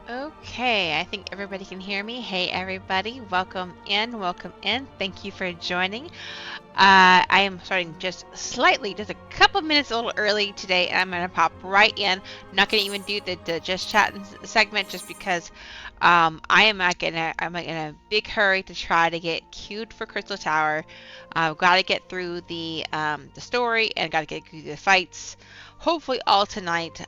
Okay, I think everybody can hear me. Hey everybody, welcome in, welcome in. Thank you for joining. I am starting just a couple minutes a little early today, and I'm gonna pop right in. I'm not gonna even do the just chatting segment just because I'm in a big hurry to try to get queued for Crystal Tower. I've got to get through the story and got to get through the fights. Hopefully all tonight.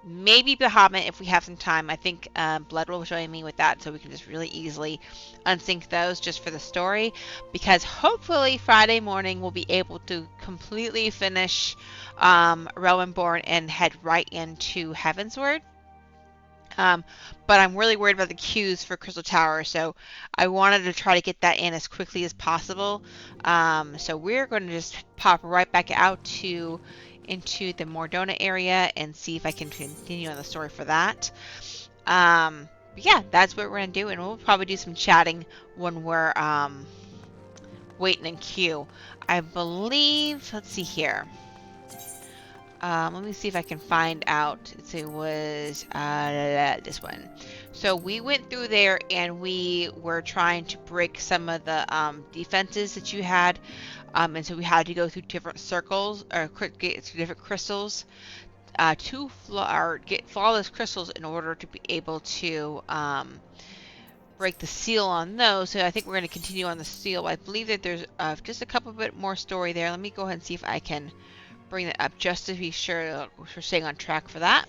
Maybe Bahamut if we have some time. I think Blood will join me with that, so we can just really easily unsync those just for the story. Because hopefully Friday morning we'll be able to completely finish Realm Reborn and head right into Heavensward. Um, but I'm really worried about the queues for Crystal Tower, so I wanted to try to get that in as quickly as possible. So we're going to just pop right back out into the Mordona area and see if I can continue on the story for that. But yeah, that's what we're going to do, and we'll probably do some chatting when we're waiting in queue. I believe, let's see here. Let me see if I can find out. It was this one. So we went through there and we were trying to break some of the defenses that you had. And so we had to go through different circles or get through different crystals to get flawless crystals in order to be able to break the seal on those. So I think we're going to continue on the seal. I believe that there's just a couple bit more story there. Let me go ahead and see if I can bring that up just to be sure we're staying on track for that.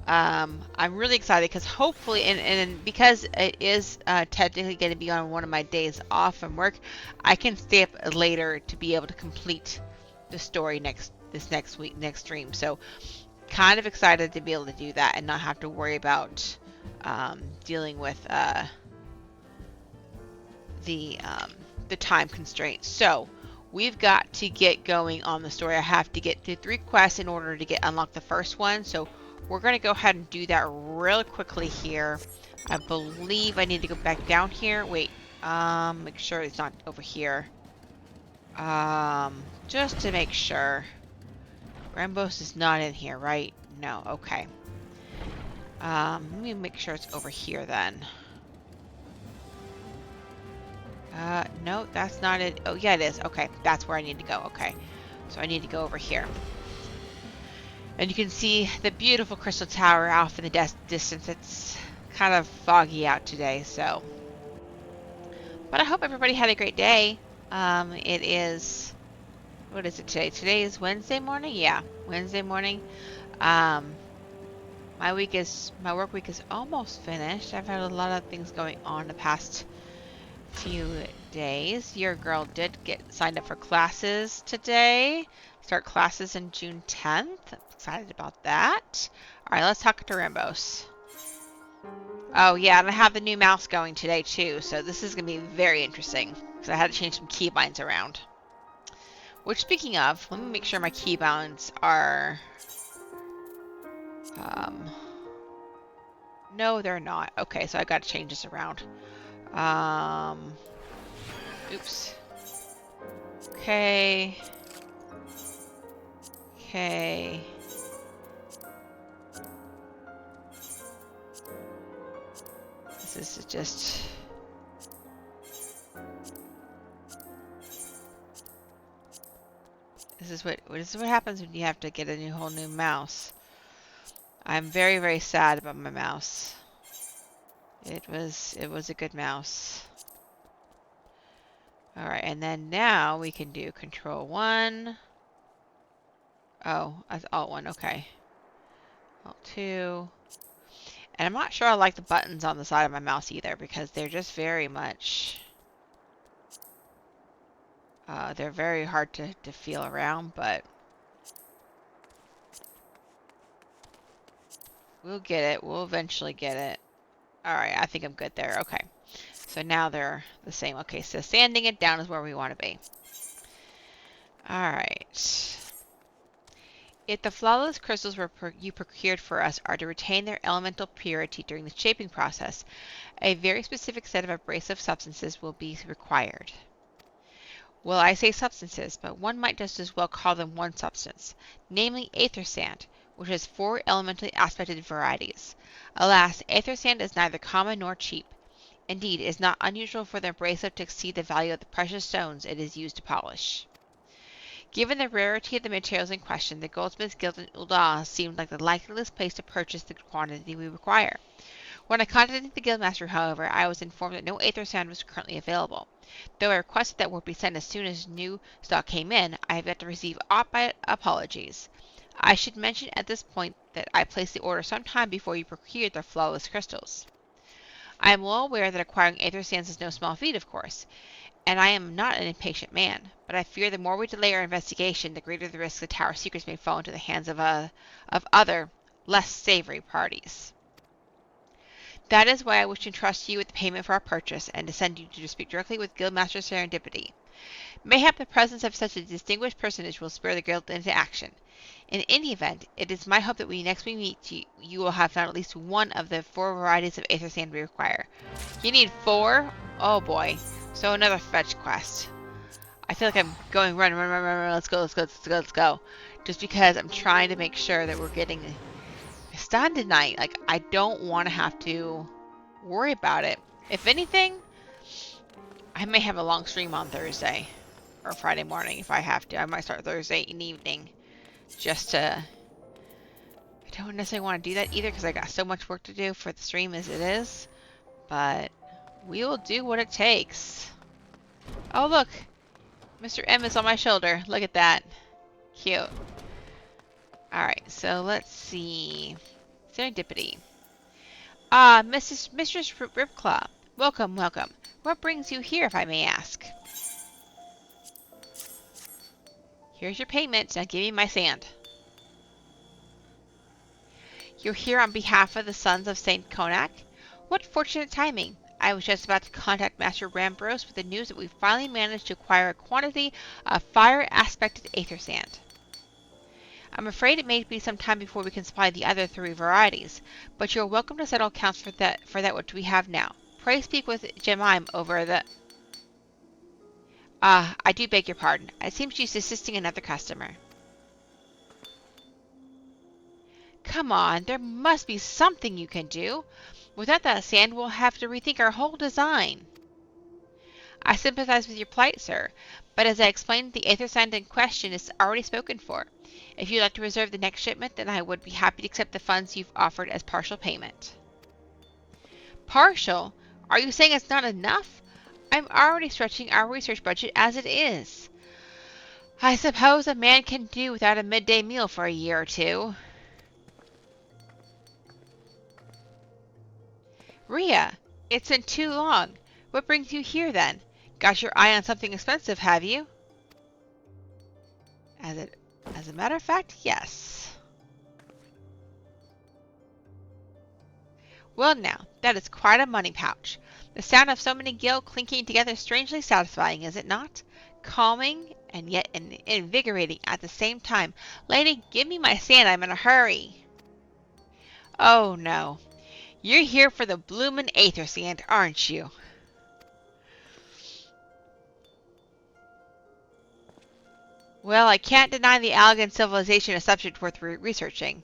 I'm really excited because hopefully, and because it is technically going to be on one of my days off from work, I can stay up later to be able to complete the story next stream. So kind of excited to be able to do that and not have to worry about dealing with the time constraints. So we've got to get going on the story. I have to get to 3 quests in order to unlock the first one. So we're going to go ahead and do that real quickly here. I believe I need to go back down here. Wait, make sure it's not over here. Just to make sure. Rambos is not in here, right? No, okay. Let me make sure it's over here then. No, that's not it. Oh, yeah, it is. Okay, that's where I need to go. Okay, so I need to go over here. And you can see the beautiful Crystal Tower off in the distance. It's kind of foggy out today, so. But I hope everybody had a great day. It is, what is it today? Today is Wednesday morning? Yeah, Wednesday morning. My work week is almost finished. I've had a lot of things going on the past few days. Your girl did get signed up for classes today. Start classes in June 10th. I'm excited about that. All right, let's talk to Rambos. Oh yeah, and I have the new mouse going today too, so this is gonna be very interesting because I had to change some keybinds around. Which, speaking of, let me make sure my keybinds are. No, they're not. Okay, so I got to change this around. Oops. Okay. Okay. This is just... This is what happens when you have to get a whole new mouse. I'm very, very sad about my mouse. It was a good mouse. Alright, and then now we can do Control 1. Oh, that's Alt 1, okay. Alt 2. And I'm not sure I like the buttons on the side of my mouse either because they're just very much... they're very hard to feel around, but... We'll get it. We'll eventually get it. Alright, I think I'm good there. Okay. So now they're the same. Okay, so sanding it down is where we want to be. Alright. If the flawless crystals you procured for us are to retain their elemental purity during the shaping process, a very specific set of abrasive substances will be required. Well, I say substances, but one might just as well call them one substance, namely aether sand, which has 4 elementally aspected varieties. Alas, aether sand is neither common nor cheap. Indeed, it is not unusual for the abrasive to exceed the value of the precious stones it is used to polish. Given the rarity of the materials in question, the Goldsmiths Guild in Ul'dah seemed like the likeliest place to purchase the quantity we require. When I contacted the guildmaster, however, I was informed that no aether sand was currently available. Though I requested that word be sent as soon as new stock came in, I have yet to receive aught but apologies. I should mention at this point that I placed the order some time before you procured the flawless crystals. I am well aware that acquiring aether sands is no small feat, of course, and I am not an impatient man, but I fear the more we delay our investigation, the greater the risk the tower secrets may fall into the hands of other, less savory parties. That is why I wish to entrust you with the payment for our purchase, and to send you to speak directly with Guildmaster Serendipity. Mayhap the presence of such a distinguished personage will spur the guild into action. In any event, it is my hope that when next we meet, you will have found at least one of the 4 varieties of aether sand we require. You need 4? Oh boy. So another fetch quest. I feel like I'm going run, let's go. Just because I'm trying to make sure that we're getting this done tonight. Like, I don't want to have to worry about it. If anything, I may have a long stream on Thursday. Or Friday morning if I have to. I might start Thursday in the evening. Just to... I don't necessarily want to do that either because I got so much work to do for the stream as it is. But we will do what it takes. Oh, look! Mr. M is on my shoulder. Look at that. Cute. Alright, so let's see. Serendipity. Ah, Mistress Ripclaw. Welcome, welcome. What brings you here, if I may ask? Here's your payment. Now give me my sand. You're here on behalf of the Sons of St. Konak? What fortunate timing. I was just about to contact Master Rambros with the news that we finally managed to acquire a quantity of fire-aspected aether sand. I'm afraid it may be some time before we can supply the other 3 varieties, but you're welcome to settle accounts for that which we have now. Pray speak with Jemime over the... I do beg your pardon. It seems she's assisting another customer. Come on, there must be something you can do. Without that sand, we'll have to rethink our whole design. I sympathize with your plight, sir, but as I explained, the aether sand in question is already spoken for. If you'd like to reserve the next shipment, then I would be happy to accept the funds you've offered as partial payment. Partial? Are you saying it's not enough? I'm already stretching our research budget as it is. I suppose a man can do without a midday meal for a year or 2. Rhea, it's been too long. What brings you here, then? Got your eye on something expensive, have you? As a matter of fact, yes. Well now, that is quite a money pouch. The sound of so many gil clinking together is strangely satisfying, is it not? Calming and yet invigorating at the same time. Lady, give me my sand, I'm in a hurry. Oh no. You're here for the bloomin' aether sand, aren't you? Well, I can't deny the Allegan civilization a subject worth researching.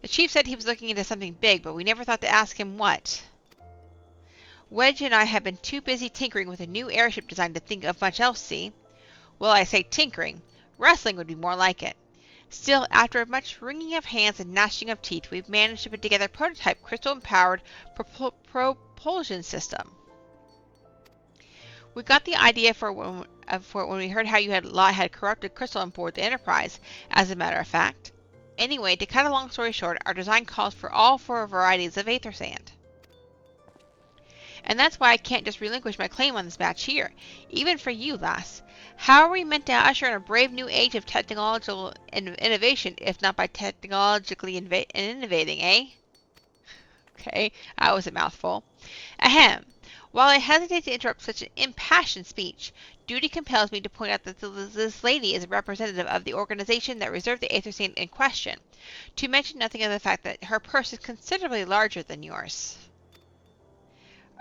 The chief said he was looking into something big, but we never thought to ask him what. Wedge and I have been too busy tinkering with a new airship design to think of much else, see? Well, I say tinkering. Wrestling would be more like it. Still, after much wringing of hands and gnashing of teeth, we've managed to put together a prototype crystal-empowered propulsion system. We got the idea for when we heard how you had corrupted crystal on board the Enterprise, as a matter of fact. Anyway, to cut a long story short, our design calls for all 4 varieties of aether sand. And that's why I can't just relinquish my claim on this batch here, even for you, lass. How are we meant to usher in a brave new age of technological innovation, if not by technologically innovating, eh? Okay, that was a mouthful. Ahem. While I hesitate to interrupt such an impassioned speech, duty compels me to point out that this lady is a representative of the organization that reserved the aether sand in question, to mention nothing of the fact that her purse is considerably larger than yours.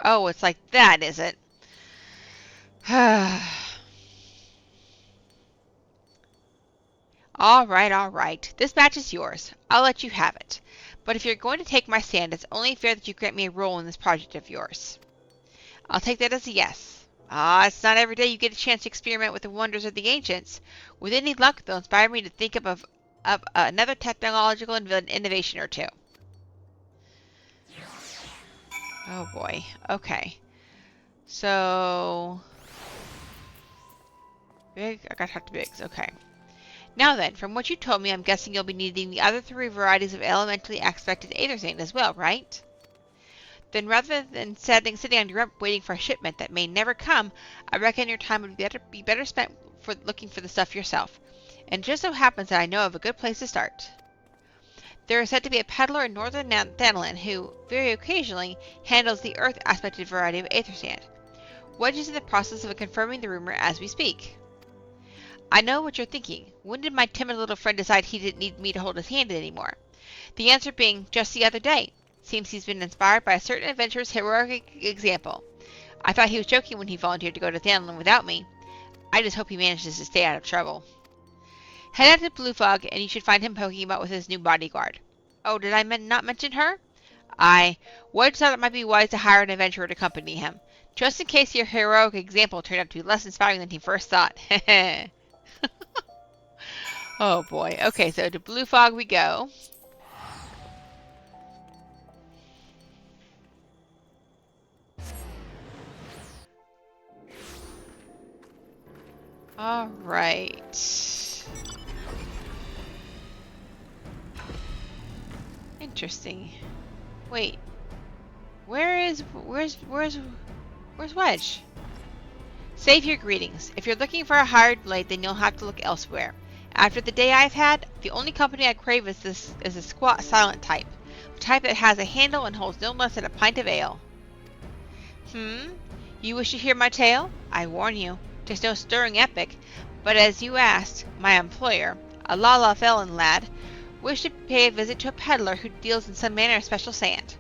Oh, it's like that, is it? All right, all right. This badge is yours. I'll let you have it. But if you're going to take my stand, it's only fair that you grant me a role in this project of yours. I'll take that as a yes. Ah, it's not every day you get a chance to experiment with the wonders of the ancients. With any luck, they'll inspire me to think of another technological innovation or two. Oh boy. Okay. So... Big? I gotta talk to Biggs. Okay. Now then, from what you told me, I'm guessing you'll be needing the other three varieties of elementally aspected Eorzea as well, right? Then rather than sitting on your rump waiting for a shipment that may never come, I reckon your time would be better spent looking for the stuff yourself. And it just so happens that I know of a good place to start. There is said to be a peddler in northern Thanalan who, very occasionally, handles the earth aspected variety of Eorzea. Wedge is in the process of confirming the rumor as we speak. I know what you're thinking. When did my timid little friend decide he didn't need me to hold his hand anymore? The answer being, just the other day. Seems he's been inspired by a certain adventurer's heroic example. I thought he was joking when he volunteered to go to Thanalan without me. I just hope he manages to stay out of trouble. Head out to Blue Fog, and you should find him poking about with his new bodyguard. Oh, did I not mention her? Wedge thought it might be wise to hire an adventurer to accompany him, just in case your heroic example turned out to be less inspiring than he first thought. Oh boy. Okay, so to Blue Fog we go. All right. Interesting. Wait. Where's Wedge? Save your greetings. If you're looking for a hired blade, then you'll have to look elsewhere. After the day I've had, the only company I crave is a squat, silent type. A type that has a handle and holds no less than a pint of ale. You wish to hear my tale? I warn you, 'tis no stirring epic, but as you asked, my employer, a Lala felon lad, wished to pay a visit to a peddler who deals in some manner of special sand.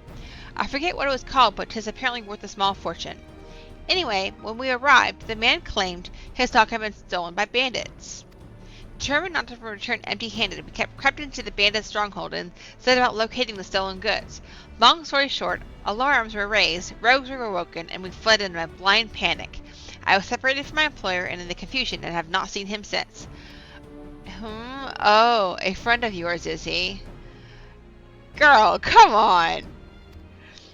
I forget what it was called, but 'tis apparently worth a small fortune. Anyway, when we arrived, the man claimed his stock had been stolen by bandits. Determined not to return empty-handed, we crept into the bandits' stronghold and set about locating the stolen goods. Long story short, alarms were raised, rogues were awoken, and we fled in a blind panic. I was separated from my employer and in the confusion and have not seen him since. Oh, a friend of yours, is he? Girl, come on!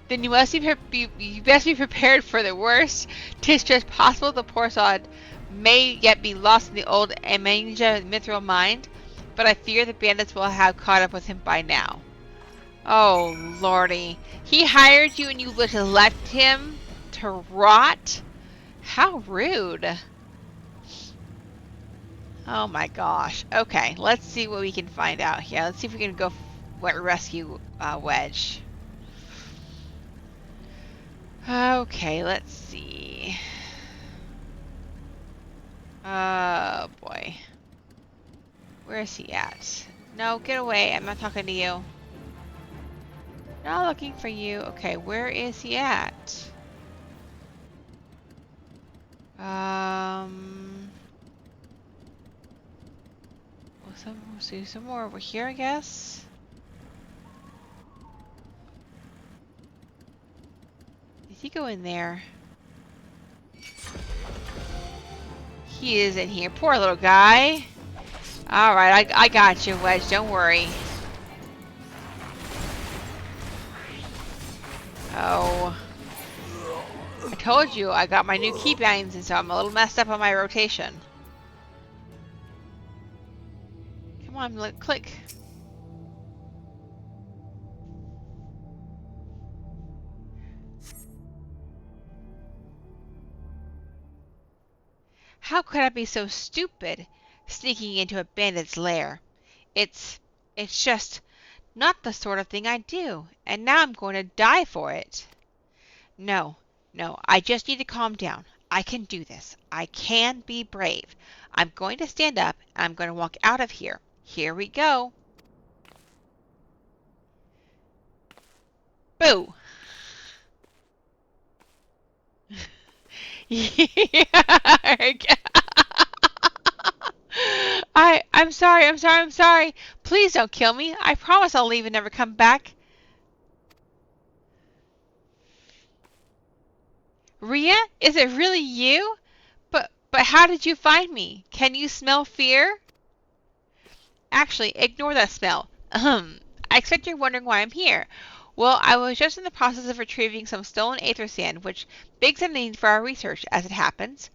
Then you must you best be prepared for the worst. 'Tis just possible the poor sod may yet be lost in the old Amnesia mithril mind, but I fear the bandits will have caught up with him by now. Oh, lordy. He hired you and you just left him to rot? How rude. Oh my gosh. Okay, let's see what we can find out here. Let's see if we can go rescue Wedge. Okay, let's see. Oh boy. Where is he at? No, get away. I'm not talking to you. Not looking for you. Okay, where is he at? We'll see some more over here, I guess. Did he go in there? He is in here. Poor little guy. Alright, I got you, Wedge. Don't worry. Oh. I told you I got my new keybinds, and so I'm a little messed up on my rotation. Come on, click. How could I be so stupid, sneaking into a bandit's lair? It's just not the sort of thing I do, and now I'm going to die for it. No, I just need to calm down. I can do this. I can be brave. I'm going to stand up, and I'm going to walk out of here. Here we go. Boo! Yeah. I I'm sorry, I'm sorry, I'm sorry. Please don't kill me. I promise I'll leave and never come back. Ria, is it really you? But how did you find me? Can you smell fear? Actually, ignore that smell. I expect you're wondering why I'm here. Well, I was just in the process of retrieving some stolen aether sand, which Biggs and need for our research, as it happens.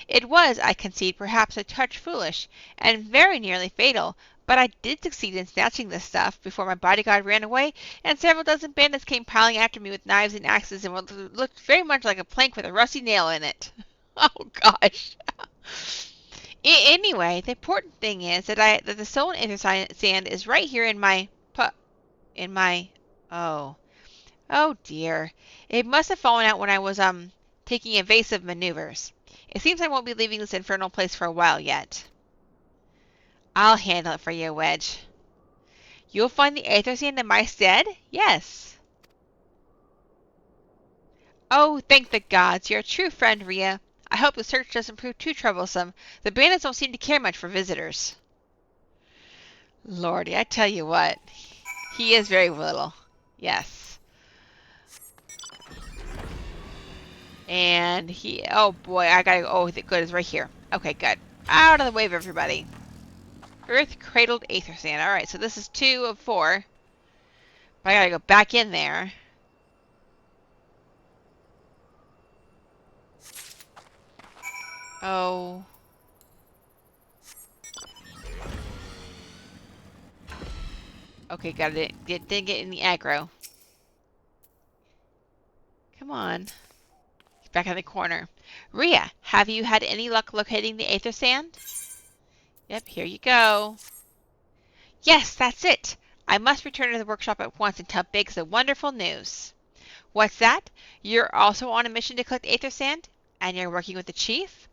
It was, I concede, perhaps a touch foolish, and very nearly fatal, but I did succeed in snatching this stuff before my bodyguard ran away, and several dozen bandits came piling after me with knives and axes and what looked very much like a plank with a rusty nail in it. Oh gosh. Anyway, the important thing is that the stolen aether sand is right here in my oh. Oh dear. It must have fallen out when I was taking evasive maneuvers. It seems I won't be leaving this infernal place for a while yet. I'll handle it for you, Wedge. You'll find the aether sand in my stead? Yes. Oh, thank the gods. You're a true friend, Ria. I hope the search doesn't prove too troublesome. The bandits don't seem to care much for visitors. Lordy, I tell you what. He is very little. Yes. And oh boy, I gotta go. Oh, the good is right here. Okay, good. Out of the way of everybody. Earth cradled aether sand. Alright, so this is 2 of 4. But I gotta go back in there. Oh. Okay, got it. Didn't get in the aggro. Come on. Back in the corner. Ria, have you had any luck locating the aether sand? Yep, here you go. Yes, that's it. I must return to the workshop at once and tell Biggs the wonderful news. What's that? You're also on a mission to collect aether sand? And you're working with the chief?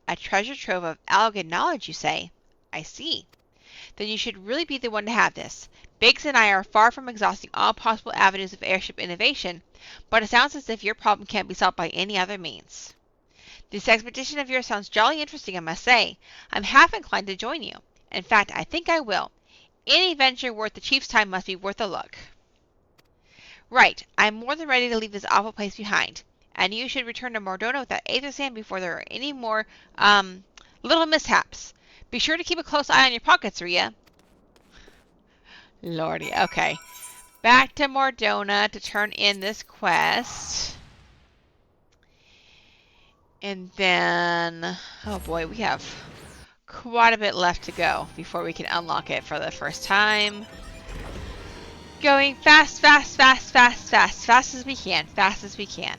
A treasure trove of Algan knowledge, you say? I see. Then you should really be the one to have this. Biggs and I are far from exhausting all possible avenues of airship innovation, but it sounds as if your problem can't be solved by any other means. This expedition of yours sounds jolly interesting, I must say. I'm half inclined to join you. In fact, I think I will. Any venture worth the chief's time must be worth a look. Right. I'm more than ready to leave this awful place behind. And you should return to Mordona with that aether sand before there are any more, little mishaps. Be sure to keep a close eye on your pockets, Ria. Lordy, okay. Back to Mordona to turn in this quest. And then, oh boy, we have quite a bit left to go before we can unlock it for the first time. Going fast, fast, fast, fast, fast, fast as we can, fast as we can.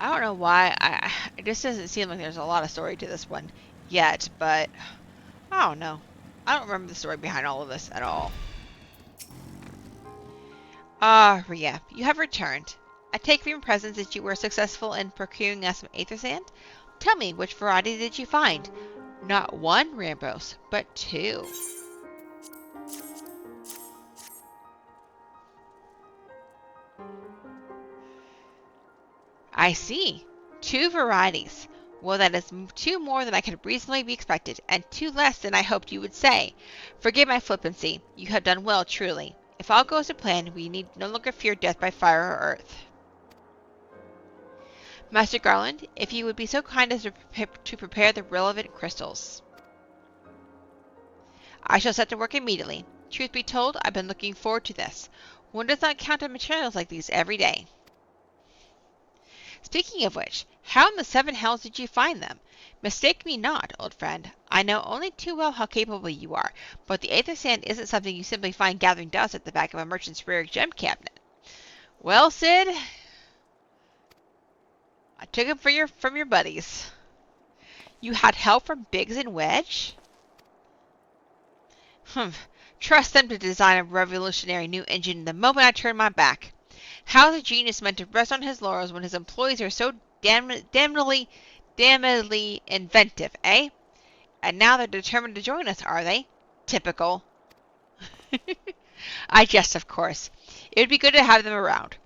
I don't know why, it just doesn't seem like there's a lot of story to this one yet, but I don't know. I don't remember the story behind all of this at all. Ah, Ria, you have returned. I take from your presence that you were successful in procuring us some aether sand. Tell me, which variety did you find? Not one, Rambos, but 2. I see. 2 varieties. Well, that is 2 more than I could reasonably be expected, and 2 less than I hoped you would say. Forgive my flippancy. You have done well, truly. If all goes to plan, we need no longer fear death by fire or earth. Master Garland, if you would be so kind as to prepare the relevant crystals. I shall set to work immediately. Truth be told, I've been looking forward to this. One does not count on materials like these every day. Speaking of which, how in the 7 hells did you find them? Mistake me not, old friend. I know only too well how capable you are, but the aether sand isn't something you simply find gathering dust at the back of a merchant's rare gem cabinet. Well, Sid, I took it from your buddies. You had help from Biggs and Wedge? Trust them to design a revolutionary new engine the moment I turn my back. How's a genius meant to rest on his laurels when his employees are so damnably inventive, eh? And now they're determined to join us, are they? Typical. I jest, of course. It would be good to have them around.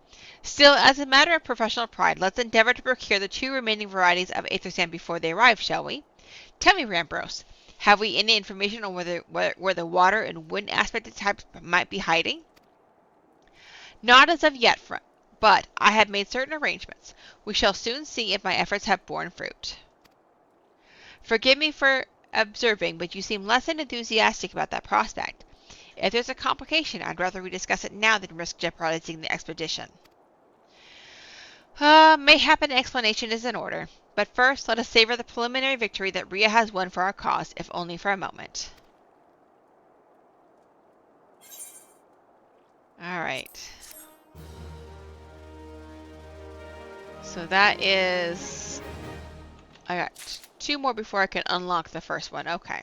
Still, as a matter of professional pride, let's endeavor to procure the 2 remaining varieties of aether sand before they arrive, shall we? Tell me, Rambros, have we any information on where the water and wind aspect types might be hiding? Not as of yet, but I have made certain arrangements. We shall soon see if my efforts have borne fruit. Forgive me for observing, but you seem less than enthusiastic about that prospect. If there's a complication, I'd rather we discuss it now than risk jeopardizing the expedition. Mayhap an explanation is in order. But first, let us savor the preliminary victory that Rhea has won for our cause, if only for a moment. Alright. So that is... I got 2 more before I can unlock the first one. Okay.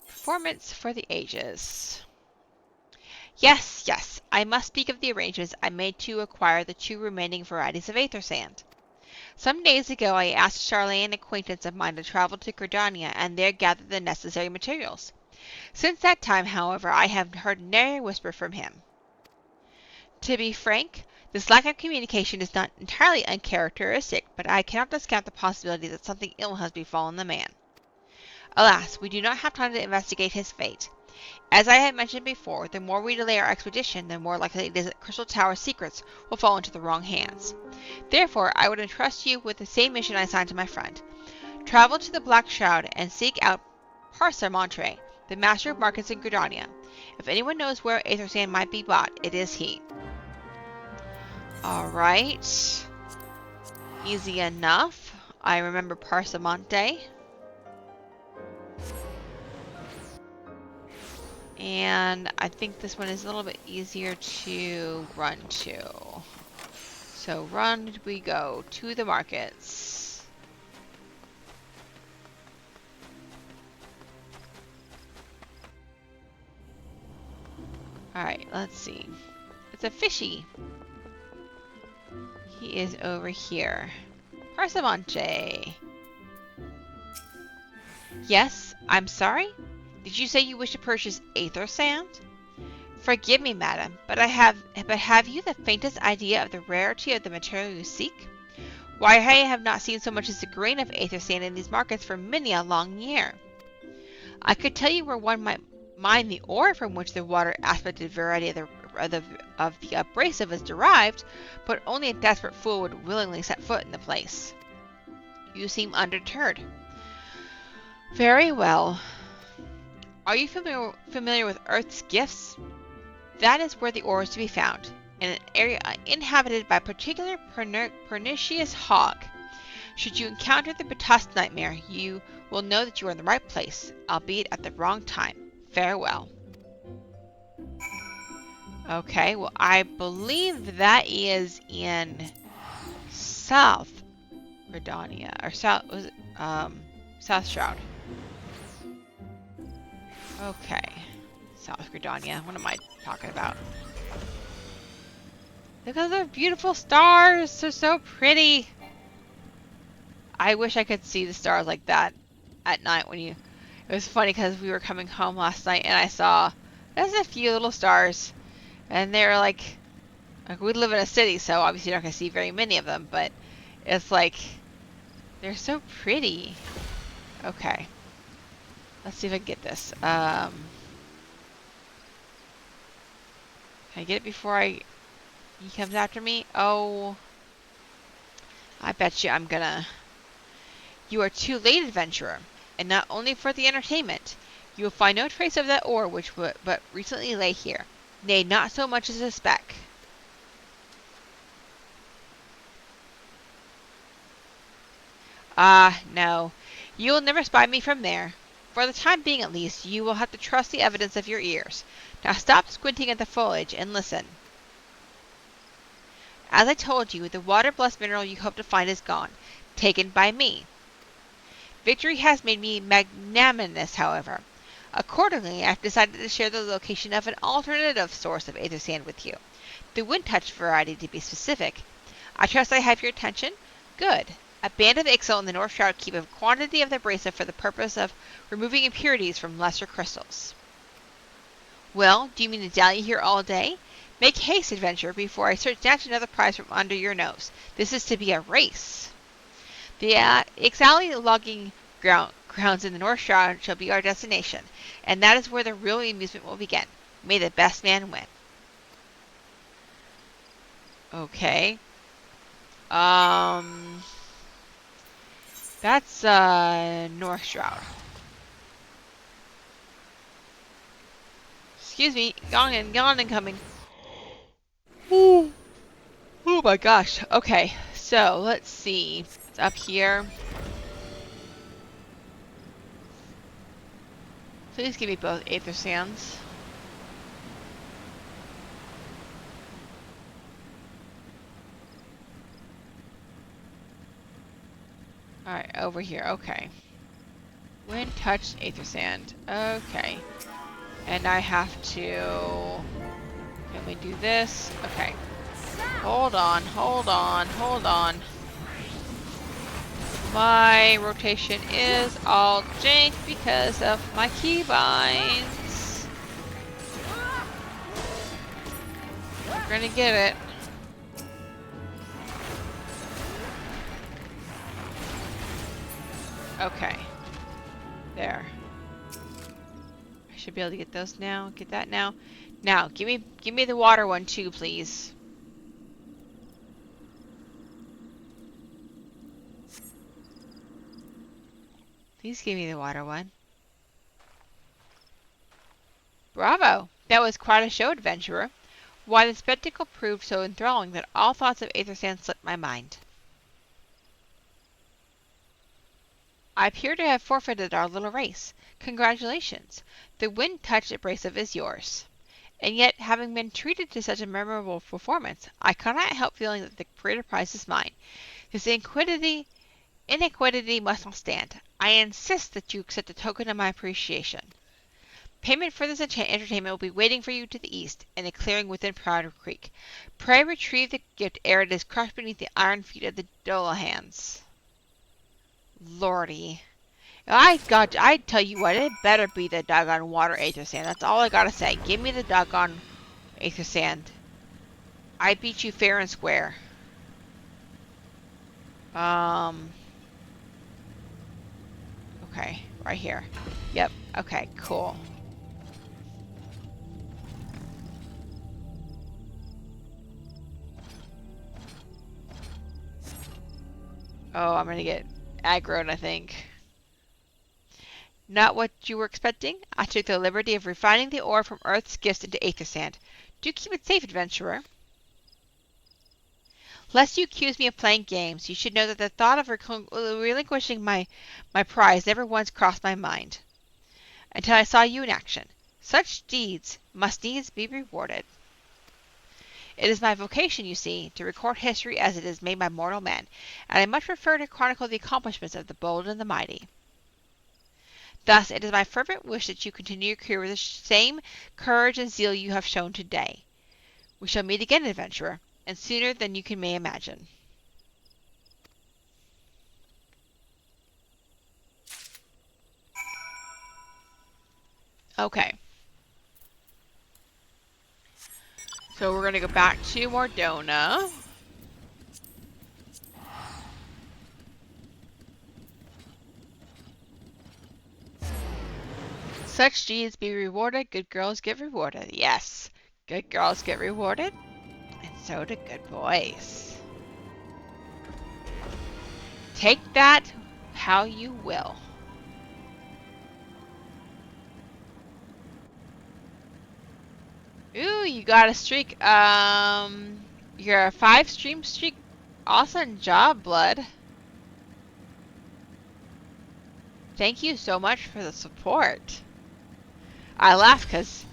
Performance for the ages. Yes, yes, I must speak of the arrangements I made to acquire the 2 remaining varieties of aether sand. Some days ago I asked Charlene, an acquaintance of mine, to travel to Gridania and there gather the necessary materials. Since that time, however, I have heard nary a whisper from him. To be frank, this lack of communication is not entirely uncharacteristic, but I cannot discount the possibility that something ill has befallen the man. Alas, we do not have time to investigate his fate. As I have mentioned before, the more we delay our expedition, the more likely it is that Crystal Tower's secrets will fall into the wrong hands. Therefore, I would entrust you with the same mission I assigned to my friend. Travel to the Black Shroud and seek out Parsamontre, the master of markets in Gridania. If anyone knows where aether sand might be bought, it is he. Alright. Easy enough. I remember Parsamonte. And I think this one is a little bit easier to run to. So run we go to the markets. Alright, let's see. It's a fishy. He is over here. Parsamonte. Yes, I'm sorry? Did you say you wish to purchase aether sand? Forgive me, madam, but have you the faintest idea of the rarity of the material you seek? Why, I have not seen so much as a grain of aether sand in these markets for many a long year. I could tell you where one might mine the ore from which the water aspected variety of the abrasive is derived, but only a desperate fool would willingly set foot in the place. You seem undeterred. Very well. Are you familiar with Earth's gifts? That is where the ore is to be found, in an area inhabited by a particular pernicious hog. Should you encounter the Batus nightmare, you will know that you are in the right place, albeit at the wrong time. Farewell. Okay, well, I believe that is in South Gridania, or South Shroud. Okay. South Gridania. What am I talking about? Look at the beautiful stars! They're so pretty! I wish I could see the stars like that at night when you... It was funny because we were coming home last night and I saw... There's a few little stars. And they're like we live in a city, so obviously you're not going to see very many of them, but it's like... They're so pretty. Okay. Let's see if I can get this. Can I get it before he comes after me? Oh. I bet you I'm gonna... You are too late, adventurer. And not only for the entertainment. You will find no trace of that ore which but recently lay here. Nay, not so much as a speck. Ah, no. You will never spy me from there. For the time being, at least, you will have to trust the evidence of your ears. Now stop squinting at the foliage and listen. As I told you, the water-blessed mineral you hope to find is gone, taken by me. Victory has made me magnanimous, however. Accordingly, I have decided to share the location of an alternative source of aether sand with you. The wind-touch variety, to be specific. I trust I have your attention? Good. A band of Ixal in the North Shroud keep a quantity of the abrasive for the purpose of removing impurities from lesser crystals. Well, do you mean to dally here all day? Make haste, adventurer, before I snatch another prize from under your nose. This is to be a race. The Ixali logging grounds in the North Shroud shall be our destination, and that is where the real amusement will begin. May the best man win. Okay. That's North Shroud. Excuse me, yawn incoming. Ooh. Oh my gosh. Okay, so let's see. It's up here. Please give me both Aether Sands. Alright, over here. Okay. Wind touched Aether Sand. Okay. And I have to... Can we do this? Okay. Hold on, hold on, hold on. My rotation is all jank because of my keybinds. We're gonna get it. Okay. There. I should be able to get those now. Get that now. Now, give me the water one too, please. Please give me the water one. Bravo! That was quite a show, adventurer. Why, the spectacle proved so enthralling that all thoughts of Aether Sand slipped my mind. I appear to have forfeited our little race. Congratulations. The wind-touched abrasive is yours. And yet, having been treated to such a memorable performance, I cannot help feeling that the greater prize is mine. This inequity must not stand. I insist that you accept a token of my appreciation. Payment for this entertainment will be waiting for you to the east, in a clearing within Powder Creek. Pray retrieve the gift ere it is crushed beneath the iron feet of the Dolahans. Lordy. I tell you what, it better be the doggone water Aether Sand. That's all I gotta say. Give me the doggone Aether Sand. I beat you fair and square. Okay, right here. Yep, okay, cool. Oh, I'm gonna get aggroed, I think. Not what you were expecting? I took the liberty of refining the ore from Earth's gifts into Aether Sand. Do keep it safe, adventurer. Lest you accuse me of playing games, you should know that the thought of relinquishing my prize never once crossed my mind, until I saw you in action. Such deeds must needs be rewarded. It is my vocation, you see, to record history as it is made by mortal men, and I much prefer to chronicle the accomplishments of the bold and the mighty. Thus, it is my fervent wish that you continue your career with the same courage and zeal you have shown today. We shall meet again, adventurer, and sooner than you may imagine. Okay. So we're going to go back to Mordona. Such deeds be rewarded, good girls get rewarded. Yes, good girls get rewarded, and so do good boys. Take that how you will. Ooh, you got a streak. You're a 5-stream streak. Awesome job, Blood. Thank you so much for the support. I laugh because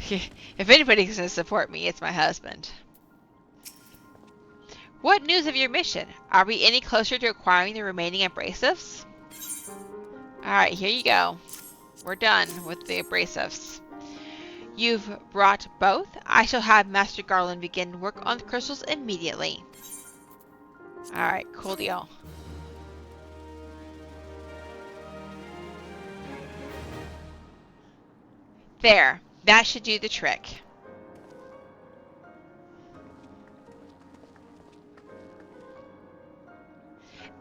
if anybody's going to support me, it's my husband. What news of your mission? Are we any closer to acquiring the remaining abrasives? Alright, here you go. We're done with the abrasives. You've brought both? I shall have Master Garland begin work on the crystals immediately. Alright, cool deal. There, that should do the trick.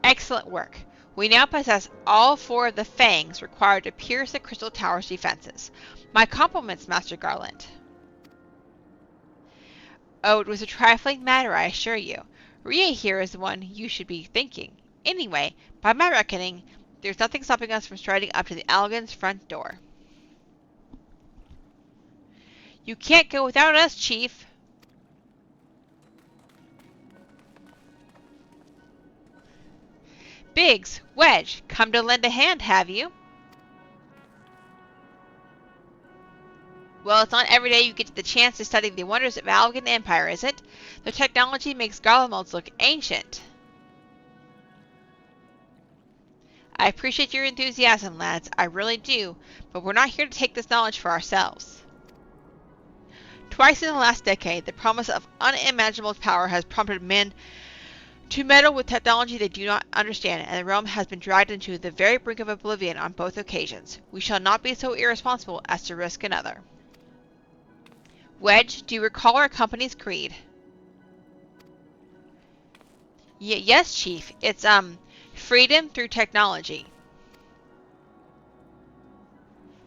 Excellent work. We now possess all 4 of the fangs required to pierce the Crystal Tower's defenses. My compliments, Master Garland. Oh, it was a trifling matter, I assure you. Rhea here is the one you should be thinking. Anyway, by my reckoning, there's nothing stopping us from striding up to the Allegan's front door. You can't go without us, Chief. Biggs, Wedge, come to lend a hand, have you? Well, it's not every day you get the chance to study the wonders of Allegan Empire, is it? The technology makes Garlemald's look ancient. I appreciate your enthusiasm, lads, I really do, but we're not here to take this knowledge for ourselves. Twice in the last decade, the promise of unimaginable power has prompted men to meddle with technology they do not understand, and the realm has been dragged into the very brink of oblivion on both occasions. We shall not be so irresponsible as to risk another. Wedge, do you recall our company's creed? Yes, Chief. It's, freedom through technology.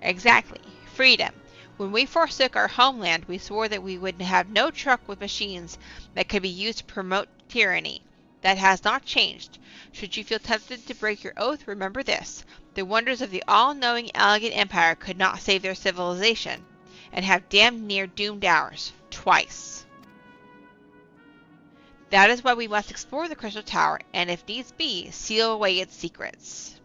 Exactly. Freedom. When we forsook our homeland, we swore that we would have no truck with machines that could be used to promote tyranny. That has not changed. Should you feel tempted to break your oath, remember this. The wonders of the all-knowing Allegan Empire could not save their civilization, and have damned near doomed ours. Twice. That is why we must explore the Crystal Tower, and if needs be, seal away its secrets.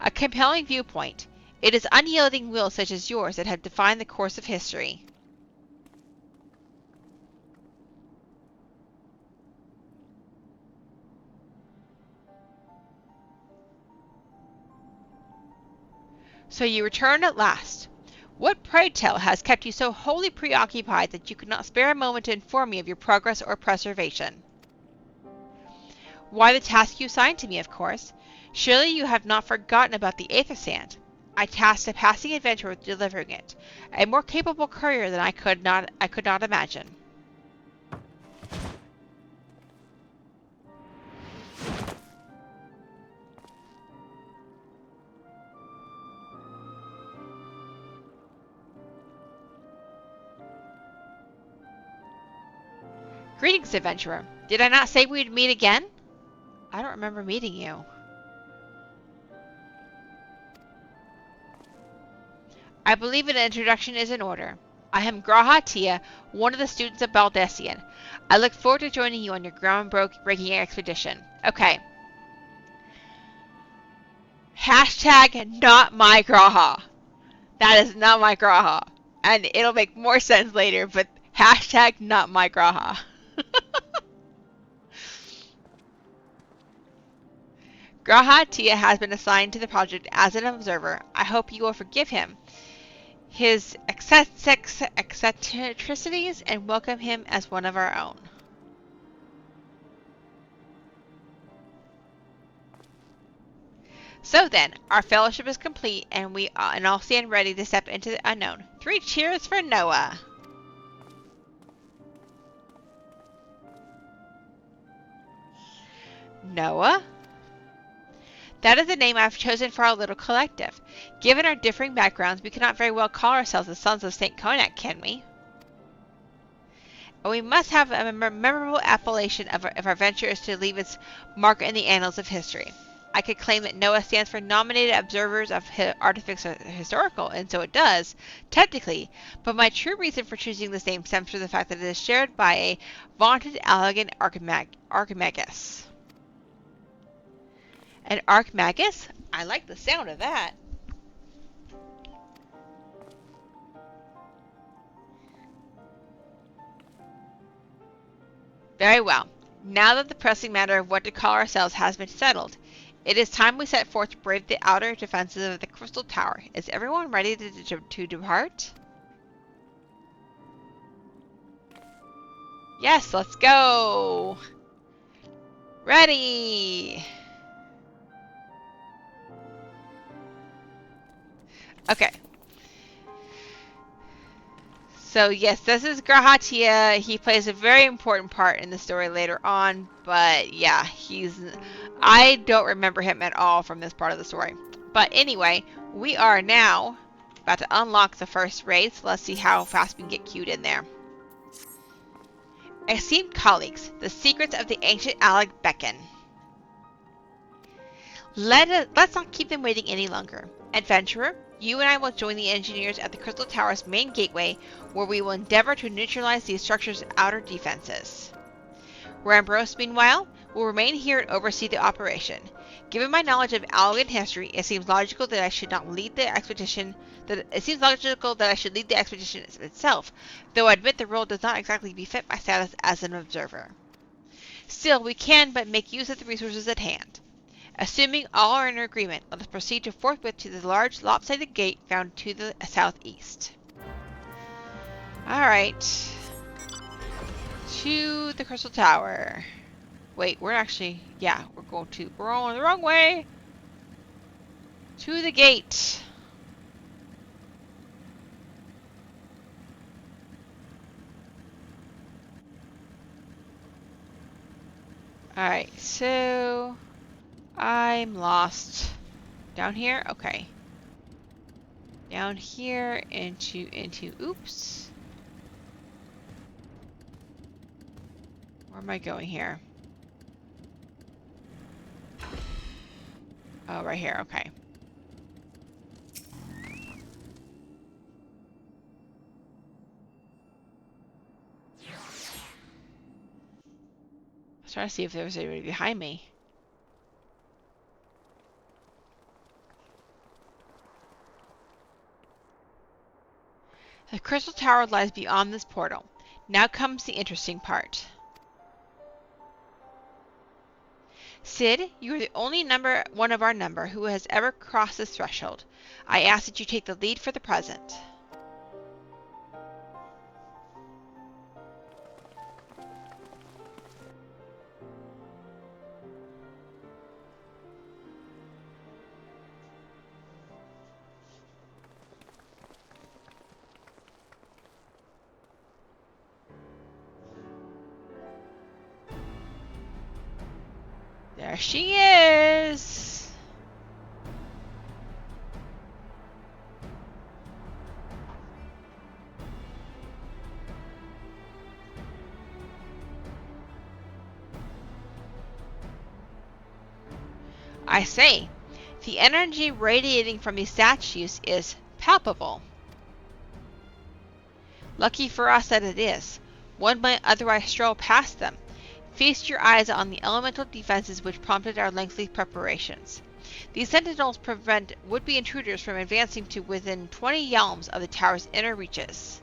A compelling viewpoint. It is unyielding will such as yours that have defined the course of history. So you return at last. What, pray tell, has kept you so wholly preoccupied that you could not spare a moment to inform me of your progress or preservation? Why, the task you assigned to me, of course. Surely you have not forgotten about the Aether Sand. I tasked a passing adventurer with delivering it, a more capable courier than I could not imagine. Greetings, adventurer. Did I not say we'd meet again? I don't remember meeting you. I believe an introduction is in order. I am Graha Tia, one of the students of Baldessian. I look forward to joining you on your groundbreaking expedition. Okay. Hashtag not my Graha. That is not my Graha. And it'll make more sense later, but hashtag not my Graha. Graha Tia has been assigned to the project as an observer. I hope you will forgive him his eccentricities and welcome him as one of our own. So then, our fellowship is complete, and we all stand ready to step into the unknown. 3 cheers for Noah! Noah? That is the name I've chosen for our little collective. Given our differing backgrounds, we cannot very well call ourselves the Sons of St. Cognac, can we? And we must have a memorable appellation if our venture is to leave its mark in the annals of history. I could claim that Noah stands for Nominated Observers of Artifacts Historical, and so it does, technically, but my true reason for choosing this name stems from the fact that it is shared by a vaunted Allegan Archimagus. An Archimagus? I like the sound of that. Very well. Now that the pressing matter of what to call ourselves has been settled, it is time we set forth to brave the outer defenses of the Crystal Tower. Is everyone ready to depart? Yes, let's go! Ready! Okay. So yes, this is Grahatia. He plays a very important part in the story later on, but yeah, I don't remember him at all from this part of the story. But anyway, we are now about to unlock the first raid, so let's see how fast we can get queued in there. Esteemed colleagues, the secrets of the ancient Alec beckon. Let's not keep them waiting any longer. Adventurer, you and I will join the engineers at the Crystal Tower's main gateway, where we will endeavor to neutralize the structure's outer defenses. Rambros, meanwhile, will remain here and oversee the operation. Given my knowledge of Algan history, it seems logical that I should lead the expedition itself, though I admit the role does not exactly befit my status as an observer. Still, we can but make use of the resources at hand. Assuming all are in agreement, let us proceed forthwith to the large lopsided gate found to the southeast. Alright. To the Crystal Tower. Wait, we're on the wrong way. To the gate. Alright, so I'm lost. Down here? Okay. Down here into oops. Where am I going here? Oh, right here. Okay. I was trying to see if there was anybody behind me. The Crystal Tower lies beyond this portal. Now comes the interesting part. Sid, you are the only one of our number who has ever crossed this threshold. I ask that you take the lead for the present. There she is! I say, the energy radiating from these statues is palpable. Lucky for us that it is. One might otherwise stroll past them. Feast your eyes on the elemental defenses which prompted our lengthy preparations. These sentinels prevent would-be intruders from advancing to within 20 yalms of the tower's inner reaches.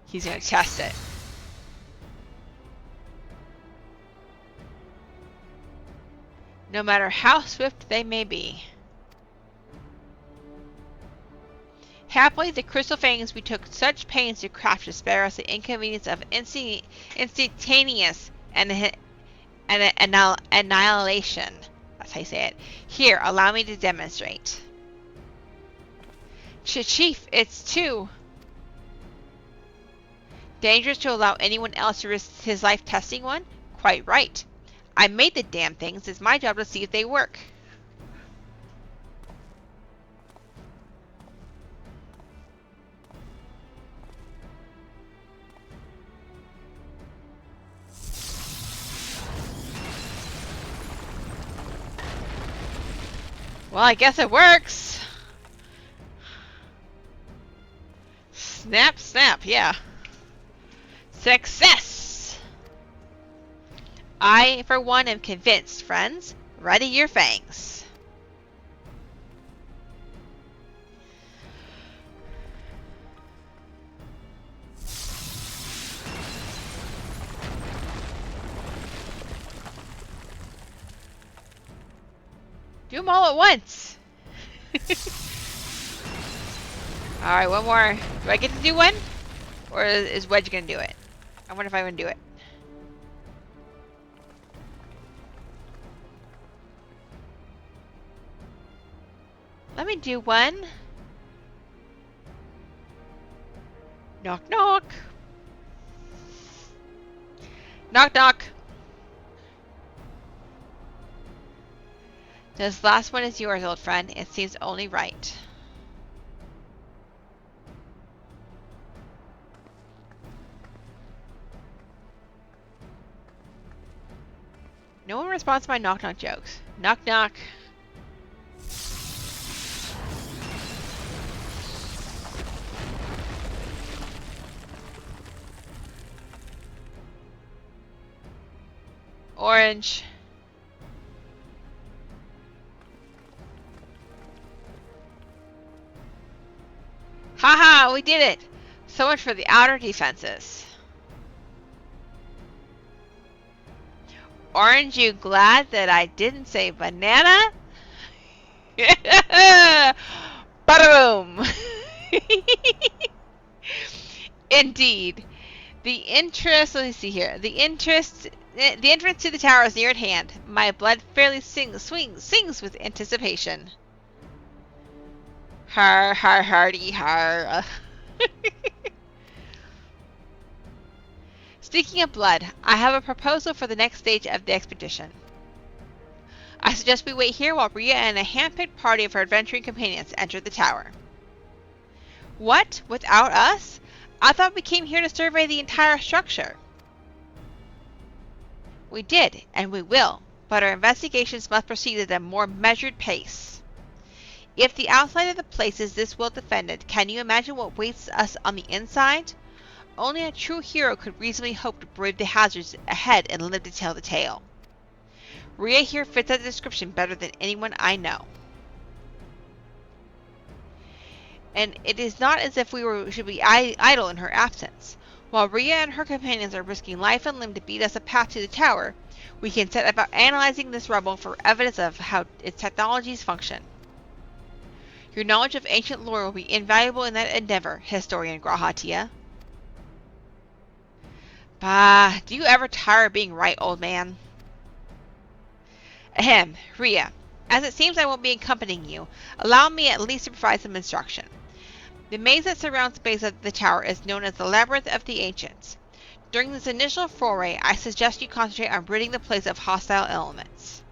He's going to test it. No matter how swift they may be. Happily, the crystal fangs we took such pains to craft to spare us the inconvenience of instantaneous annihilation. That's how you say it. Here, allow me to demonstrate. Chief, it's too dangerous to allow anyone else to risk his life testing one? Quite right. I made the damn things. It's my job to see if they work. Well, I guess it works. Snap, snap, yeah. Success! I, for one, am convinced, friends. Ready your fangs. Do them all at once. Alright, one more. Do I get to do one? Or is Wedge gonna do it? I wonder if I can do it. Let me do one. Knock, knock. Knock, knock. This last one is yours, old friend. It seems only right. No one responds to my knock knock jokes. Knock knock. Orange. Haha, we did it! So much for the outer defenses. Aren't you glad that I didn't say banana? Ba-boom! Indeed. Let me see here. The entrance to the tower is near at hand. My blood fairly sings with anticipation. Har, har, hardy, har. Speaking of blood, I have a proposal for the next stage of the expedition. I suggest we wait here while Rhea and a hand-picked party of her adventuring companions enter the tower. What? Without us? I thought we came here to survey the entire structure. We did, and we will, but our investigations must proceed at a more measured pace. If the outside of the place is this well defended, can you imagine what waits us on the inside? Only a true hero could reasonably hope to brave the hazards ahead and live to tell the tale. Rhea here fits that description better than anyone I know. And it is not as if should be idle in her absence. While Rhea and her companions are risking life and limb to beat us a path to the tower, we can set about analyzing this rubble for evidence of how its technologies function. Your knowledge of ancient lore will be invaluable in that endeavor, Historian Grahatia. Bah, do you ever tire of being right, old man? Ahem, Rhea. As it seems I won't be accompanying you, allow me at least to provide some instruction. The maze that surrounds the base of the tower is known as the Labyrinth of the Ancients. During this initial foray, I suggest you concentrate on ridding the place of hostile elements.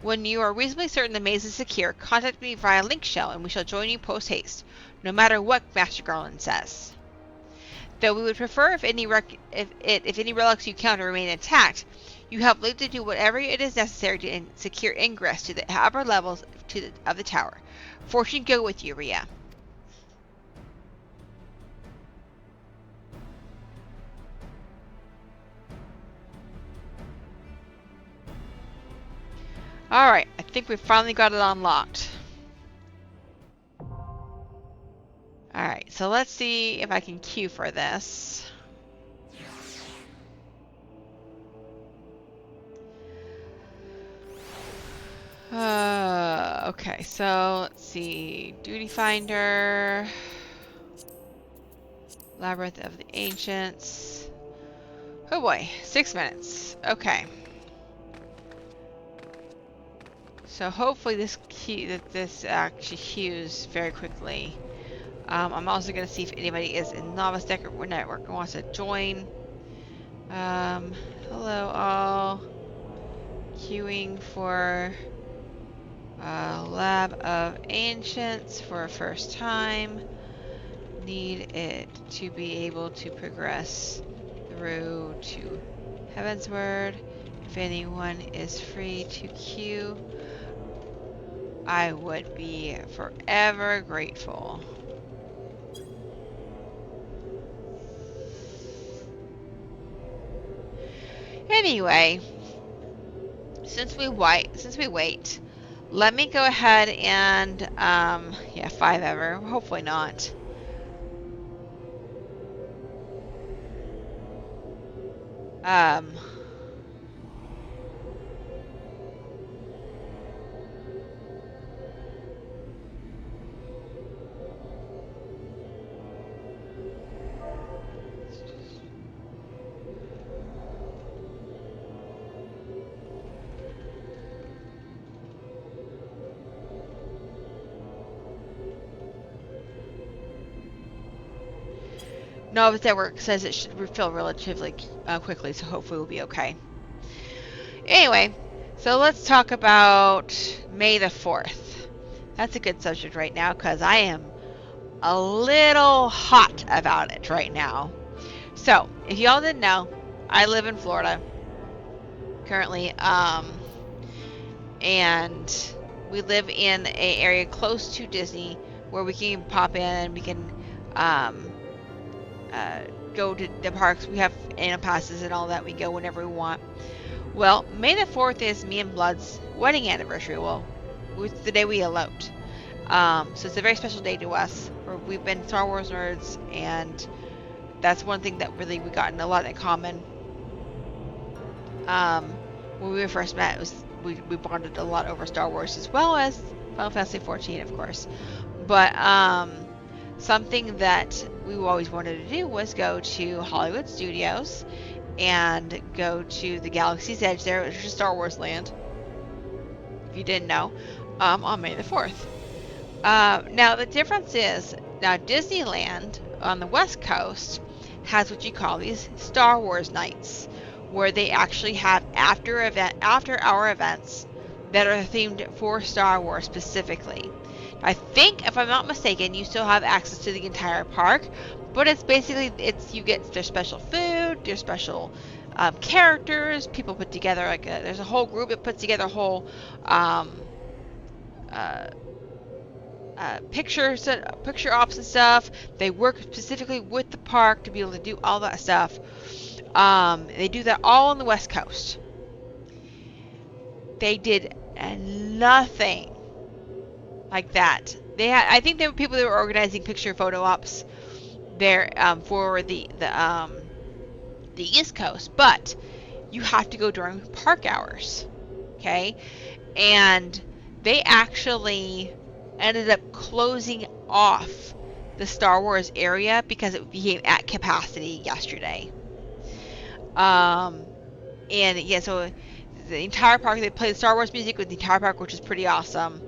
When you are reasonably certain the maze is secure, contact me via link shell and we shall join you post-haste, no matter what Master Garland says. Though we would prefer if any relics you counter remain intact, you have leave to do whatever it is necessary to secure ingress to the upper levels of the tower. Fortune go with you, Rhea. Alright, I think we finally got it unlocked. Alright, so let's see if I can queue for this. Okay, so let's see. Duty Finder. Labyrinth of the Ancients. Oh boy, 6 minutes. Okay. So hopefully this actually queues very quickly. I'm also going to see if anybody is in Novice Deck or Network and wants to join. Hello all. Queuing for Lab of Ancients for a first time. Need it to be able to progress through to Heavensward. If anyone is free to queue, I would be forever grateful. Anyway, since we wait, let me go ahead and yeah, 5 ever. Hopefully not. Novice at work says it should refill relatively quickly, so hopefully we'll be okay. Anyway, so let's talk about May the 4th. That's a good subject right now because I am a little hot about it right now. So, if y'all didn't know, I live in Florida currently, and we live in an area close to Disney where we can pop in and we can go to the parks. We have annual passes and all that. We go whenever we want. Well, May the 4th is me and Blood's wedding anniversary. Well, it's the day we eloped. So it's a very special day to us. We've been Star Wars nerds, and that's one thing that really we got in a lot in common. When we first met, we bonded a lot over Star Wars as well as Final Fantasy XIV, of course. But something that we always wanted to do was go to Hollywood Studios and go to the Galaxy's Edge there, which is Star Wars land, if you didn't know, on May the 4th. Now, the difference is, now Disneyland on the West Coast has what you call these Star Wars nights, where they actually have after-hour events that are themed for Star Wars specifically. I think, if I'm not mistaken, you still have access to the entire park, but it's basically, you get their special food, their special characters. People put together there's a whole group that puts together a whole picture ops and stuff. They work specifically with the park to be able to do all that stuff. They do that all on the West Coast. They did nothing like that. I think there were people that were organizing picture photo ops there for the East Coast, but you have to go during park hours, okay? And they actually ended up closing off the Star Wars area because it became at capacity yesterday. And yeah, so the entire park, they play the Star Wars music with the entire park, which is pretty awesome.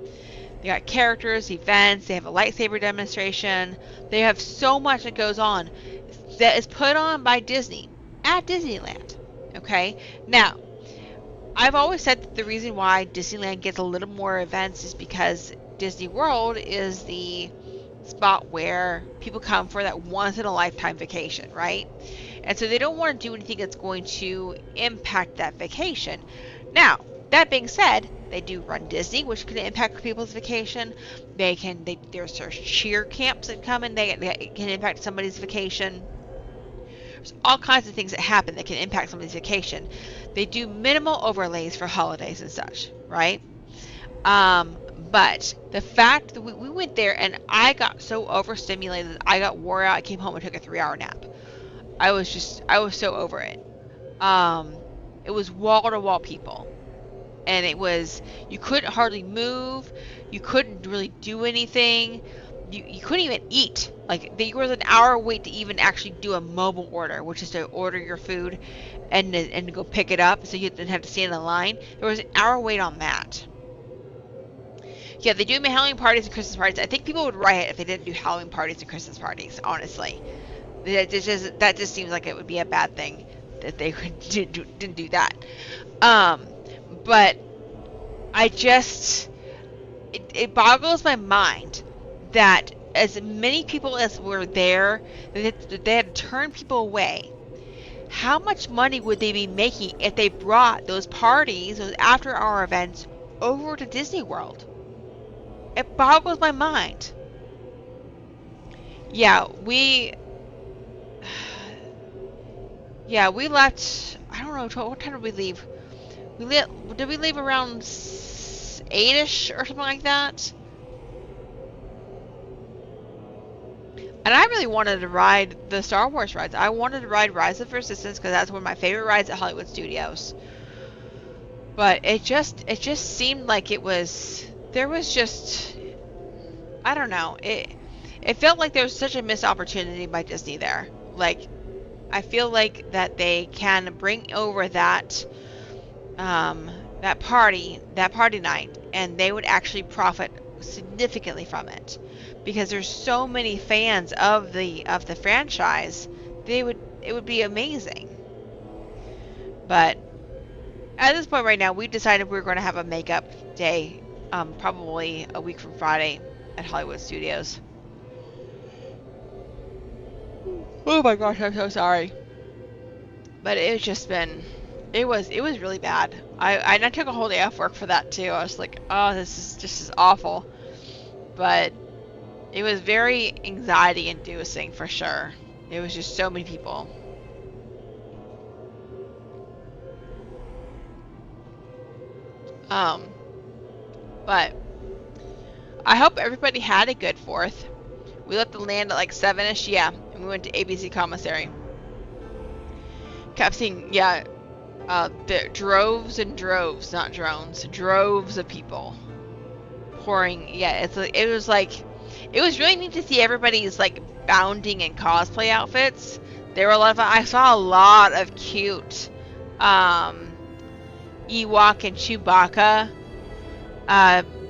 They got characters, events, they have a lightsaber demonstration. They have so much that goes on that is put on by Disney at Disneyland. Okay? Now, I've always said that the reason why Disneyland gets a little more events is because Disney World is the spot where people come for that once-in-a-lifetime vacation, right? And so they don't want to do anything that's going to impact that vacation. Now, that being said, they do run Disney, which can impact people's vacation. There's cheer camps that come in, they can impact somebody's vacation. There's all kinds of things that happen that can impact somebody's vacation. They do minimal overlays for holidays and such, right? But the fact that we went there and I got so overstimulated, I got wore out. I came home and took a 3-hour nap. I was so over it. It was wall-to-wall people. And it was, you couldn't hardly move. You couldn't really do anything. You couldn't even eat. Like, there was an hour wait to even actually do a mobile order, which is to order your food and go pick it up, so you didn't have to stand in line. There was an hour wait on that. Yeah, they do Halloween parties and Christmas parties. I think people would riot if they didn't do Halloween parties and Christmas parties, honestly. That just seems like it would be a bad thing that they didn't do that. But it boggles my mind that as many people as were there, that they had to turn people away. How much money would they be making if they brought those parties, those after-hour events, over to Disney World? It boggles my mind. Yeah, we left, I don't know, what time did we leave? Did we leave around 8-ish or something like that? And I really wanted to ride the Star Wars rides. I wanted to ride Rise of Resistance because that's one of my favorite rides at Hollywood Studios. But it just seemed like there was just, I don't know. It felt like there was such a missed opportunity by Disney there. Like, I feel like that they can bring over that party night, and they would actually profit significantly from it, because there's so many fans of the franchise it would be amazing. But at this point right now, we decided we were going to have a makeup day, probably a week from Friday at Hollywood Studios. Oh my gosh, I'm so sorry. But it's just been, it was really bad. I took a whole day off work for that too. I was like, oh, this is awful. But it was very anxiety inducing for sure. It was just so many people. But I hope everybody had a good 4th. We left the land at like 7ish, yeah, and we went to ABC Commissary. Kept seeing, yeah, the droves and droves, not drones, droves of people pouring. Yeah, it was really neat to see everybody's like bounding and cosplay outfits. There were a lot of, I saw a lot of cute Ewok and Chewbacca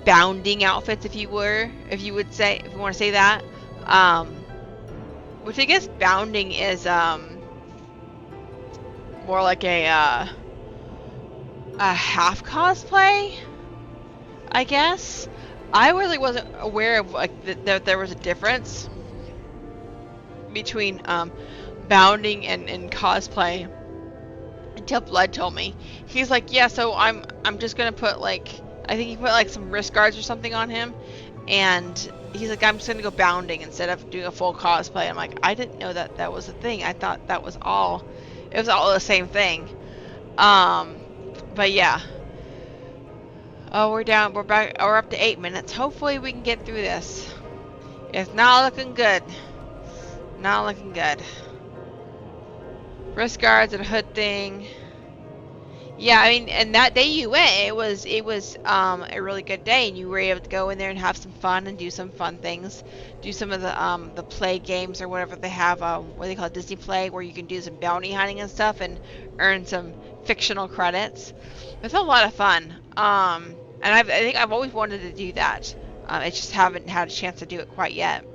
bounding outfits, if you want to say that. Which I guess bounding is more like a half cosplay, I guess. I really wasn't aware of like that there was a difference between bounding and cosplay until Blood told me. He's like, yeah, so I'm just gonna put like, I think he put like some wrist guards or something on him, and he's like, I'm just gonna go bounding instead of doing a full cosplay. I'm like, I didn't know that was a thing. I thought that was all, it was all the same thing. But yeah. Oh, we're back, we're up to 8 minutes. Hopefully we can get through this. It's not looking good. Not looking good. Wrist guards and a hood thing. Yeah, I mean, and that day you went, it was a really good day, and you were able to go in there and have some fun and do some fun things, do some of the play games or whatever they have, what they call Disney Play, where you can do some bounty hunting and stuff and earn some fictional credits. It's a lot of fun, and I think I've always wanted to do that. I just haven't had a chance to do it quite yet.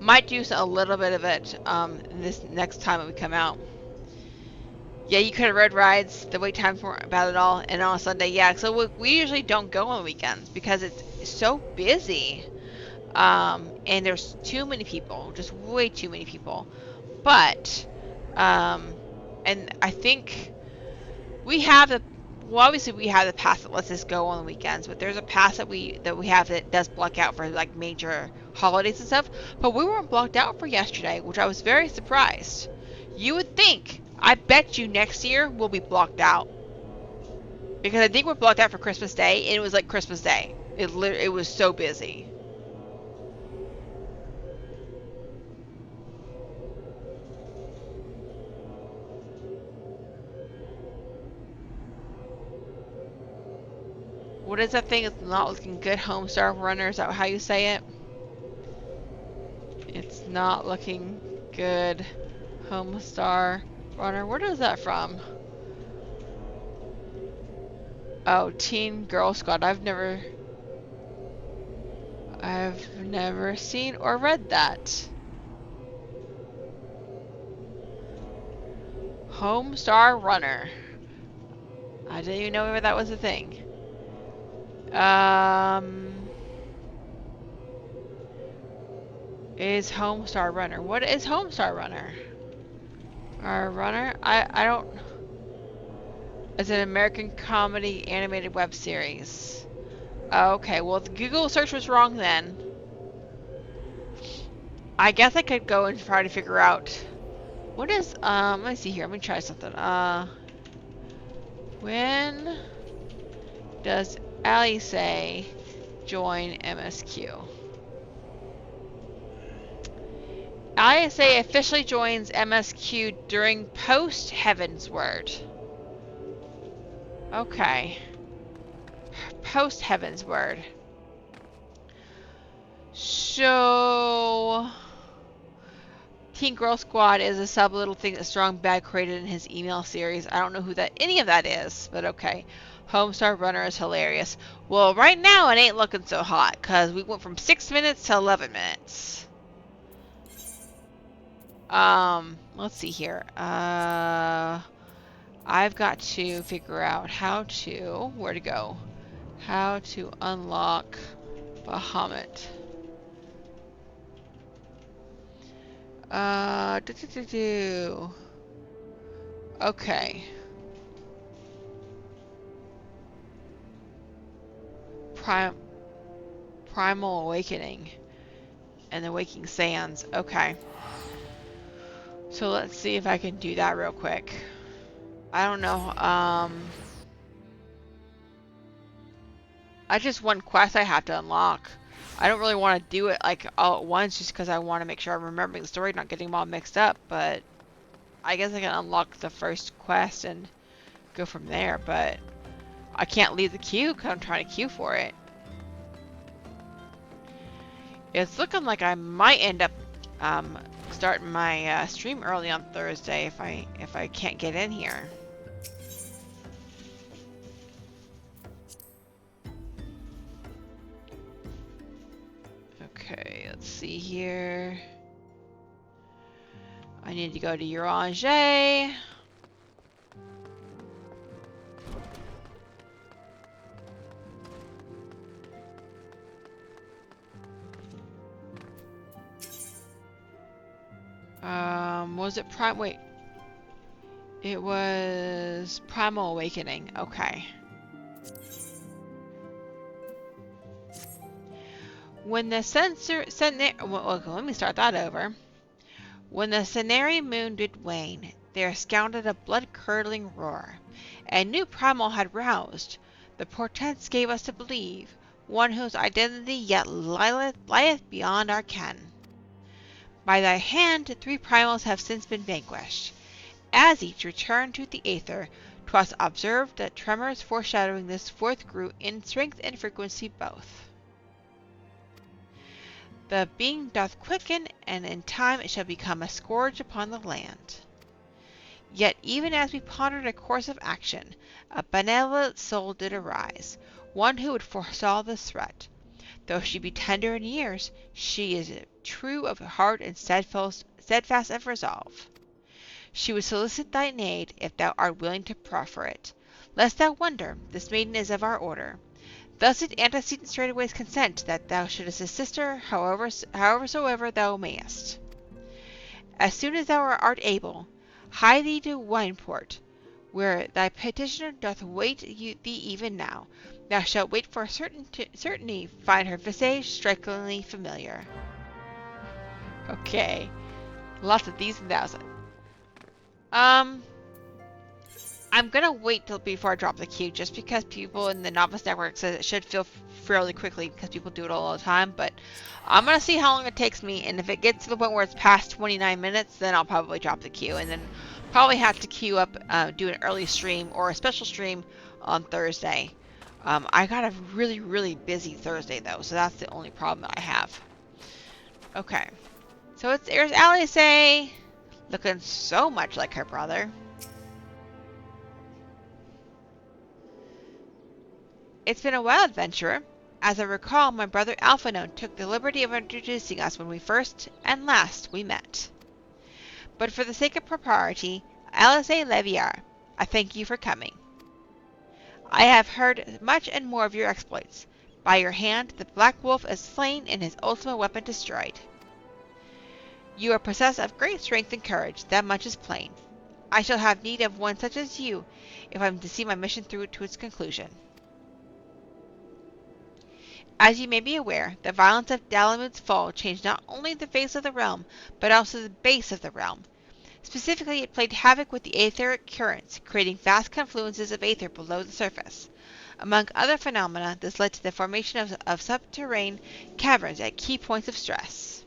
Might do a little bit of it this next time that we come out. Yeah, you could have road rides. The wait times weren't bad at all. And on a Sunday, yeah. So we usually don't go on weekends because it's so busy. And there's too many people. Just way too many people. But, and I think we have obviously we have the pass that lets us go on the weekends. But there's a pass that we have that does block out for like major holidays and stuff. But we weren't blocked out for yesterday, which I was very surprised. You would think, I bet you next year we'll be blocked out. Because I think we're blocked out for Christmas Day, and it was like Christmas Day. It was so busy. What is that thing? It's not looking good. Homestar Runner, is that how you say it? It's not looking good. Homestar Runner. Where is that from? Oh, Teen Girl Squad. I've never seen or read that. Homestar Runner. I didn't even know that was a thing. Is Homestar Runner. What is Homestar Runner? Our runner? I don't... It's an American comedy animated web series. Okay, well the Google search was wrong then. I guess I could go and try to figure out... What is... let me see here. Let me try something. When does Alice join MSQ? ISA officially joins MSQ during post-Heavensward. Okay. Post-Heavensward. So... Teen Girl Squad is a sub-little thing that Strong Bad created in his email series. I don't know who any of that is, but okay. Homestar Runner is hilarious. Well, right now it ain't looking so hot, because we went from 6 minutes to 11 minutes. Let's see here. I've got to figure out where to go. How to unlock Bahamut. Do, do, do, do. Okay. Primal Awakening and the Waking Sands. Okay. So let's see if I can do that real quick. I don't know. I just one quest I have to unlock. I don't really want to do it like all at once just because I want to make sure I'm remembering the story, not getting them all mixed up. But I guess I can unlock the first quest and go from there. But I can't leave the queue because I'm trying to queue for it. It's looking like I might end up starting my stream early on Thursday if I can't get in here. Okay, let's see here. I need to go to Eorzea. Was it Wait. It was Primal Awakening. Okay. When the let me start that over. When the Cenary moon did wane, there sounded a blood-curdling roar. A new primal had roused. The portents gave us to believe, one whose identity yet lieth beyond our ken. By thy hand 3 primals have since been vanquished. As each returned to the aether, 'twas observed that tremors foreshadowing this fourth grew in strength and frequency both. The being doth quicken, and in time it shall become a scourge upon the land. Yet even as we pondered a course of action, a benevolent soul did arise, one who would forestall this threat. Though she be tender in years, she is true of heart and steadfast of resolve. She would solicit thine aid, if thou art willing to proffer it. Lest thou wonder, this maiden is of our order. Thus did antecedent straightway consent that thou shouldest assist her howsoever thou mayest. As soon as thou art able, hie thee to Wineport, where thy petitioner doth wait thee even now. Thou shalt wait for certainty find her visage strikingly familiar. Okay. Lots of these and thous. I'm gonna wait till before I drop the queue, just because people in the Novice Network said it should fill fairly quickly because people do it all the time. But I'm gonna see how long it takes me, and if it gets to the point where it's past 29 minutes, then I'll probably drop the queue, and then probably have to queue up, do an early stream or a special stream on Thursday. I got a really, really busy Thursday though, so that's the only problem that I have. Okay, so there's Eorzea, looking so much like her brother. It's been a while, adventurer. As I recall, my brother Alphonone took the liberty of introducing us when we first and last we met. But for the sake of propriety, Eorzea Leviar, I thank you for coming. I have heard much and more of your exploits. By your hand, the Black Wolf is slain and his ultimate weapon destroyed. You are possessed of great strength and courage, that much is plain. I shall have need of one such as you, if I am to see my mission through to its conclusion. As you may be aware, the violence of Dalamud's fall changed not only the face of the realm, but also the base of the realm. Specifically, it played havoc with the etheric currents, creating vast confluences of aether below the surface. Among other phenomena, this led to the formation of subterranean caverns at key points of stress.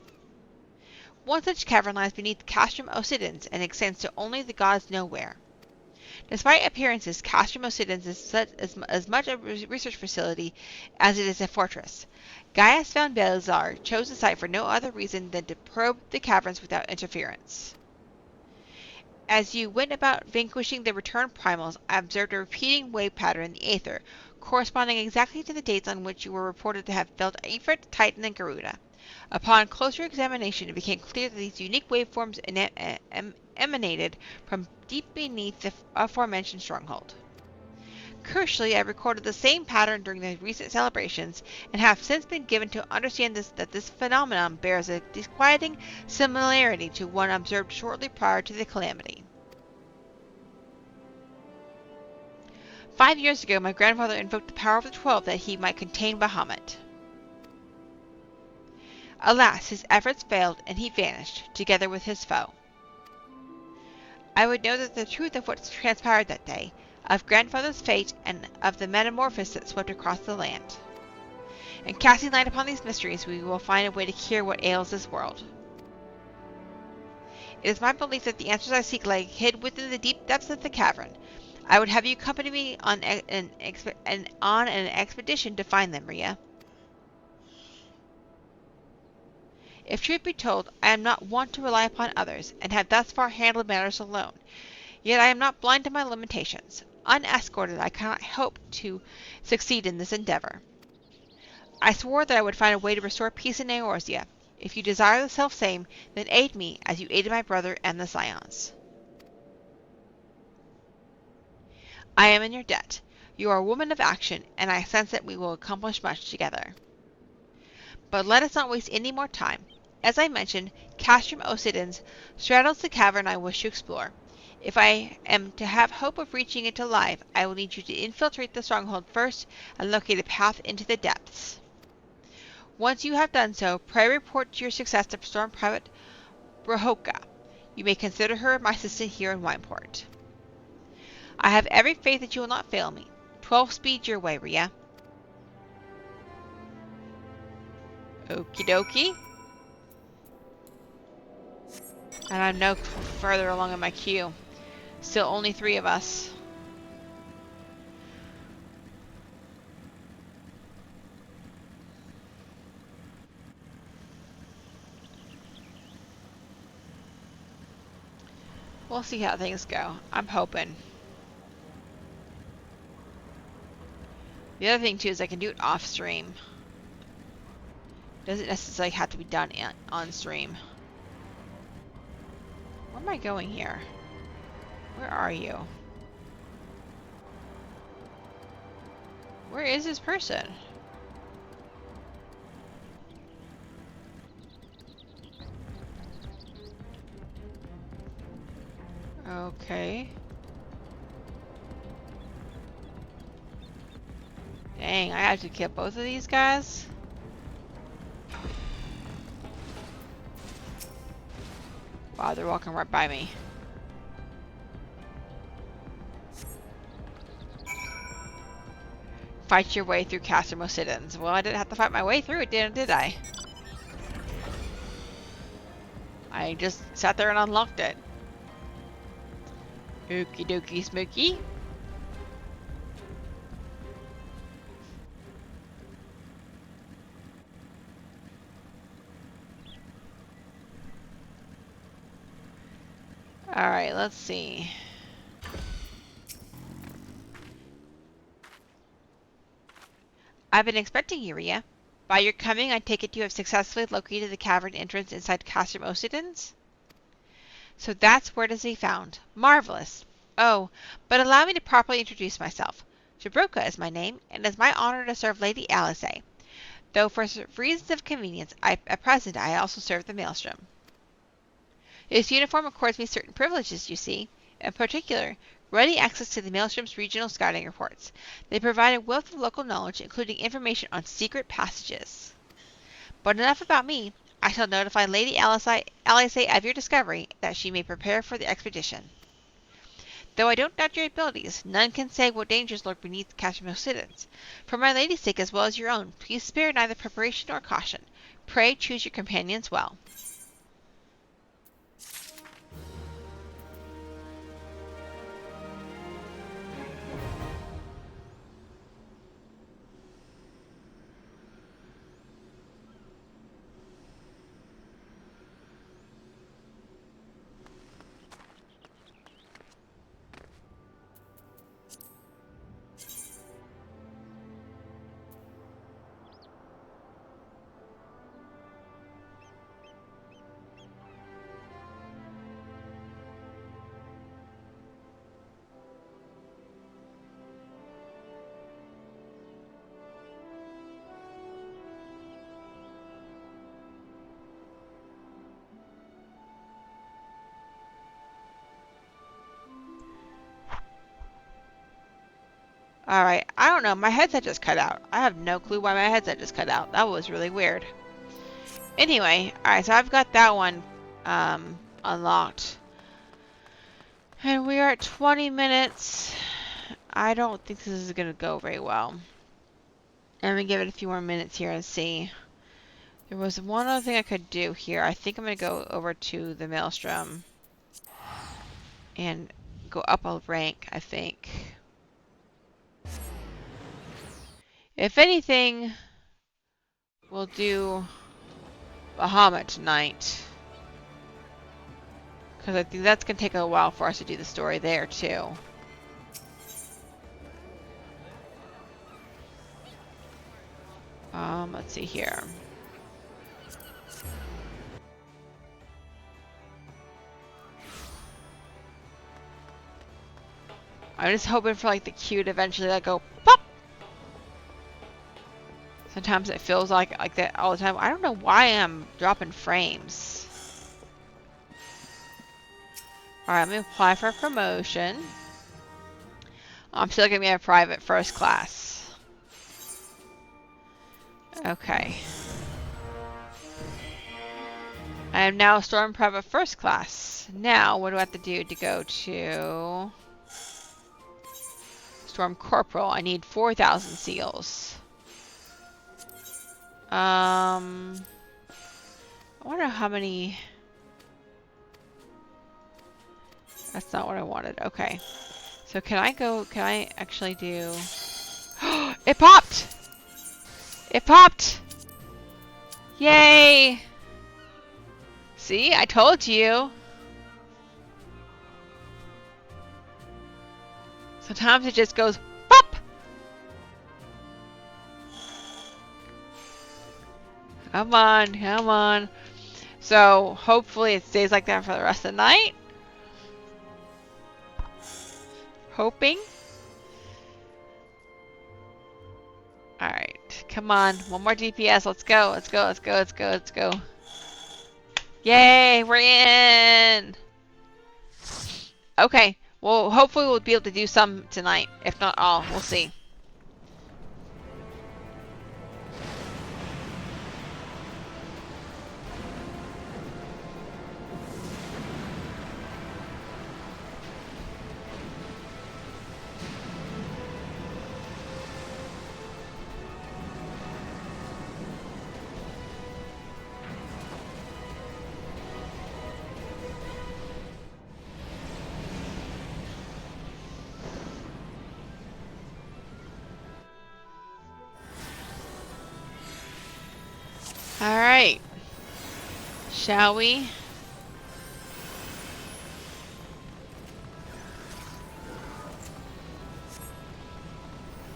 One such cavern lies beneath Castrum Occidens and extends to only the gods know where. Despite appearances, Castrum Occidens is as much a research facility as it is a fortress. Gaius von Belzar chose the site for no other reason than to probe the caverns without interference. As you went about vanquishing the returned primals, I observed a repeating wave pattern in the aether, corresponding exactly to the dates on which you were reported to have felt Ifrit, Titan, and Garuda. Upon closer examination, it became clear that these unique waveforms emanated from deep beneath the aforementioned stronghold. Crucially, I recorded the same pattern during the recent celebrations, and have since been given to understand that this phenomenon bears a disquieting similarity to one observed shortly prior to the calamity. 5 years ago, my grandfather invoked the power of the 12 that he might contain Bahamut. Alas, his efforts failed, and he vanished, together with his foe. I would know that the truth of what transpired that day, of grandfather's fate, and of the metamorphosis that swept across the land. In casting light upon these mysteries, we will find a way to cure what ails this world. It is my belief that the answers I seek lay hid within the deep depths of the cavern. I would have you accompany me on an expedition to find them, Rhea. If truth be told, I am not wont to rely upon others, and have thus far handled matters alone. Yet I am not blind to my limitations. Unescorted, I cannot hope to succeed in this endeavor. I swore that I would find a way to restore peace in Eorzea. If you desire the self-same, then aid me, as you aided my brother and the Scions. I am in your debt. You are a woman of action, and I sense that we will accomplish much together. But let us not waste any more time. As I mentioned, Castrum Occidens straddles the cavern I wish to explore. If I am to have hope of reaching it alive, I will need you to infiltrate the stronghold first and locate a path into the depths. Once you have done so, pray report your success to Storm Private Brohoka. You may consider her my assistant here in Wineport. I have every faith that you will not fail me. 12 speed your way, Rhea. Okie dokie. And I'm no further along in my queue. Still only 3 of us. We'll see how things go. I'm hoping. The other thing too is I can do it off stream. Doesn't necessarily have to be done on stream. Where am I going here? Where are you? Where is this person? Okay. Dang, I have to kill both of these guys? Wow, they're walking right by me. Fight your way through Castrum Occidens. Well, I didn't have to fight my way through it, did I? I just sat there and unlocked it. Okie dokie smokey. Alright, let's see. I've been expecting you, Rhea. By your coming, I take it you have successfully located the cavern entrance inside Castrum Occidens? So that's where it is to be found. Marvelous! Oh, but allow me to properly introduce myself. Jabroka is my name, and it is my honor to serve Lady Alicey, though for reasons of convenience, at present I also serve the Maelstrom. This uniform accords me certain privileges, you see. In particular, ready access to the Maelstrom's regional scouting reports. They provide a wealth of local knowledge, including information on secret passages. But enough about me. I shall notify Lady Alicey of your discovery, that she may prepare for the expedition. Though I don't doubt your abilities, none can say what dangers lurk beneath Castrum Occidens. For my lady's sake as well as your own, please spare neither preparation nor caution. Pray choose your companions well. Alright, I don't know. My headset just cut out. I have no clue why my headset just cut out. That was really weird. Anyway, alright, so I've got that one unlocked. And we are at 20 minutes. I don't think this is going to go very well. Let me give it a few more minutes here and see. There was one other thing I could do here. I think I'm going to go over to the Maelstrom and go up a rank, I think. If anything, we'll do Bahamut tonight. Because I think that's going to take a while for us to do the story there, too. Let's see here. I'm just hoping for like the cue to eventually like go pop. Sometimes it feels like that all the time. I don't know why I'm dropping frames. Alright, I'm going to apply for a promotion. I'm still going to be a private first class. Okay. I am now Storm Private First Class. Now, what do I have to do to go to Storm Corporal? I need 4,000 seals. I wonder how many... That's not what I wanted. Okay. So can I actually do... It popped! It popped! Yay! See? I told you! Sometimes it just goes pop! Come on, come on. So, hopefully it stays like that for the rest of the night. Hoping. Alright, come on. One more DPS. Let's go, let's go, let's go, let's go, let's go. Yay, we're in! Okay, well, hopefully we'll be able to do some tonight. If not all, we'll see. Alright. Shall we?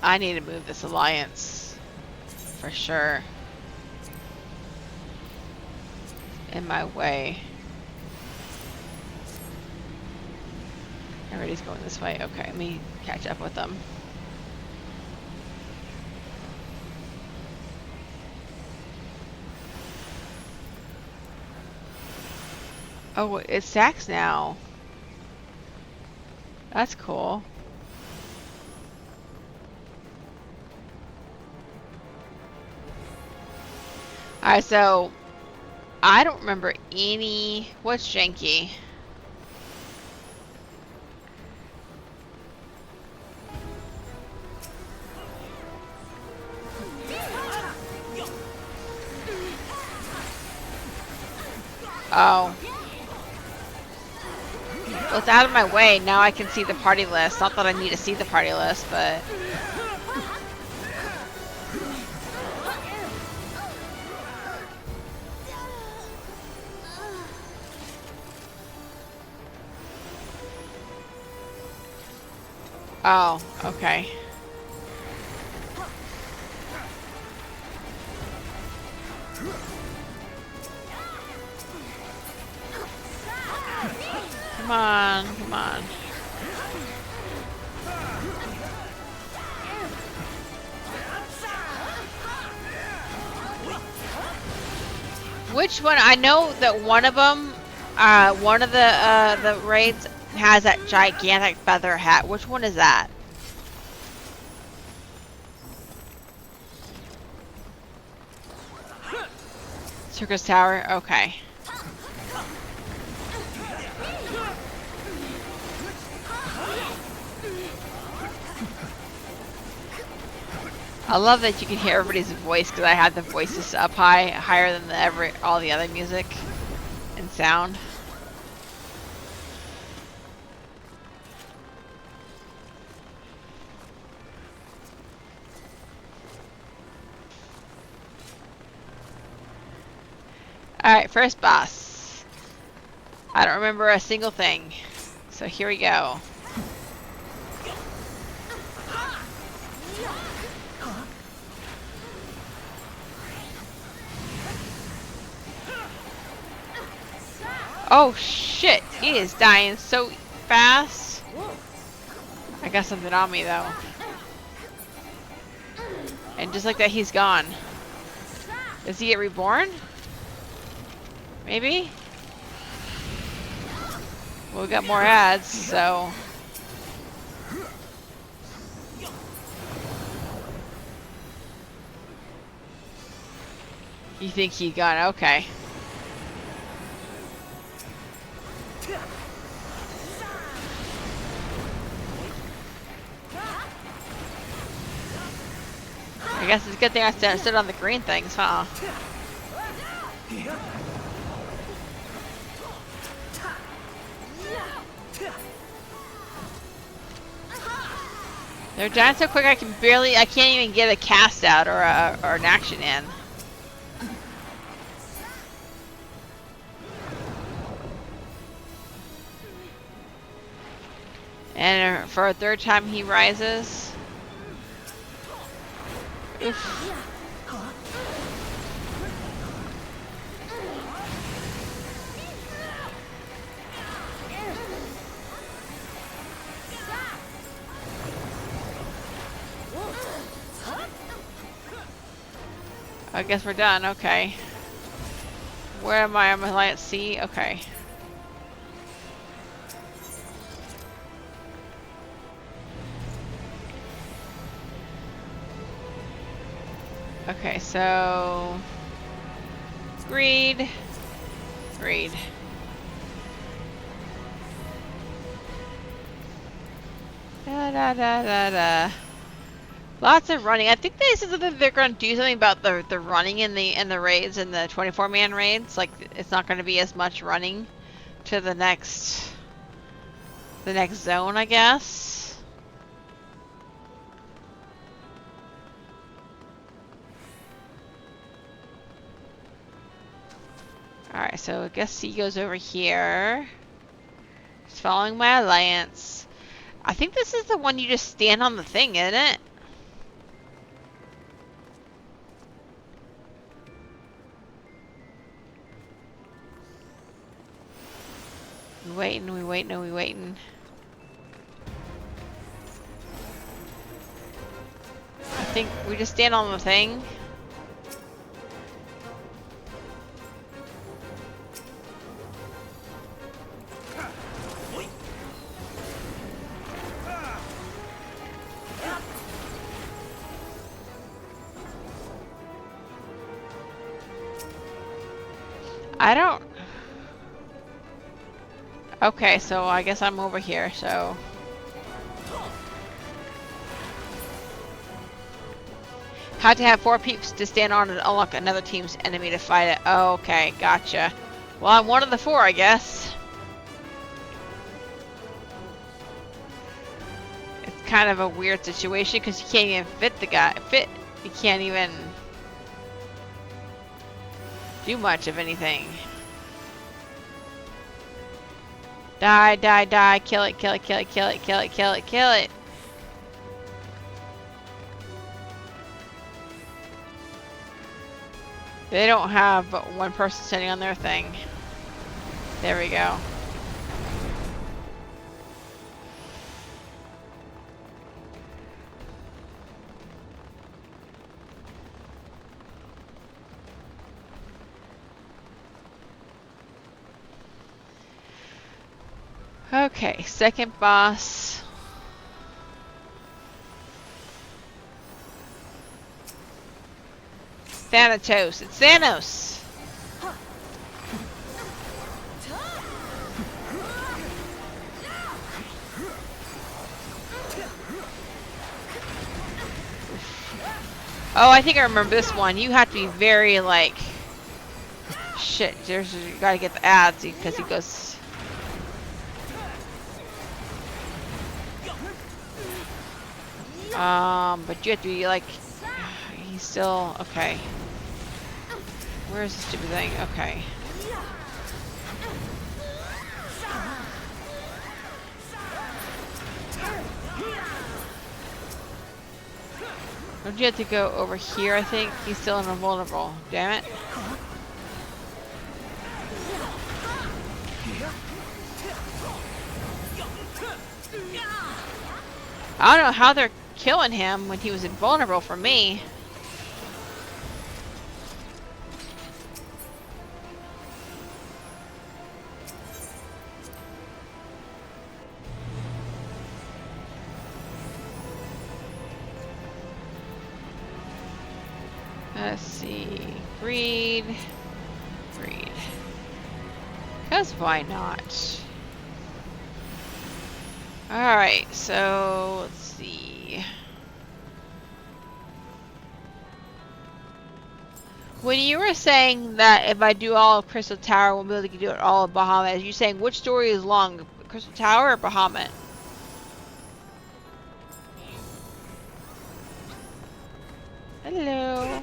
I need to move this alliance. For sure. In my way. Everybody's going this way. Okay, let me catch up with them. Oh, it stacks now. That's cool. Alright, so I don't remember any... What's janky? Oh. Well, it's out of my way. Now I can see the party list. Not that I need to see the party list, but... Oh, okay. Come on, come on. Which one? I know that one of them, one of the raids has that gigantic feather hat. Which one is that? Circus Tower, okay. I love that you can hear everybody's voice because I had the voices up high, higher than all the other music and sound. Alright, first boss. I don't remember a single thing. So here we go. Oh shit, he is dying so fast. I got something on me though. And just like that, he's gone. Does he get reborn? Maybe? Well, we got more ads, so... You think he got... Okay. I guess it's a good thing I stood on the green things, huh? They're dying so quick I can't even get a cast out or an action in. And for a third time he rises. Oof. I guess we're done, okay. Where am I? I'm at C? Okay. Okay, so... Greed. Greed. Da da da da da. Lots of running. I think they said that they're going to do something about the running in the raids and the 24-man raids. Like it's not going to be as much running to the next zone, I guess. All right, so I guess C goes over here. Just following my alliance. I think this is the one you just stand on the thing, isn't it? We waiting. I think we just stand on the thing. I don't... Okay, so I guess I'm over here, so... Had to have 4 peeps to stand on and unlock another team's enemy to fight it. Oh, okay, gotcha. Well, I'm one of the 4, I guess. It's kind of a weird situation because you can't even you can't even do much of anything. Die, die, die, kill it, kill it, kill it, kill it, kill it, kill it, kill it. They don't have but one person sitting on their thing. There we go. Okay, second boss. Thanatos. It's Thanos! Oh, I think I remember this one. You have to be very like... Shit, you gotta get the ads because he goes... but you have to be like... He's still... Okay. Where's the stupid thing? Okay. Don't you have to go over here, I think? He's still invulnerable. Damn it. I don't know how they're killing him when he was invulnerable for me. Let's see. Greed. Greed. Because why not? Alright, so let's see. When you were saying that if I do all of Crystal Tower, we'll be able to do it all of Bahamut, are you saying which story is long? Crystal Tower or Bahamut? Hello.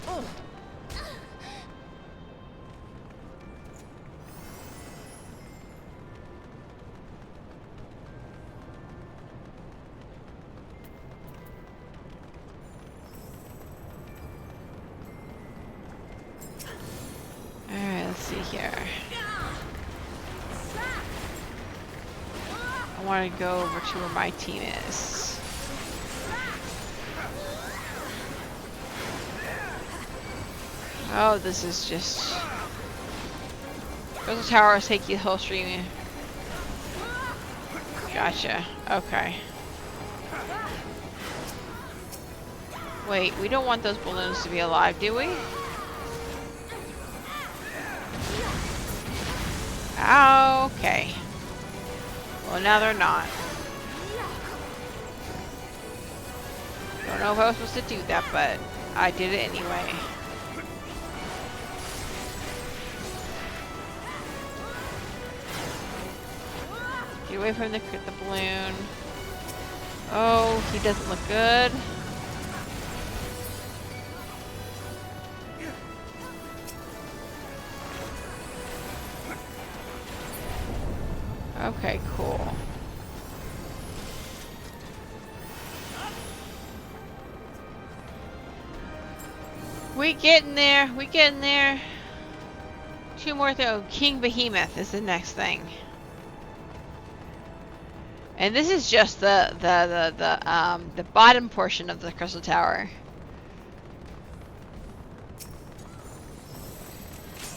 Alright, let's see here. I want to go over to where my team is. Oh, this is just... Crystal Tower take you the whole stream. Gotcha. Okay. Wait, we don't want those balloons to be alive, do we? Okay. Well, now they're not. Don't know if I was supposed to do that, but I did it anyway. Get away from the balloon. Oh, he doesn't look good. Okay, cool. We getting there. We getting there. Two more though. King Behemoth is the next thing. And this is just the bottom portion of the Crystal Tower.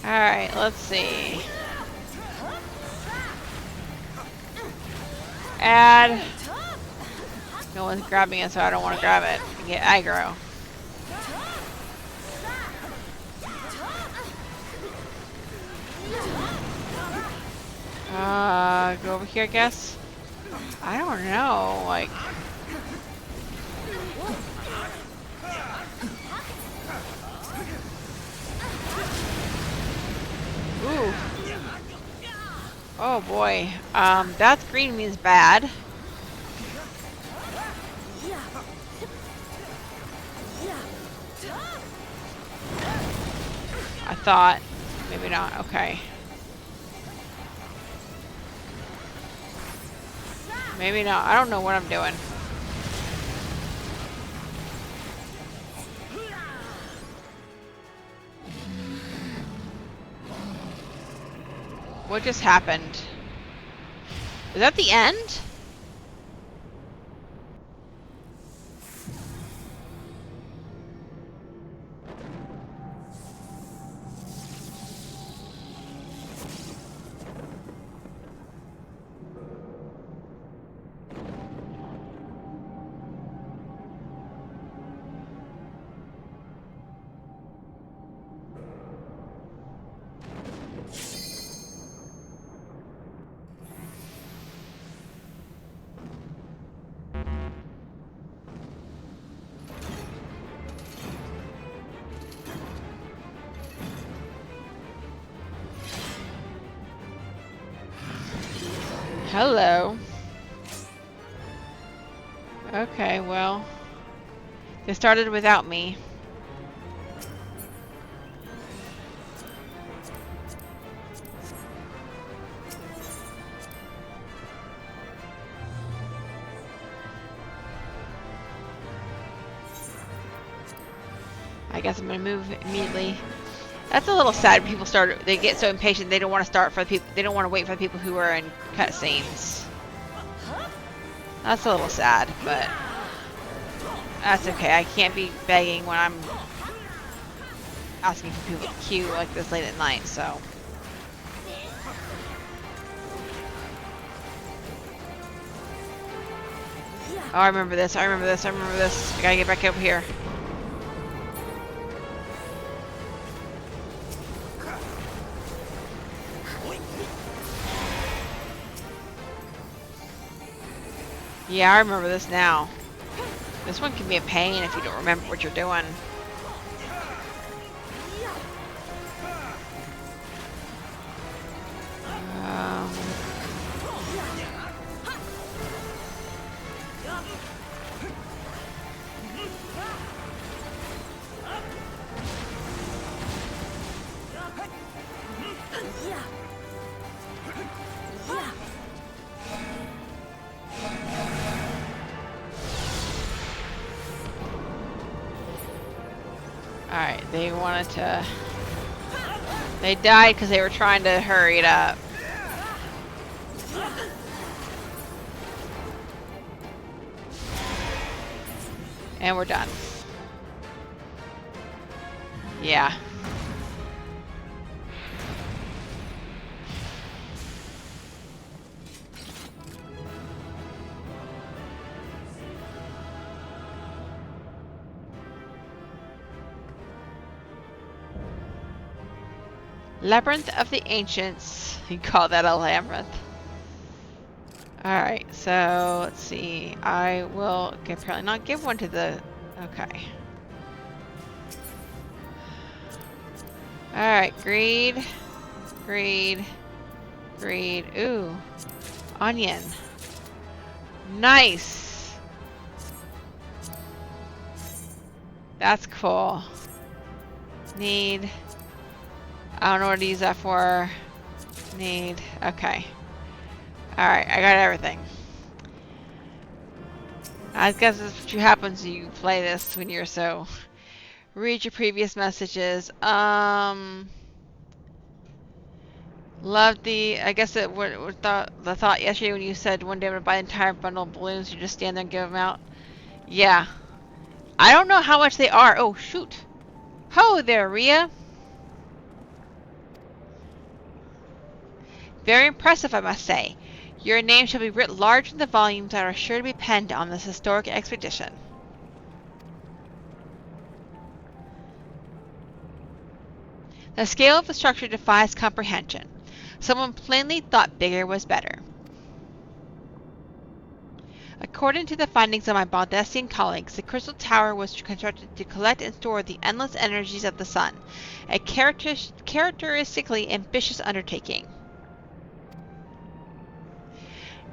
Alright, let's see. Add. No one's grabbing it, so I don't want to grab it. I get aggro. Go over here, I guess. I don't know, like... Ooh. Oh boy. That's green means bad. I thought. Maybe not. Okay. Maybe not. I don't know what I'm doing. What just happened? Is that the end? Hello. Okay, well. They started without me. I guess I'm gonna move immediately. That's a little sad. People start. They get so impatient. They don't want to start for the people. They don't want to wait for the people who are in cutscenes. That's a little sad, but that's okay. I can't be begging when I'm asking for people to queue like this late at night. So. Oh, I remember this. I remember this. I remember this. I gotta get back over here. Yeah, I remember this now. This one can be a pain if you don't remember what you're doing. Alright, they wanted to... They died because they were trying to hurry it up. And we're done. Yeah. Labyrinth of the Ancients. You call that a labyrinth. Alright, so let's see. I will apparently not give one to the... Okay. Alright, greed. Greed. Greed. Ooh. Onion. Nice! That's cool. Need... I don't know what to use that for. Need... Okay. Alright, I got everything. I guess that's what happens when you play this when you're so... Read your previous messages. Loved the... I guess it the thought yesterday when you said one day I'm going to buy an entire bundle of balloons. You just stand there and give them out. Yeah. I don't know how much they are. Oh, shoot. Ho there, Rhea. Very impressive, I must say. Your name shall be writ large in the volumes that are sure to be penned on this historic expedition. The scale of the structure defies comprehension. Someone plainly thought bigger was better. According to the findings of my Baldessian colleagues, the Crystal Tower was constructed to collect and store the endless energies of the sun, a characteristically ambitious undertaking.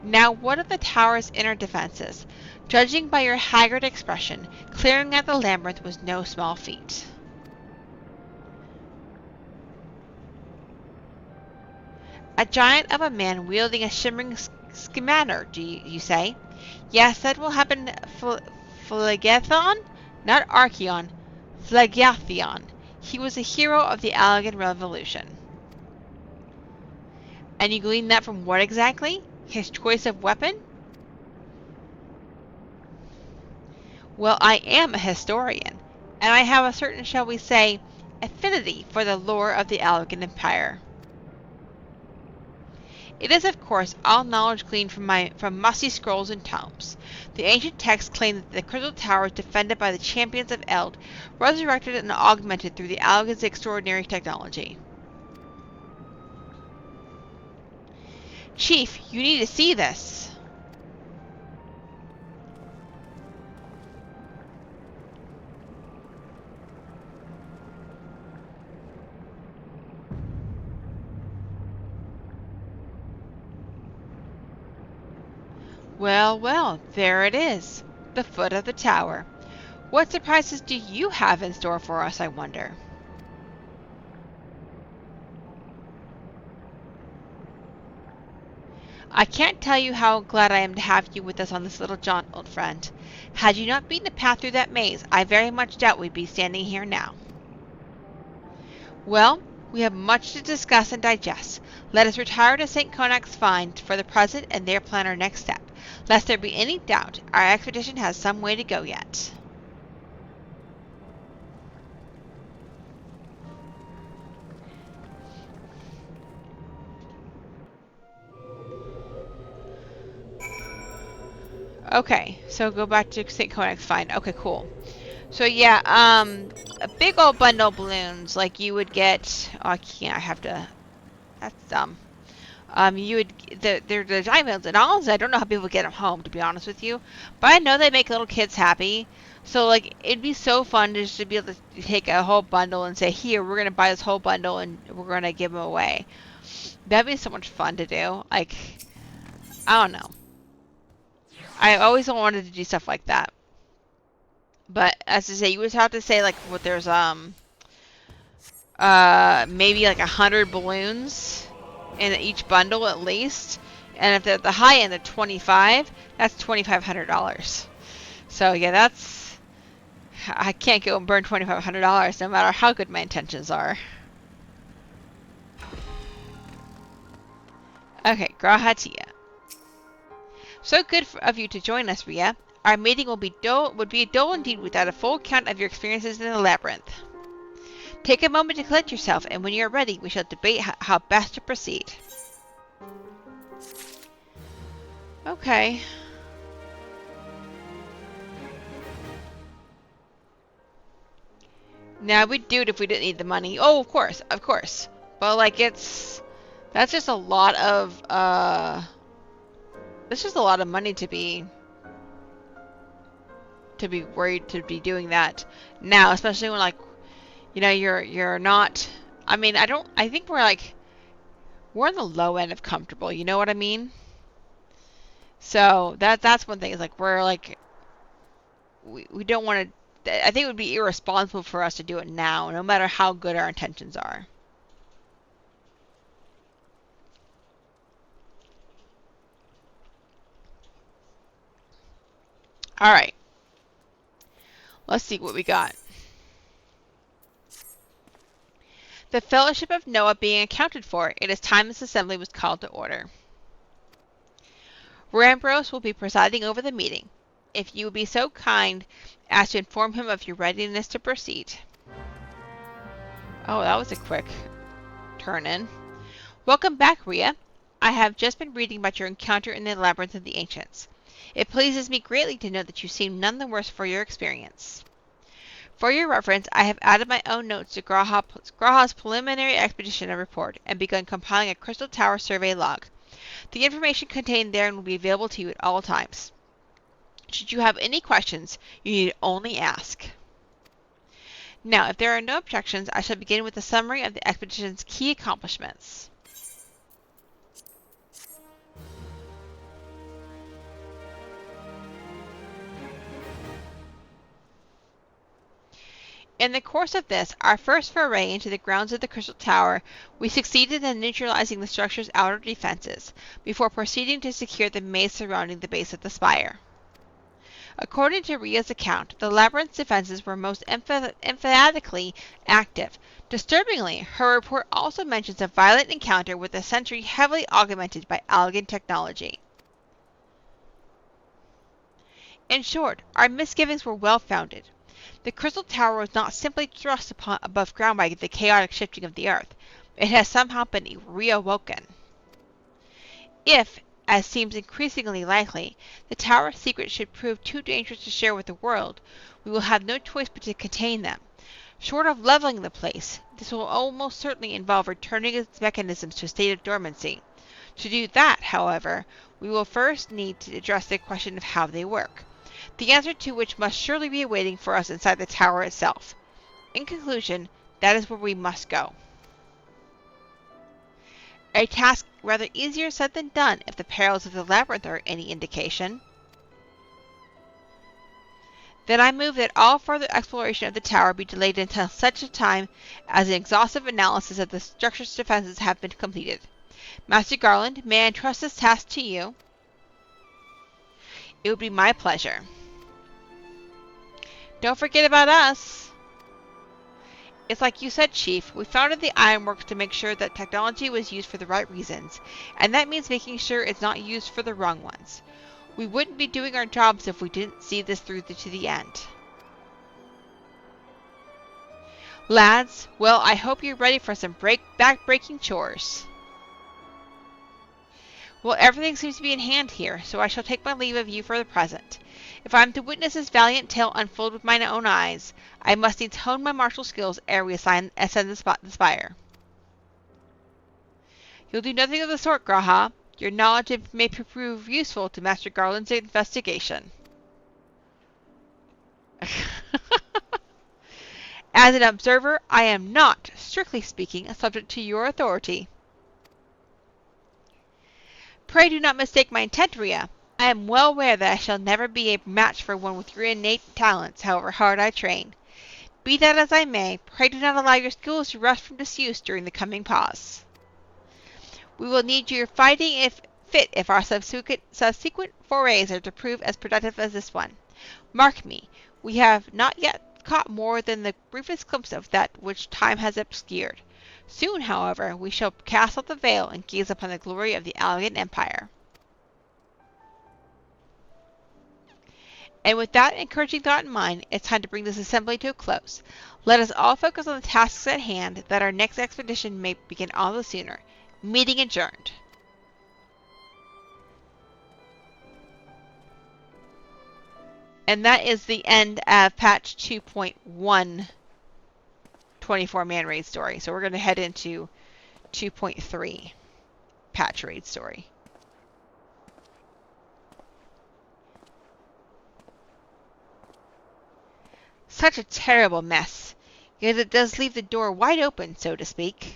Now, what of the tower's inner defenses? Judging by your haggard expression, clearing out the labyrinth was no small feat. A giant of a man wielding a shimmering scimitar, do you say? Yes, that will happen. Phlegethon? Not Archeon. Phlegethon. He was a hero of the Allegan Revolution. And you glean that from what exactly? His choice of weapon? Well, I am a historian, and I have a certain, shall we say, affinity for the lore of the Allegan Empire. It is, of course, all knowledge gleaned from musty scrolls and tomes. The ancient texts claim that the Crystal Tower is defended by the champions of Eld, resurrected and augmented through the Allegan's extraordinary technology. Chief, you need to see this. Well, well, there it is. The foot of the tower. What surprises do you have in store for us, I wonder? I can't tell you how glad I am to have you with us on this little jaunt, old friend. Had you not beaten a path through that maze, I very much doubt we'd be standing here now. Well, we have much to discuss and digest. Let us retire to St. Conach's Find for the present and there plan our next step. Lest there be any doubt, our expedition has some way to go yet. Okay, so go back to St. Conach's Find. Okay, cool. So yeah, a big old bundle of balloons, like you would get. Oh, I can't. I have to. That's dumb. You would they're the diamonds, and honestly, I don't know how people get them home, to be honest with you. But I know they make little kids happy. So like, it'd be so fun just to be able to take a whole bundle and say, here, we're gonna buy this whole bundle and we're gonna give them away. That'd be so much fun to do. Like, I don't know. I always wanted to do stuff like that. But as I say, you would have to say like what there's maybe like 100 balloons in each bundle at least. And if they're at the high end of 25, that's $2,500. So yeah, that's, I can't go and burn $2,500 no matter how good my intentions are. Okay, Grahatia. So good of you to join us, Ria. Our meeting would be dull indeed without a full account of your experiences in the labyrinth. Take a moment to collect yourself, and when you are ready, we shall debate how best to proceed. Okay. Now, we'd do it if we didn't need the money. Oh, of course, of course. But, like, that's just a lot of, that's just a lot of money to be worried to be doing that now, especially when, like, you know, you're not, I mean, I think we're on the low end of comfortable, you know what I mean? So that's one thing, is like, we're like, we don't want to, I think it would be irresponsible for us to do it now, no matter how good our intentions are. Alright. Let's see what we got. The Fellowship of Noah being accounted for, it is time this assembly was called to order. Rambrose will be presiding over the meeting. If you would be so kind as to inform him of your readiness to proceed. Oh, that was a quick turn in. Welcome back, Ria. I have just been reading about your encounter in the Labyrinth of the Ancients. It pleases me greatly to know that you seem none the worse for your experience. For your reference, I have added my own notes to Graha's preliminary expedition report and begun compiling a Crystal Tower survey log. The information contained therein will be available to you at all times. Should you have any questions, you need only ask. Now, if there are no objections, I shall begin with a summary of the expedition's key accomplishments. In the course of this, our first foray into the grounds of the Crystal Tower, we succeeded in neutralizing the structure's outer defenses, before proceeding to secure the maze surrounding the base of the spire. According to Ria's account, the labyrinth's defenses were most emphatically active. Disturbingly, her report also mentions a violent encounter with a sentry heavily augmented by Algan technology. In short, our misgivings were well-founded. The Crystal Tower was not simply thrust above ground by the chaotic shifting of the earth. It has somehow been reawoken. If, as seems increasingly likely, the tower's secrets should prove too dangerous to share with the world, we will have no choice but to contain them. Short of leveling the place, this will almost certainly involve returning its mechanisms to a state of dormancy. To do that, however, we will first need to address the question of how they work, the answer to which must surely be awaiting for us inside the tower itself. In conclusion, that is where we must go. A task rather easier said than done if the perils of the labyrinth are any indication. Then I move that all further exploration of the tower be delayed until such a time as an exhaustive analysis of the structure's defenses have been completed. Master Garland, may I entrust this task to you? It would be my pleasure. Don't forget about us. It's like you said, Chief. We founded the Ironworks to make sure that technology was used for the right reasons, and that means making sure it's not used for the wrong ones. We wouldn't be doing our jobs if we didn't see this through to the end. Lads, well, I hope you're ready for some back-breaking chores. Well, everything seems to be in hand here, so I shall take my leave of you for the present. If I am to witness this valiant tale unfold with mine own eyes, I must needs hone my martial skills ere we ascend the spire. You'll do nothing of the sort, G'raha. Your knowledge may prove useful to Master Garland's investigation. As an observer, I am not, strictly speaking, subject to your authority. Pray do not mistake my intent, Rhea. I am well aware that I shall never be a match for one with your innate talents, however hard I train. Be that as I may, pray do not allow your skills to rust from disuse during the coming pause. We will need your fighting if our subsequent forays are to prove as productive as this one. Mark me, we have not yet caught more than the briefest glimpse of that which time has obscured. Soon, however, we shall cast off the veil and gaze upon the glory of the Allegan Empire. And with that encouraging thought in mind, it's time to bring this assembly to a close. Let us all focus on the tasks at hand, that our next expedition may begin all the sooner. Meeting adjourned. And that is the end of patch 2.1 24-man raid story. So we're going to head into 2.3 patch raid story. Such a terrible mess. Yet it does leave the door wide open, so to speak.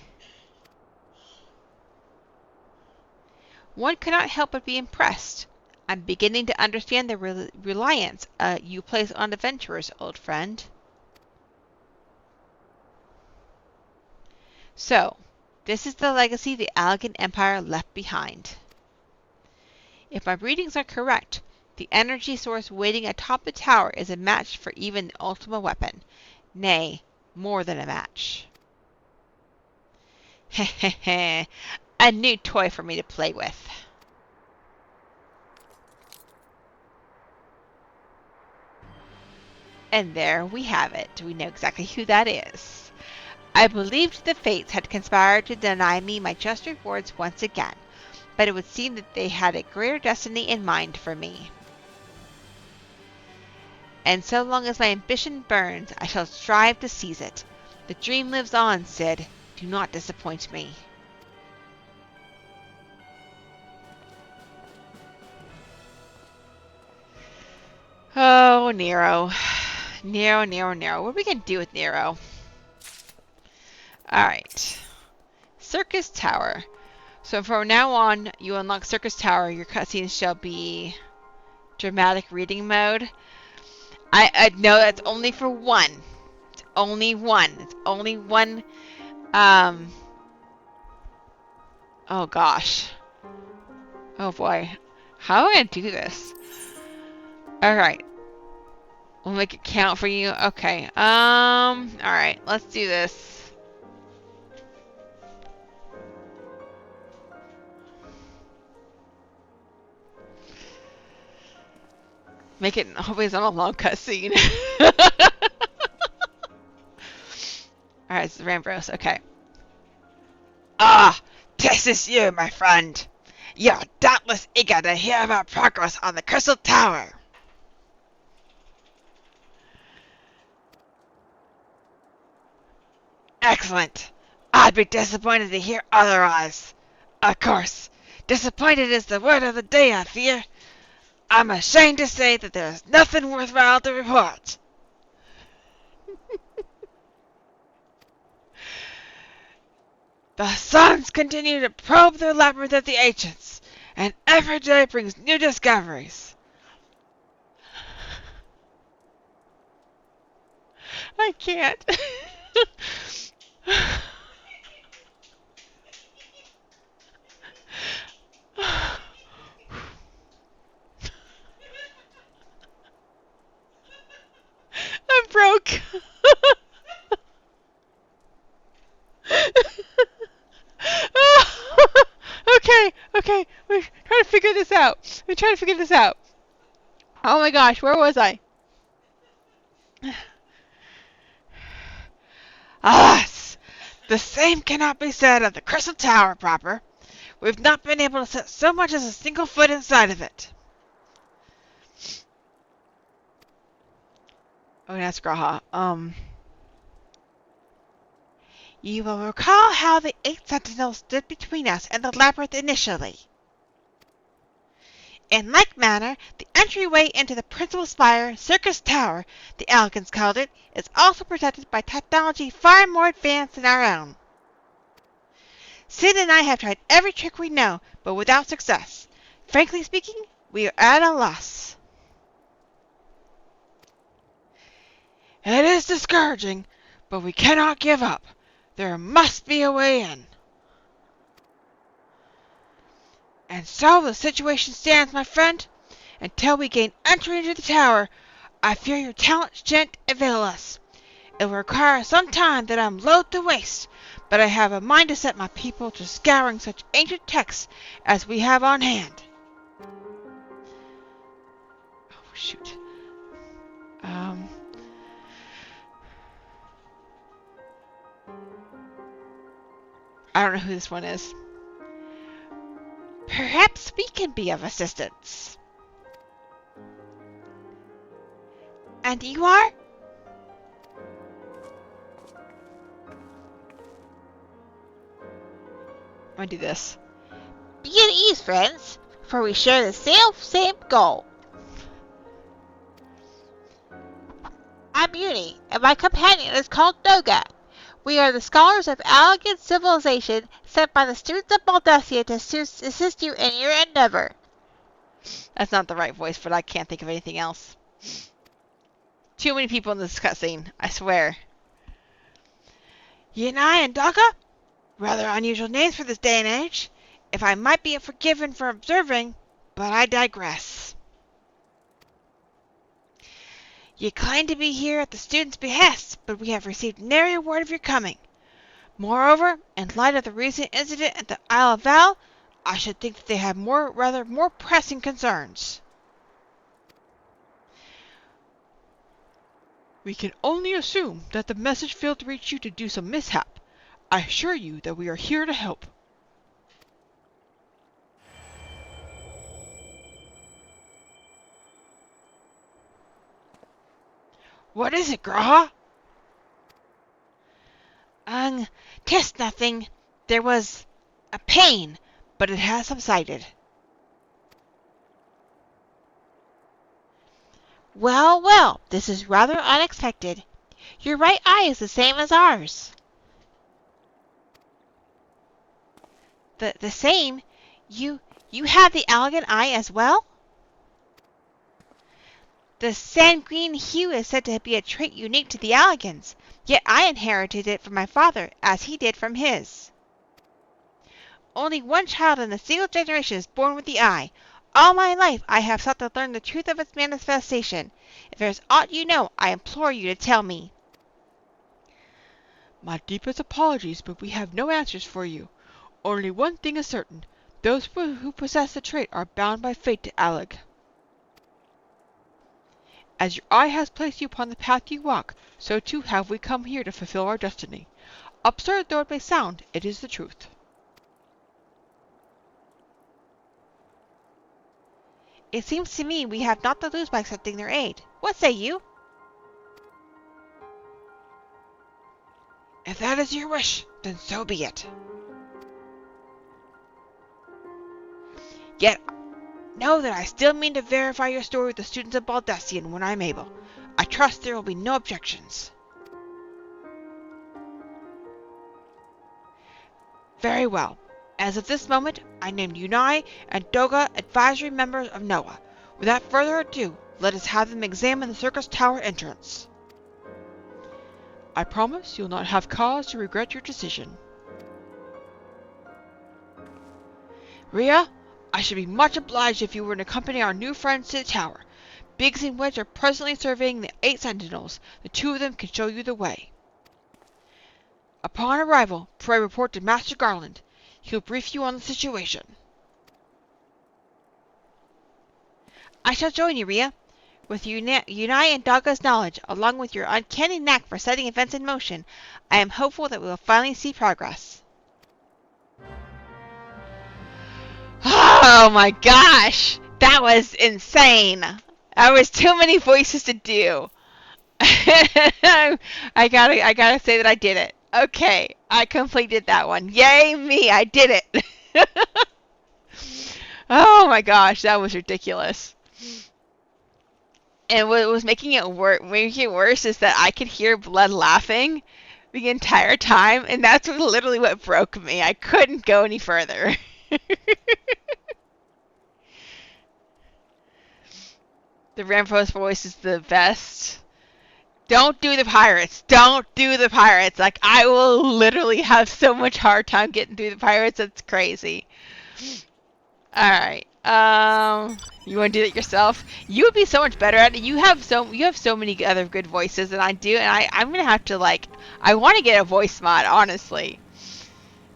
One cannot help but be impressed. I'm beginning to understand the reliance you place on adventurers, old friend. So, this is the legacy the Allegan Empire left behind. If my readings are correct, the energy source waiting atop the tower is a match for even the Ultima weapon. Nay, more than a match. Heh, a new toy for me to play with. And there we have it. We know exactly who that is. I believed the fates had conspired to deny me my just rewards once again, but it would seem that they had a greater destiny in mind for me. And so long as my ambition burns, I shall strive to seize it. The dream lives on, Cid. Do not disappoint me. Oh, Nero. Nero. What are we going to do with Nero? Alright. Circus Tower. So from now on, you unlock Circus Tower. Your cutscenes shall be dramatic reading mode. I know that's only for one. It's only one. Oh gosh. Oh boy. How am I going to do this? Alright. We'll make it count for you. Okay. Alright. Let's do this. Make it always on a long cutscene. Alright, it's Rambros. Okay. Ah! This is you, my friend. You're doubtless eager to hear of our progress on the Crystal Tower. Excellent. I'd be disappointed to hear otherwise. Of course, disappointed is the word of the day, I fear. I'm ashamed to say that there's nothing worthwhile to report. The suns continue to probe the labyrinth of the ancients, and every day brings new discoveries. I can't. I'm broke. Okay. We're trying to figure this out. Oh my gosh, where was I? Alas, the same cannot be said of the Crystal Tower proper. We've not been able to set so much as a single foot inside of it. Oh, that's Graha. You will recall how the 8 sentinels stood between us and the labyrinth initially. In like manner, the entryway into the principal spire, Circus Tower, the Elegans called it, is also protected by technology far more advanced than our own. Sid and I have tried every trick we know, but without success. Frankly speaking, we are at a loss. It is discouraging, but we cannot give up. There must be a way in. And so the situation stands, my friend. Until we gain entry into the tower, I fear your talents shan't avail us. It will require some time that I'm loath to waste, but I have a mind to set my people to scouring such ancient texts as we have on hand. Oh, shoot. I don't know who this one is. Perhaps we can be of assistance. And you are? I'm gonna do this. Be at ease, friends, for we share the same goal. I'm Beauty, and my companion is called Noga. We are the scholars of Allegan civilization sent by the students of Baldesia to assist you in your endeavor. That's not the right voice, but I can't think of anything else. Too many people in this cutscene, I swear. Yanai and Daga? Rather unusual names for this day and age. If I might be forgiven for observing, but I digress. You claim to be here at the students' behest, but we have received nary a word of your coming. Moreover, in light of the recent incident at the Isle of Val, I should think that they have more pressing concerns. We can only assume that the message failed to reach you due to some mishap. I assure you that we are here to help. What is it, Graha? 'Tis nothing. There was a pain, but it has subsided. Well, this is rather unexpected. Your right eye is the same as ours. The same? You have the Allegan eye as well? The sand green hue is said to be a trait unique to the Allegans, yet I inherited it from my father, as he did from his. Only one child in a single generation is born with the eye. All my life I have sought to learn the truth of its manifestation. If there is aught you know, I implore you to tell me. My deepest apologies, but we have no answers for you. Only one thing is certain. Those who possess the trait are bound by fate to Alleg. As your eye has placed you upon the path you walk, so too have we come here to fulfill our destiny. Absurd though it may sound, it is the truth. It seems to me we have naught to lose by accepting their aid. What say you? If that is your wish, then so be it. Yet, know that I still mean to verify your story with the students of Baldessian when I am able. I trust there will be no objections. Very well. As of this moment, I name Unai and Doga advisory members of Noah. Without further ado, let us have them examine the circus tower entrance. I promise you'll not have cause to regret your decision. Rhea, I should be much obliged if you were to accompany our new friends to the tower. Biggs and Wedge are presently surveying the 8 sentinels. The 2 of them can show you the way. Upon arrival, pray report to Master Garland. He'll brief you on the situation. I shall join you, Rhea. With Unai and Daga's knowledge, along with your uncanny knack for setting events in motion, I am hopeful that we will finally see progress. Oh my gosh! That was insane! That was too many voices to do. I gotta say that I did it. Okay, I completed that one. Yay me, I did it! Oh my gosh, that was ridiculous. And what was making it worse is that I could hear Blood laughing the entire time, and that's literally what broke me. I couldn't go any further. The Ramphos voice is the best. Don't do the pirates. Don't do the pirates. Like, I will literally have so much hard time getting through the pirates. It's crazy. Alright. You want to do it yourself? You would be so much better at it. You have so many other good voices than I do, and I'm gonna have to, like, I want to get a voice mod, honestly.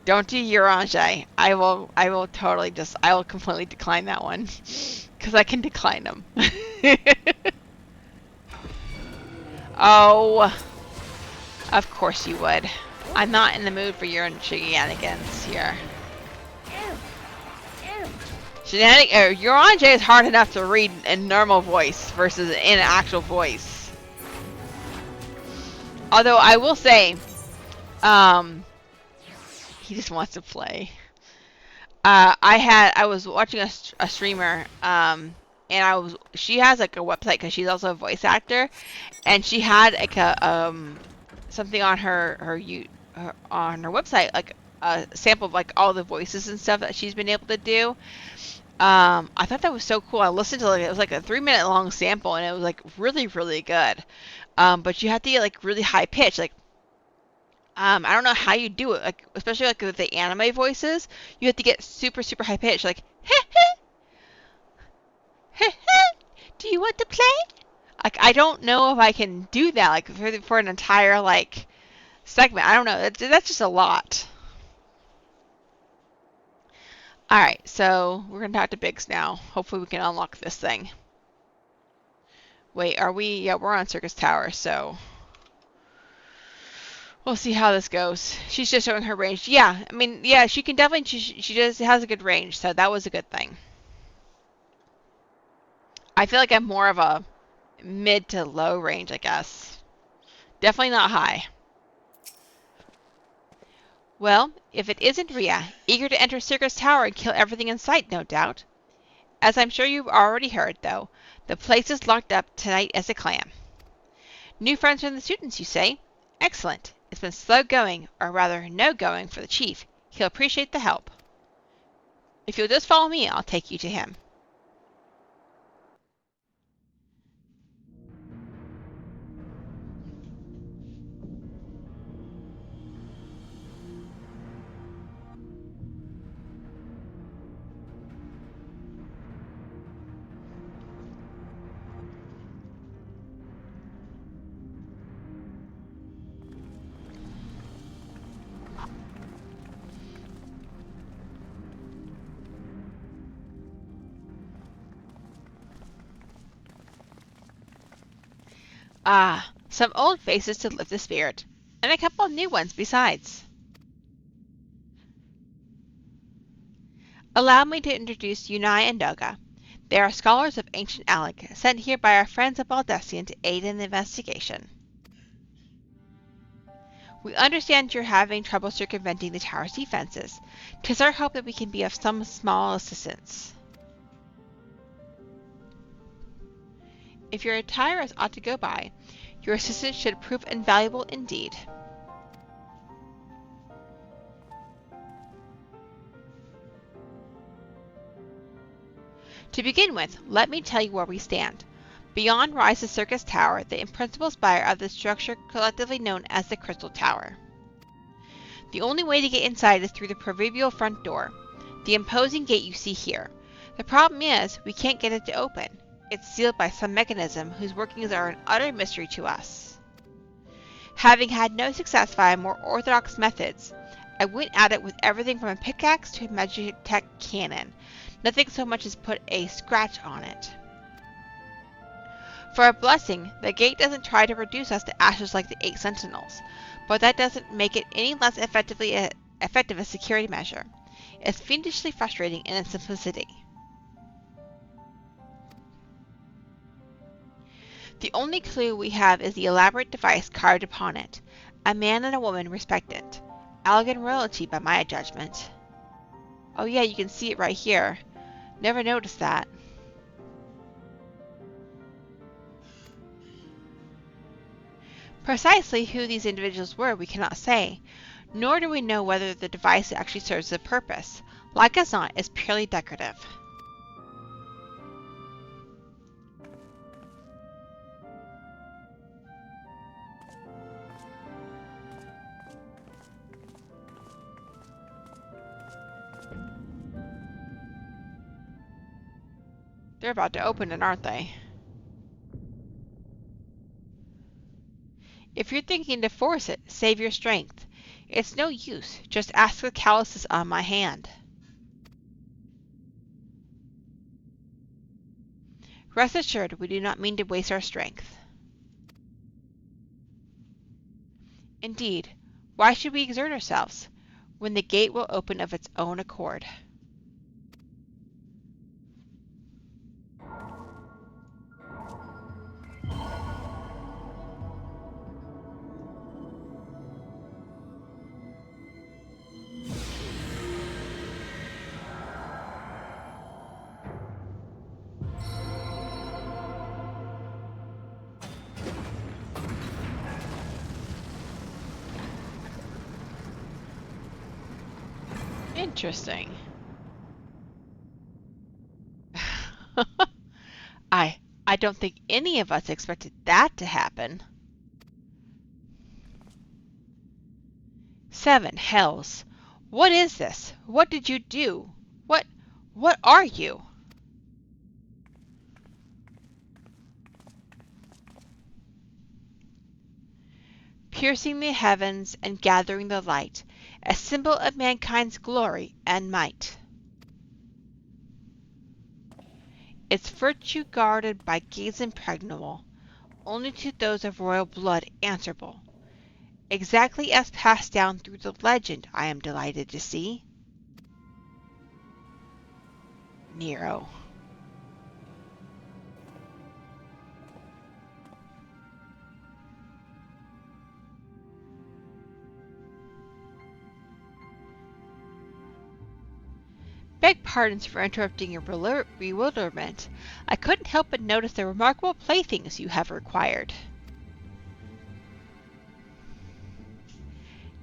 Don't do Eorzea. I will totally I will completely decline that one. Because I can decline them. Oh, of course you would. I'm not in the mood for your shenanigans here. Eorzea is hard enough to read in normal voice versus in an actual voice. Although I will say, he just wants to play. I was watching a streamer, and she has like a website because she's also a voice actor, and she had like a something on her website, like a sample of like all the voices and stuff that she's been able to do. I thought that was so cool. I listened to it was like a 3-minute long sample, and it was like really, really good. But you have to get like really high pitch, like I don't know how you do it, like especially like with the anime voices, you have to get super, super high pitch, like do you want to play? Like, I don't know if I can do that, like for an entire like segment. I don't know. That's just a lot. Alright, so we're going to talk to Biggs now. Hopefully we can unlock this thing. Wait, are we? Yeah, we're on Circus Tower, so we'll see how this goes. She's just showing her range. Yeah, I mean, yeah, she can definitely, she just has a good range, so that was a good thing. I feel like I'm more of a mid to low range, I guess. Definitely not high. Well, if it isn't Rhea, eager to enter Circus Tower and kill everything in sight, no doubt. As I'm sure you've already heard, though, the place is locked up tonight as a clam. New friends from the students, you say? Excellent. It's been slow going, or rather no going, for the chief. He'll appreciate the help. If you'll just follow me, I'll take you to him. Ah, some old faces to lift the spirit, and a couple of new ones besides. Allow me to introduce Unai and Doga. They are scholars of ancient Alec, sent here by our friends of Baldesion to aid in the investigation. We understand you're having trouble circumventing the tower's defenses. 'Tis our hope that we can be of some small assistance. If your attire is ought to go by, your assistance should prove invaluable indeed. To begin with, let me tell you where we stand. Beyond rises Circus Tower, the principal spire of the structure collectively known as the Crystal Tower. The only way to get inside is through the proverbial front door, the imposing gate you see here. The problem is, we can't get it to open. It's sealed by some mechanism whose workings are an utter mystery to us. Having had no success via more orthodox methods, I went at it with everything from a pickaxe to a Magitech cannon. Nothing so much as put a scratch on it. For a blessing, the gate doesn't try to reduce us to ashes like the 8 sentinels, but that doesn't make it any less effective a security measure. It's fiendishly frustrating in its simplicity. The only clue we have is the elaborate device carved upon it. A man and a woman respectant. Elegant royalty by my judgment. Oh yeah, you can see it right here. Never noticed that. Precisely who these individuals were we cannot say, nor do we know whether the device actually serves a purpose. Like as not, it's purely decorative. They're about to open it, aren't they? If you're thinking to force it, save your strength. It's no use. Just ask the calluses on my hand. Rest assured, we do not mean to waste our strength. Indeed, why should we exert ourselves when the gate will open of its own accord? Interesting. I don't think any of us expected that to happen. 7 hells. What is this? What did you do? What are you? Piercing the heavens and gathering the light, a symbol of mankind's glory and might. Its virtue guarded by gates impregnable, only to those of royal blood answerable. Exactly as passed down through the legend, I am delighted to see. Nero. Beg pardons for interrupting your bewilderment. I couldn't help but notice the remarkable playthings you have acquired.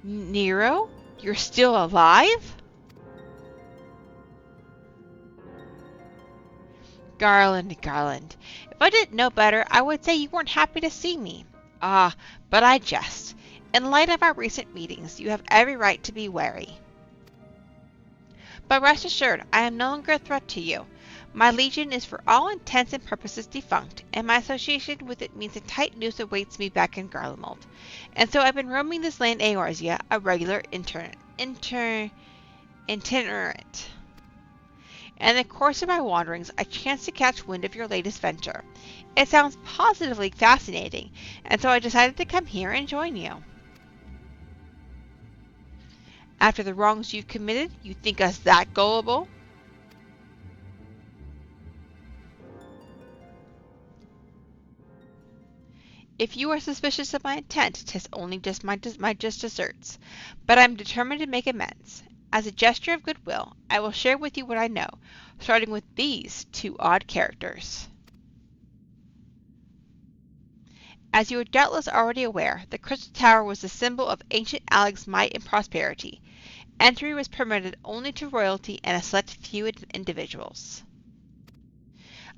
Nero? You're still alive? Garland. If I didn't know better, I would say you weren't happy to see me. Ah, but I jest. In light of our recent meetings, you have every right to be wary. But rest assured, I am no longer a threat to you. My legion is for all intents and purposes defunct, and my association with it means a tight noose awaits me back in Garlemald. And so I've been roaming this land Eorzea, a regular itinerant. In the course of my wanderings, I chanced to catch wind of your latest venture. It sounds positively fascinating, and so I decided to come here and join you. After the wrongs you've committed, you think us that gullible? If you are suspicious of my intent, 'tis only just my deserts. But I am determined to make amends. As a gesture of goodwill, I will share with you what I know, starting with these 2 odd characters. As you are doubtless already aware, the Crystal Tower was the symbol of ancient Aleg's might and prosperity. Entry was permitted only to royalty and a select few individuals.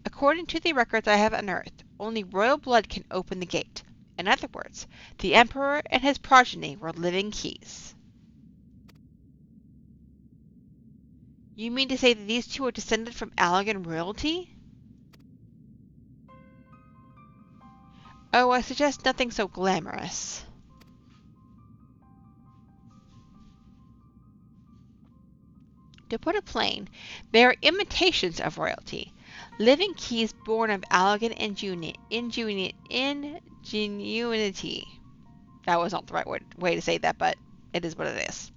According to the records I have unearthed, only royal blood can open the gate. In other words, the Emperor and his progeny were living keys. You mean to say that these two are descended from Allegan royalty? Oh, I suggest nothing so glamorous. To put it plain, they are imitations of royalty, living keys born of Allegan ingenuity. That was not the right way to say that, but it is what it is.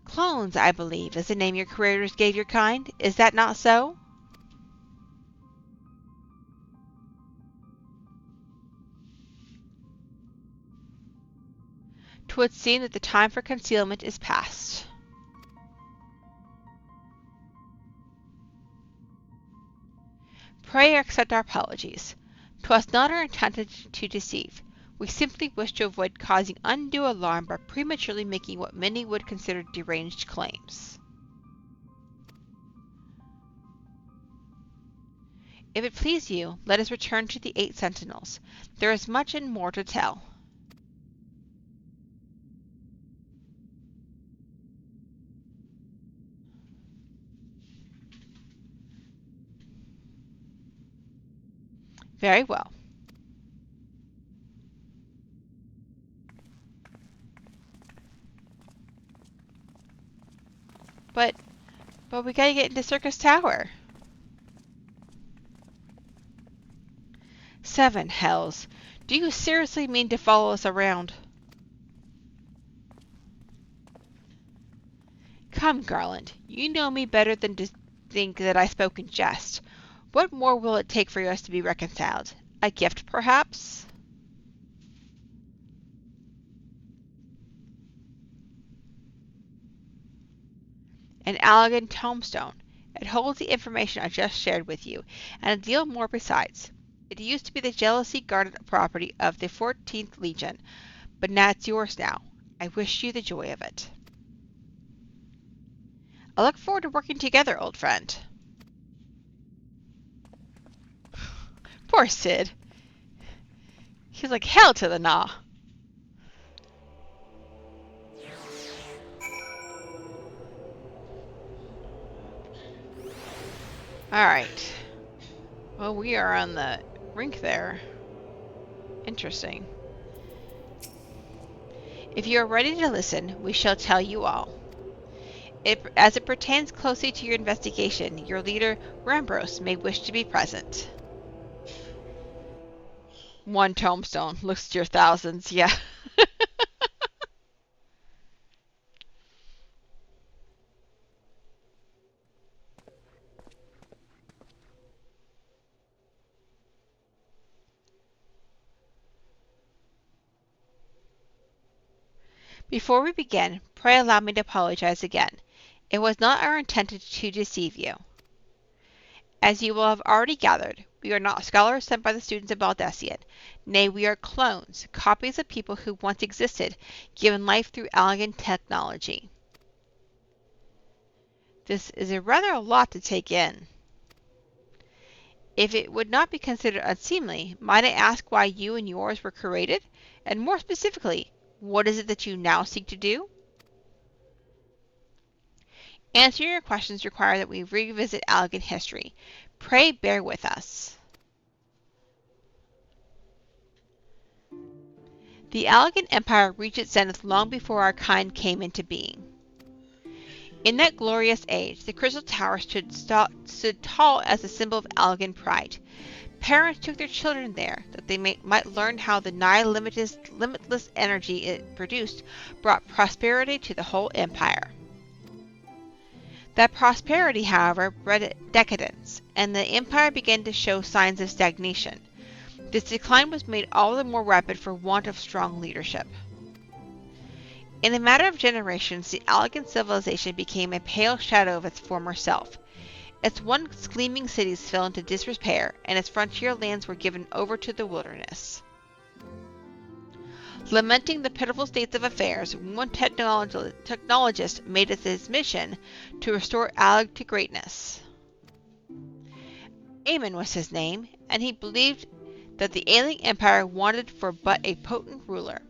Clones, I believe, is the name your creators gave your kind. Is that not so? Twould seem that the time for concealment is past. Pray accept our apologies. 'Twas not our intention to deceive. We simply wish to avoid causing undue alarm by prematurely making what many would consider deranged claims. If it please you, let us return to the 8 sentinels. There is much and more to tell. Very well. But we gotta get into Circus Tower. 7 hells. Do you seriously mean to follow us around? Come, Garland. You know me better than to think that I spoke in jest. What more will it take for us to be reconciled? A gift, perhaps? An Allegan tombstone. It holds the information I just shared with you, and a deal more besides. It used to be the jealously guarded property of the 14th Legion, but now it's yours now. I wish you the joy of it. I look forward to working together, old friend. Poor Sid. He's like, hell to the nah. Alright. Well, we are on the rink there. Interesting. If you are ready to listen, we shall tell you all. As it pertains closely to your investigation, your leader, Rambros, may wish to be present. 1 tombstone. Looks at your thousands, yeah. Before we begin, pray allow me to apologize again. It was not our intention to deceive you. As you will have already gathered, we are not scholars sent by the students of Baldesion. Nay, we are clones, copies of people who once existed, given life through Allegan technology. This is rather a lot to take in. If it would not be considered unseemly, might I ask why you and yours were created? And more specifically, what is it that you now seek to do? Answering your questions require that we revisit Allegan history. Pray bear with us. The Allegan Empire reached its zenith long before our kind came into being. In that glorious age, the Crystal Tower stood tall as a symbol of Allegan pride. Parents took their children there, that they might learn how the nigh limitless energy it produced brought prosperity to the whole empire. That prosperity, however, bred decadence, and the empire began to show signs of stagnation. This decline was made all the more rapid for want of strong leadership. In a matter of generations, the Allegan civilization became a pale shadow of its former self. Its once gleaming cities fell into disrepair, and its frontier lands were given over to the wilderness. Lamenting the pitiful states of affairs, one technologist made it his mission to restore Alleg to greatness. Aemon was his name, and he believed that the alien empire wanted for but a potent ruler,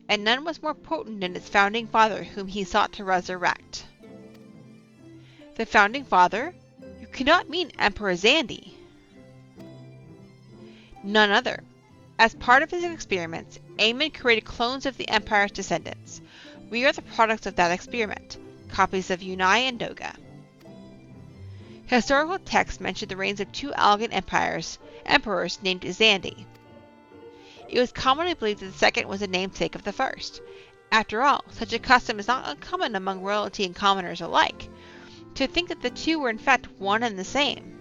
and none was more potent than its founding father, whom he sought to resurrect. The founding father? You cannot mean Emperor Xandi. None other. As part of his experiments, Aemon created clones of the Empire's descendants. We are the products of that experiment, copies of Unai and Doga. Historical texts mention the reigns of two Algan emperors named Xandi. It was commonly believed that the second was a namesake of the first. After all, such a custom is not uncommon among royalty and commoners alike, to think that the two were in fact one and the same.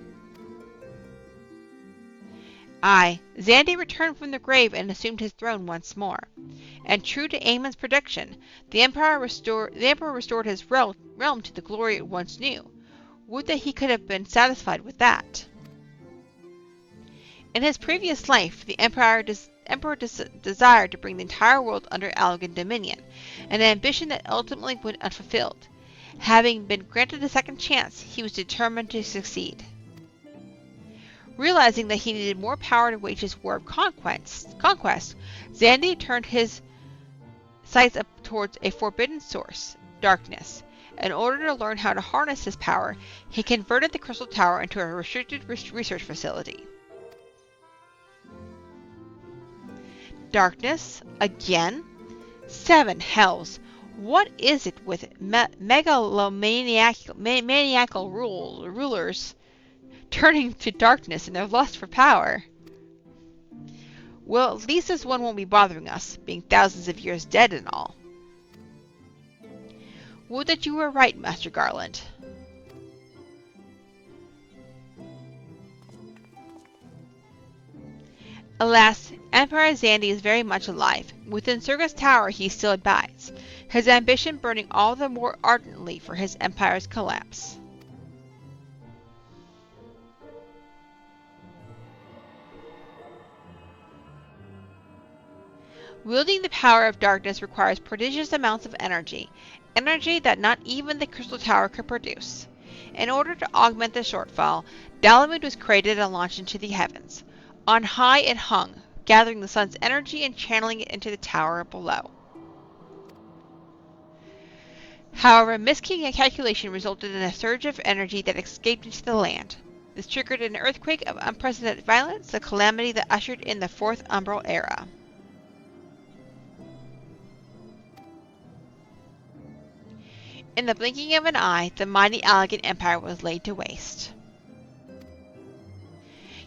Aye, Xandi returned from the grave and assumed his throne once more. And true to Aemon's prediction, the Emperor restored his realm to the glory it once knew. Would that he could have been satisfied with that. In his previous life, the Emperor desired to bring the entire world under Algan dominion, an ambition that ultimately went unfulfilled. Having been granted a second chance, he was determined to succeed. Realizing that he needed more power to wage his war of conquest, Xandi turned his sights up towards a forbidden source, darkness. In order to learn how to harness his power, he converted the Crystal Tower into a restricted research facility. Darkness? Again? Seven hells! What is it with maniacal rulers turning to darkness in their lust for power? Well, at least this one won't be bothering us, being thousands of years dead and all. Would that you were right, Master Garland. Alas, Emperor Xandi is very much alive. Within Surga's tower he still abides, his ambition burning all the more ardently for his empire's collapse. Wielding the power of darkness requires prodigious amounts of energy that not even the Crystal Tower could produce. In order to augment the shortfall, Dalamud was created and launched into the heavens. On high it hung, gathering the sun's energy and channeling it into the tower below. However, miscalculation resulted in a surge of energy that escaped into the land. This triggered an earthquake of unprecedented violence, a calamity that ushered in the Fourth Umbral Era. In the blinking of an eye, the mighty Algan Empire was laid to waste.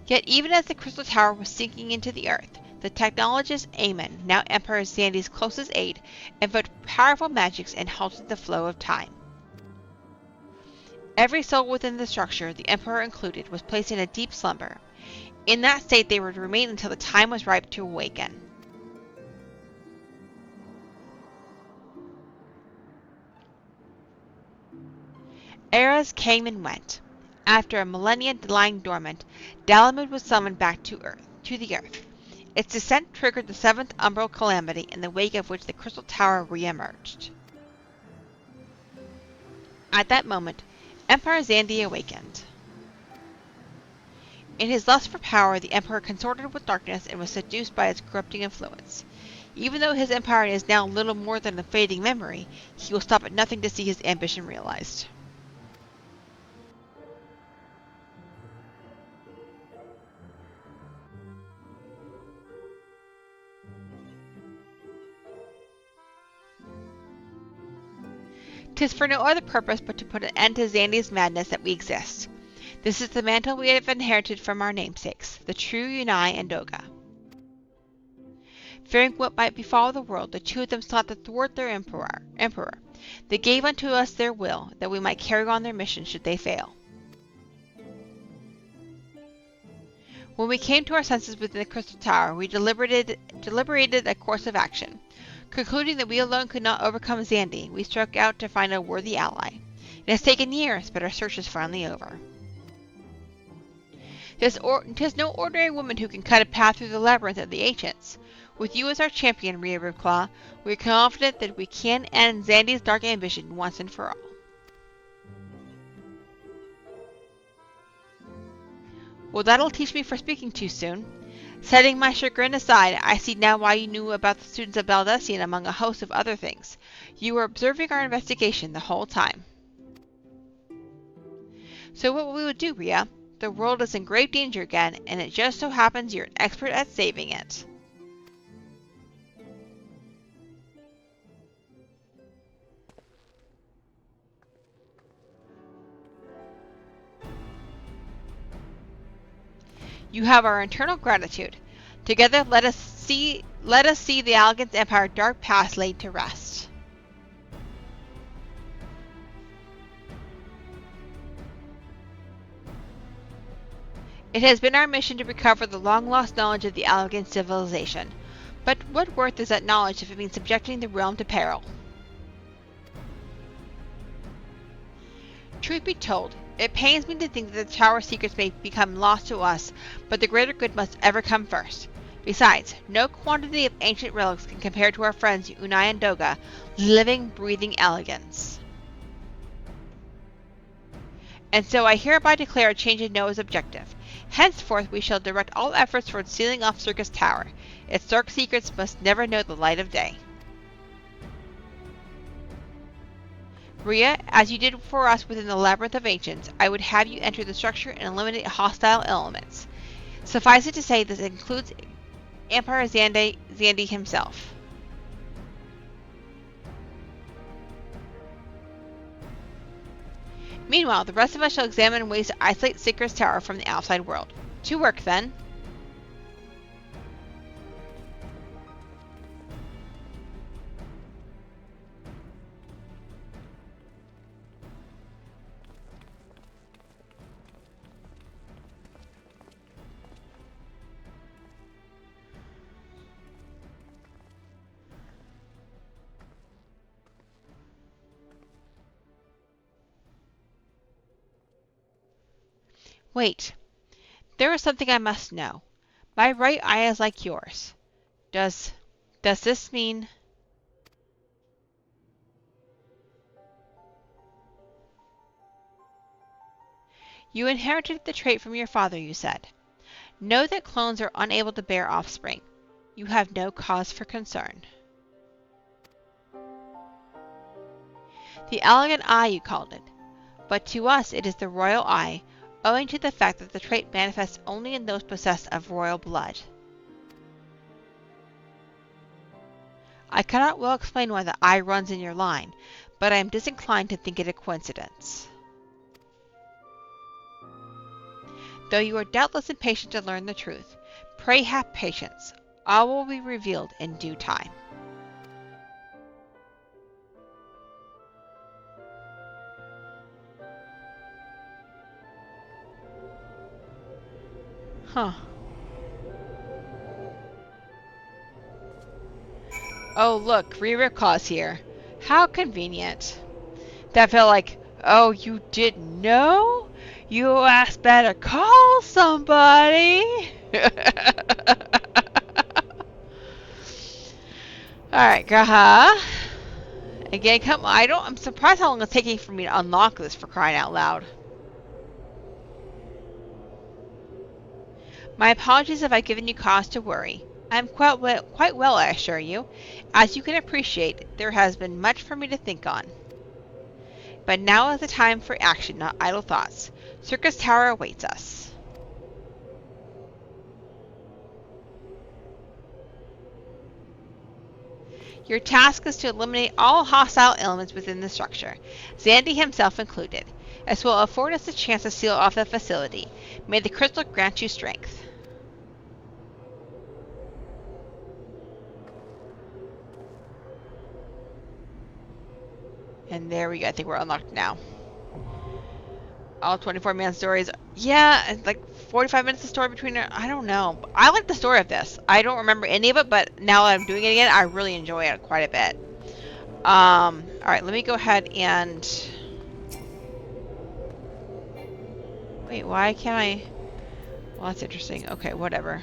Yet even as the Crystal Tower was sinking into the earth, the technologist Aemon, now Emperor Xandi's closest aide, invoked powerful magics and halted the flow of time. Every soul within the structure, the Emperor included, was placed in a deep slumber. In that state they were to remain until the time was ripe to awaken. Eras came and went. After a millennia lying dormant, Dalamud was summoned back to the earth. Its descent triggered the Seventh Umbral Calamity, in the wake of which the Crystal Tower re-emerged. At that moment, Emperor Xandi awakened. In his lust for power, the Emperor consorted with darkness and was seduced by its corrupting influence. Even though his empire is now little more than a fading memory, he will stop at nothing to see his ambition realized. "'Tis for no other purpose but to put an end to Xandi's madness that we exist. This is the mantle we have inherited from our namesakes, the true Unai and Doga." Fearing what might befall the world, the two of them sought to thwart their emperor. They gave unto us their will, that we might carry on their mission should they fail. When we came to our senses within the Crystal Tower, we deliberated a course of action. Concluding that we alone could not overcome Xandi, we struck out to find a worthy ally. It has taken years, but our search is finally over. 'Tis no ordinary woman who can cut a path through the labyrinth of the ancients. With you as our champion, Rhea Ribclaw, we are confident that we can end Xandi's dark ambition once and for all. Well, that'll teach me for speaking too soon. Setting my chagrin aside, I see now why you knew about the students of Baldesion among a host of other things. You were observing our investigation the whole time. So what we would do, Rhea? The world is in grave danger again, and it just so happens you're an expert at saving it. You have our eternal gratitude. Together let us see the Allegan's Empire dark past laid to rest. It has been our mission to recover the long-lost knowledge of the Allegan civilization. But what worth is that knowledge if it means subjecting the realm to peril? Truth be told, it pains me to think that the tower secrets may become lost to us, but the greater good must ever come first. Besides, no quantity of ancient relics can compare to our friends Unai and Doga, living, breathing Allegans. And so I hereby declare a change in Noah's objective. Henceforth we shall direct all efforts towards sealing off Circus Tower. Its dark secrets must never know the light of day. Rhea, as you did for us within the Labyrinth of Ancients, I would have you enter the structure and eliminate hostile elements. Suffice it to say, this includes Emperor Xandi himself. Meanwhile, the rest of us shall examine ways to isolate Circus Tower from the outside world. To work, then. Wait. There is something I must know. My right eye is like yours. Does this mean... You inherited the trait from your father, you said. Know that clones are unable to bear offspring. You have no cause for concern. The elegant eye, you called it. But to us it is the royal eye, owing to the fact that the trait manifests only in those possessed of royal blood. I cannot well explain why the eye runs in your line, but I am disinclined to think it a coincidence. Though you are doubtless impatient to learn the truth, pray have patience. All will be revealed in due time. Huh. Oh look, Ririka's here. How convenient. That felt like, oh, you didn't know? You asked better call somebody. Alright, Graha. Again, come on. I'm surprised how long it's taking for me to unlock this, for crying out loud. My apologies if I've given you cause to worry. I am quite well, I assure you. As you can appreciate, there has been much for me to think on. But now is the time for action, not idle thoughts. Circus Tower awaits us. Your task is to eliminate all hostile elements within the structure, Xandi himself included. This will afford us a chance to seal off the facility. May the crystal grant you strength. And there we go. I think we're unlocked now. All 24-man stories. Yeah, it's like 45 minutes of story between... I don't know. I like the story of this. I don't remember any of it, but now that I'm doing it again, I really enjoy it quite a bit. Alright, let me go ahead and... Wait, why can't I... Well, that's interesting. Okay, whatever.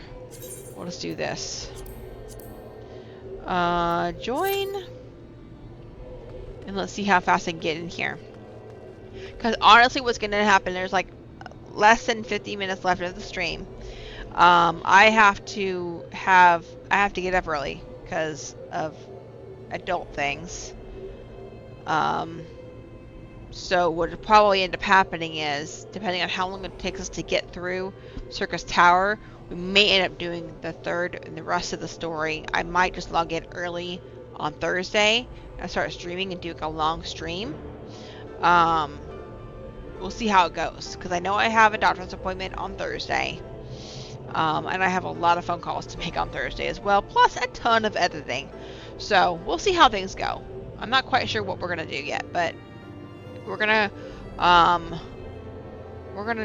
We'll just do this. Join... And let's see how fast I can get in here. Because honestly, what's going to happen, there's like less than 50 minutes left of the stream. I have to get up early because of adult things. So what would probably end up happening is, depending on how long it takes us to get through Circus Tower, we may end up doing the third and the rest of the story. I might just log in early on Thursday and start streaming and do a long stream. We'll see how it goes, because I know I have a doctor's appointment on Thursday. And I have a lot of phone calls to make on Thursday as well, plus a ton of editing. So we'll see how things go. I'm not quite sure what we're gonna do yet, but we're gonna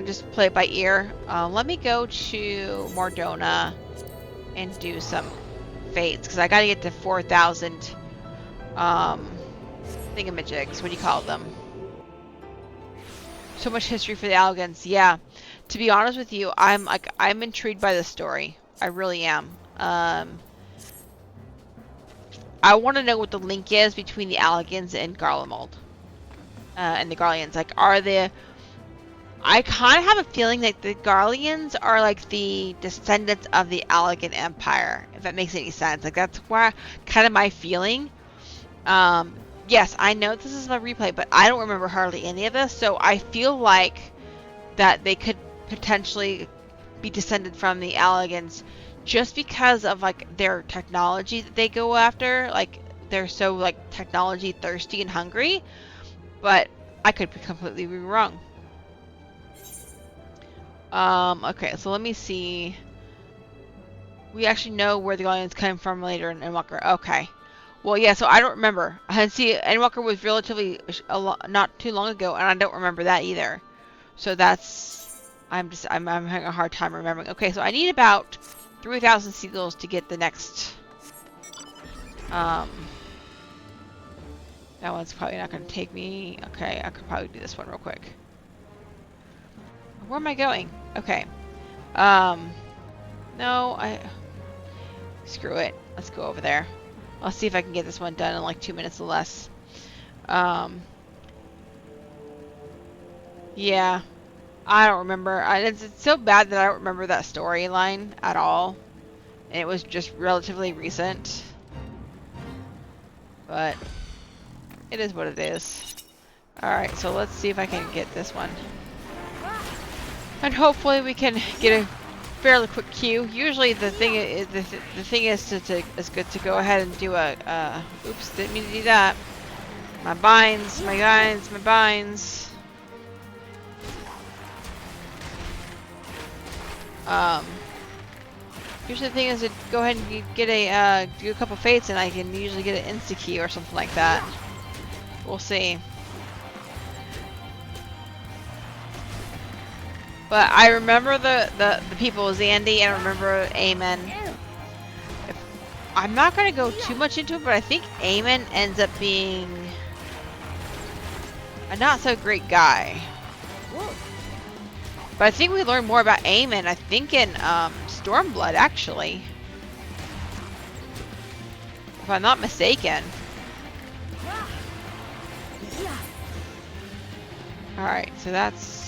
just play it by ear. Let me go to Mordona and do some fates, because I gotta get to 4,000 thingamajigs. What do you call them? So much history for the Allagans. Yeah. To be honest with you, I'm intrigued by the story. I really am. I want to know what the link is between the Allagans and Garlemald. And the Garleans. Like, I kind of have a feeling that the Garleans are like the descendants of the Allagan Empire, if that makes any sense. Like, that's why kind of my feeling. Yes, I know this is a replay, but I don't remember hardly any of this, so I feel like that they could potentially be descended from the Allagans just because of like their technology that they go after. Like, they're so like technology thirsty and hungry, but I could be completely wrong. Okay, so let me see. We actually know where the Guardians came from later in Endwalker. Okay. Well, yeah, so I don't remember. And see, Endwalker was relatively not too long ago, and I don't remember that either. So that's... I'm having a hard time remembering. Okay, so I need about 3,000 seagulls to get the next... That one's probably not going to take me... Okay, I could probably do this one real quick. Where am I going? Okay. No, screw it. Let's go over there. I'll see if I can get this one done in like 2 minutes or less. Yeah. I don't remember. It's so bad that I don't remember that storyline at all. And it was just relatively recent. But it is what it is. Alright, so let's see if I can get this one. And hopefully we can get a fairly quick queue. Usually the thing is is good to go ahead and do a oops, didn't mean to do that. My binds, my guides, my binds. Usually the thing is to go ahead and get a do a couple fates, and I can usually get an insta key or something like that. We'll see. But I remember the people of Zandy, and I remember Aemon. I'm not going to go too much into it, but I think Aemon ends up being a not so great guy. But I think we learn more about Aemon, I think in Stormblood, actually. If I'm not mistaken. Alright, so that's...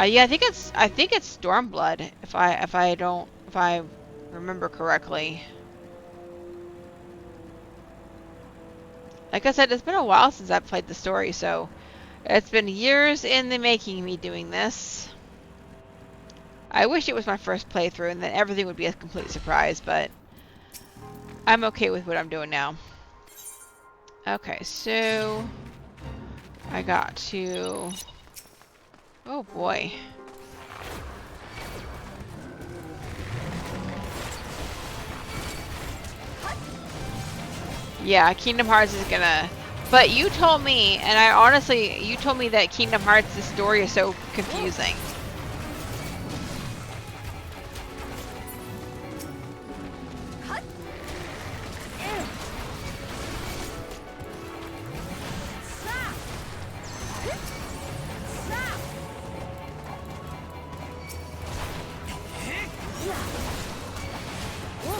yeah, I think it's Stormblood, if I remember correctly. Like I said, it's been a while since I've played the story, so it's been years in the making me doing this. I wish it was my first playthrough and then everything would be a complete surprise, but I'm okay with what I'm doing now. Okay, so I got to... Oh boy. Yeah, Kingdom Hearts is gonna... But you told me, and I honestly, you told me that Kingdom Hearts, the story is so confusing.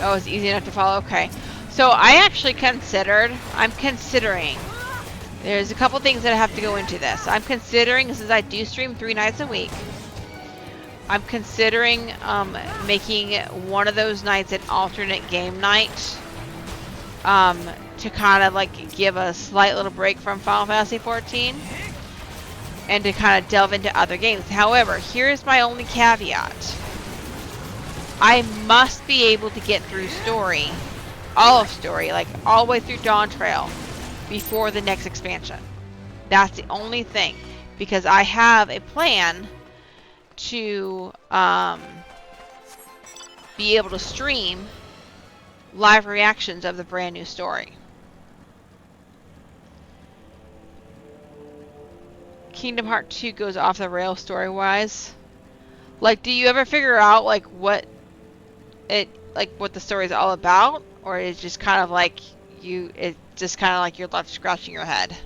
Oh, it's easy enough to follow? Okay. So I actually I'm considering There's a couple things that have to go into this. I'm considering, since I do stream 3 nights a week, I'm considering making one of those nights an alternate game night, to kind of like give a slight little break from Final Fantasy XIV and to kind of delve into other games. However, here's my only caveat. I must be able to get through story, all of story, like all the way through Dawn Trail before the next expansion. That's the only thing, because I have a plan to be able to stream live reactions of the brand new story. Kingdom Hearts 2 goes off the rails story-wise. Like, do you ever figure out like what the story is all about, or is it just kind of like it's just kind of like you're left scratching your head?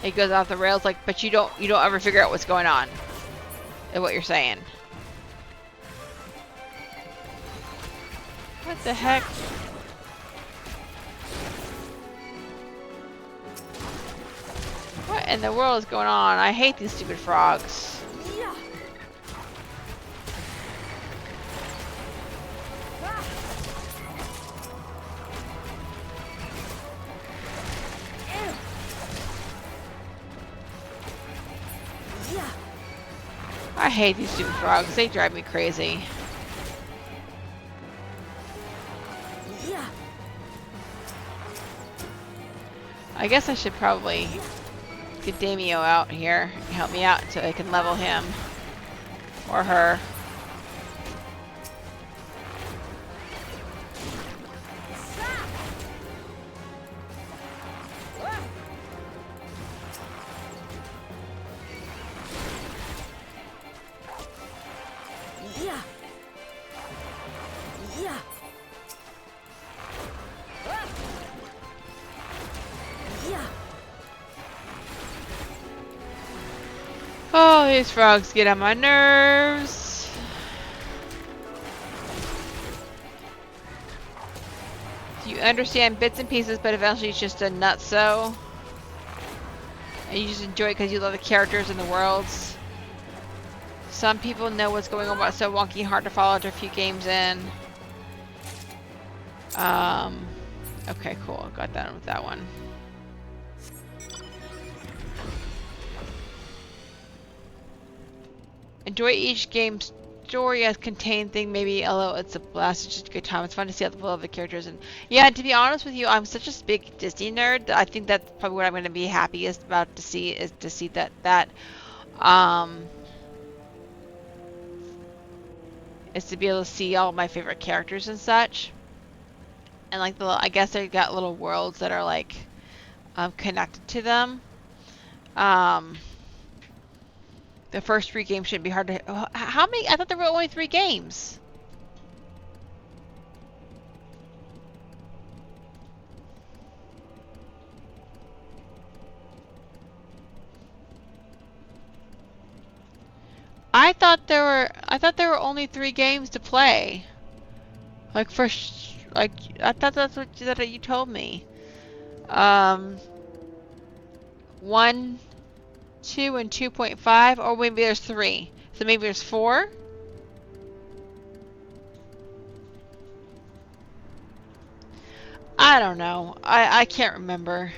It goes off the rails, like, but you don't ever figure out what's going on, is what you're saying. What the heck? What in the world is going on? I hate these stupid frogs. I hate these stupid frogs. They drive me crazy. I guess I should probably get Damio out here and help me out so I can level him or her. Oh, these frogs get on my nerves. You understand bits and pieces, but eventually it's just a nutso. And you just enjoy it because you love the characters and the worlds. Some people know what's going on, but it's so wonky, hard to follow after a few games in. Okay, cool. Got that with that one. Enjoy each game's story as contained thing, maybe, although it's a blast, it's just a good time. It's fun to see all the beloved characters. And yeah, to be honest with you, I'm such a big Disney nerd that I think that's probably what I'm going to be happiest about to see, is to see that is to be able to see all my favorite characters and such. And like I guess they got little worlds that are like connected to them. The first 3 games shouldn't be hard to... How many? I thought there were only 3 games. I thought there were only 3 games to play. Like I thought that's what you told me. 1, 2, and 2.5, or maybe there's 3. So maybe there's 4? I don't know. I can't remember.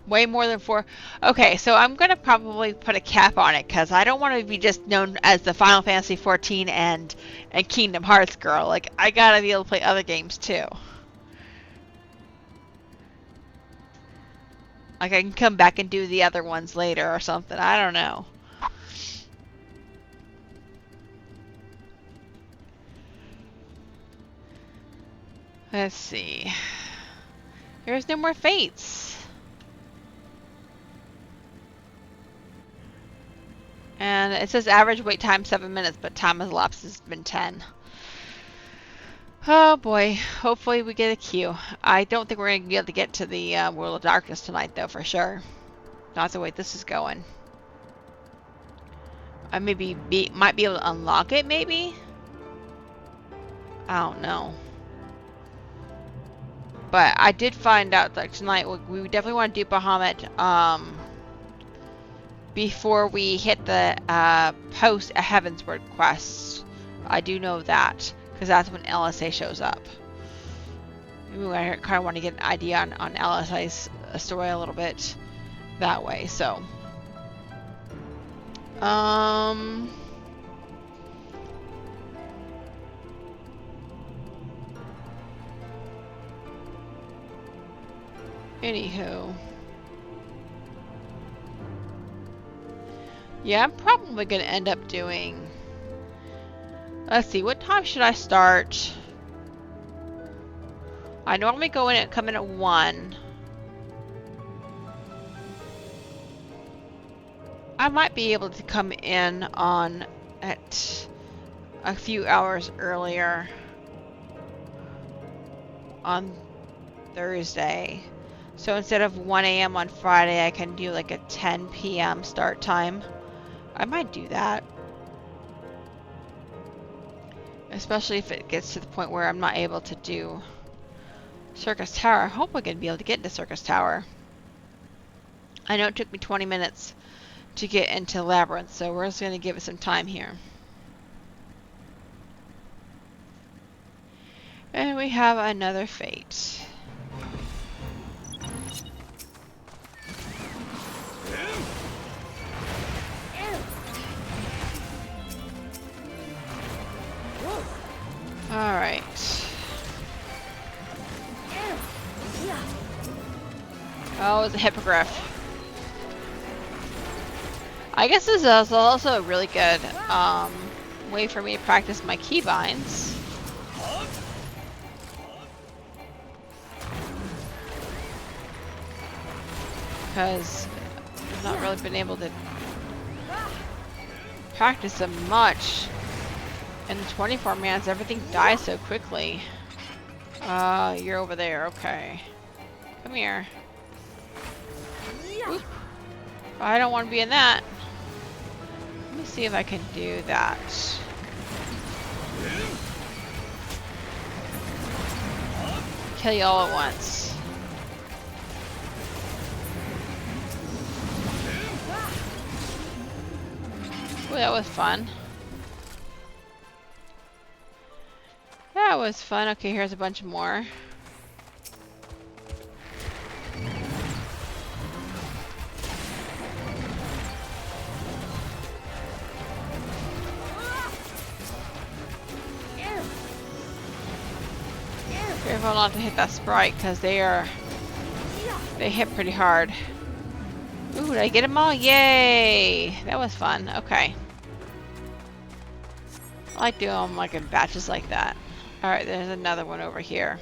Way more than 4. Okay, so I'm going to probably put a cap on it, because I don't want to be just known as the Final Fantasy XIV and Kingdom Hearts girl. Like, I gotta be able to play other games, too. Like, I can come back and do the other ones later or something. I don't know. Let's see. There's no more fates. And it says average wait time 7 minutes, but time has elapsed has been 10. Oh boy, hopefully we get a queue. I don't think we're going to be able to get to the World of Darkness tonight though, for sure. Not the way this is going. I might be able to unlock it, maybe? I don't know. But I did find out that tonight we definitely want to do Bahamut before we hit the post a Heavensward quest. I do know that, because that's when LSA shows up. Maybe I kind of want to get an idea on LSA's story a little bit that way, so. Anywho. Yeah, I'm probably going to end up doing... Let's see, what time should I start? I normally come in at 1. I might be able to come in at a few hours earlier on Thursday. So instead of 1 a.m. on Friday, I can do like a 10 p.m. start time. I might do that. Especially if it gets to the point where I'm not able to do Circus Tower. I hope we're going to be able to get into Circus Tower. I know it took me 20 minutes to get into Labyrinth, so we're just going to give it some time here. And we have another fate. Alright. Oh, it's a hippogriff. I guess this is also a really good way for me to practice my keybinds. Because I've not really been able to practice them much. In the 24 minutes, everything dies so quickly. You're over there, okay. Come here. Oop. I don't want to be in that. Let me see if I can do that. Kill you all at once. Ooh, that was fun. That was fun. Okay, here's a bunch more. Careful not to hit that sprite, because they hit pretty hard. Ooh, did I get them all? Yay! That was fun. Okay. I like doing them like in batches like that. Alright, there's another one over here.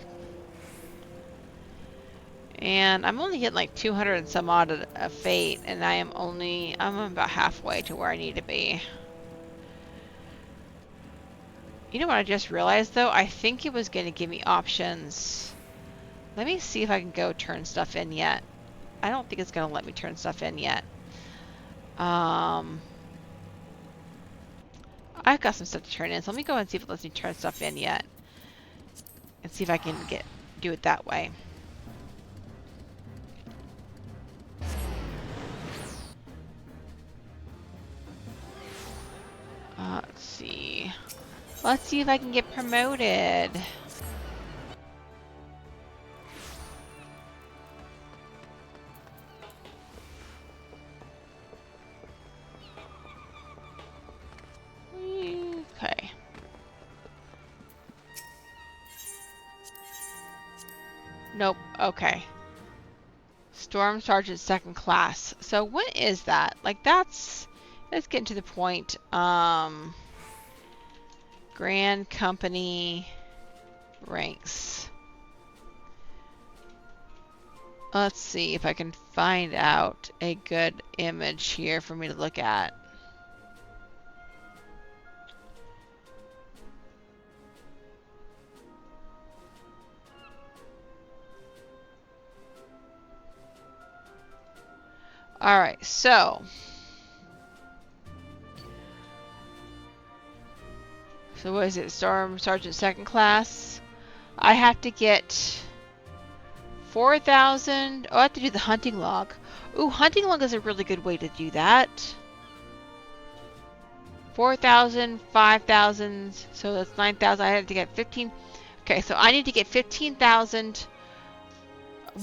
And I'm only getting like 200 and some odd of fate, and I'm about halfway to where I need to be. You know what I just realized though? I think it was going to give me options. Let me see if I can go turn stuff in yet. I don't think it's going to let me turn stuff in yet. I've got some stuff to turn in, so let me go and see if it lets me turn stuff in yet. And see if I can do it that way. Let's see. Let's see if I can get promoted. Okay. Nope. Okay. Storm Sergeant second class. So what is that? Like let's get to the point. Grand Company ranks. Let's see if I can find out a good image here for me to look at. Alright, so what is it? Storm Sergeant second class. I have to get 4,000. Oh, I have to do the hunting log. Ooh, hunting log is a really good way to do that. 4,000, 5,000. So that's 9,000. I have to get 15. Okay, so I need to get 15,000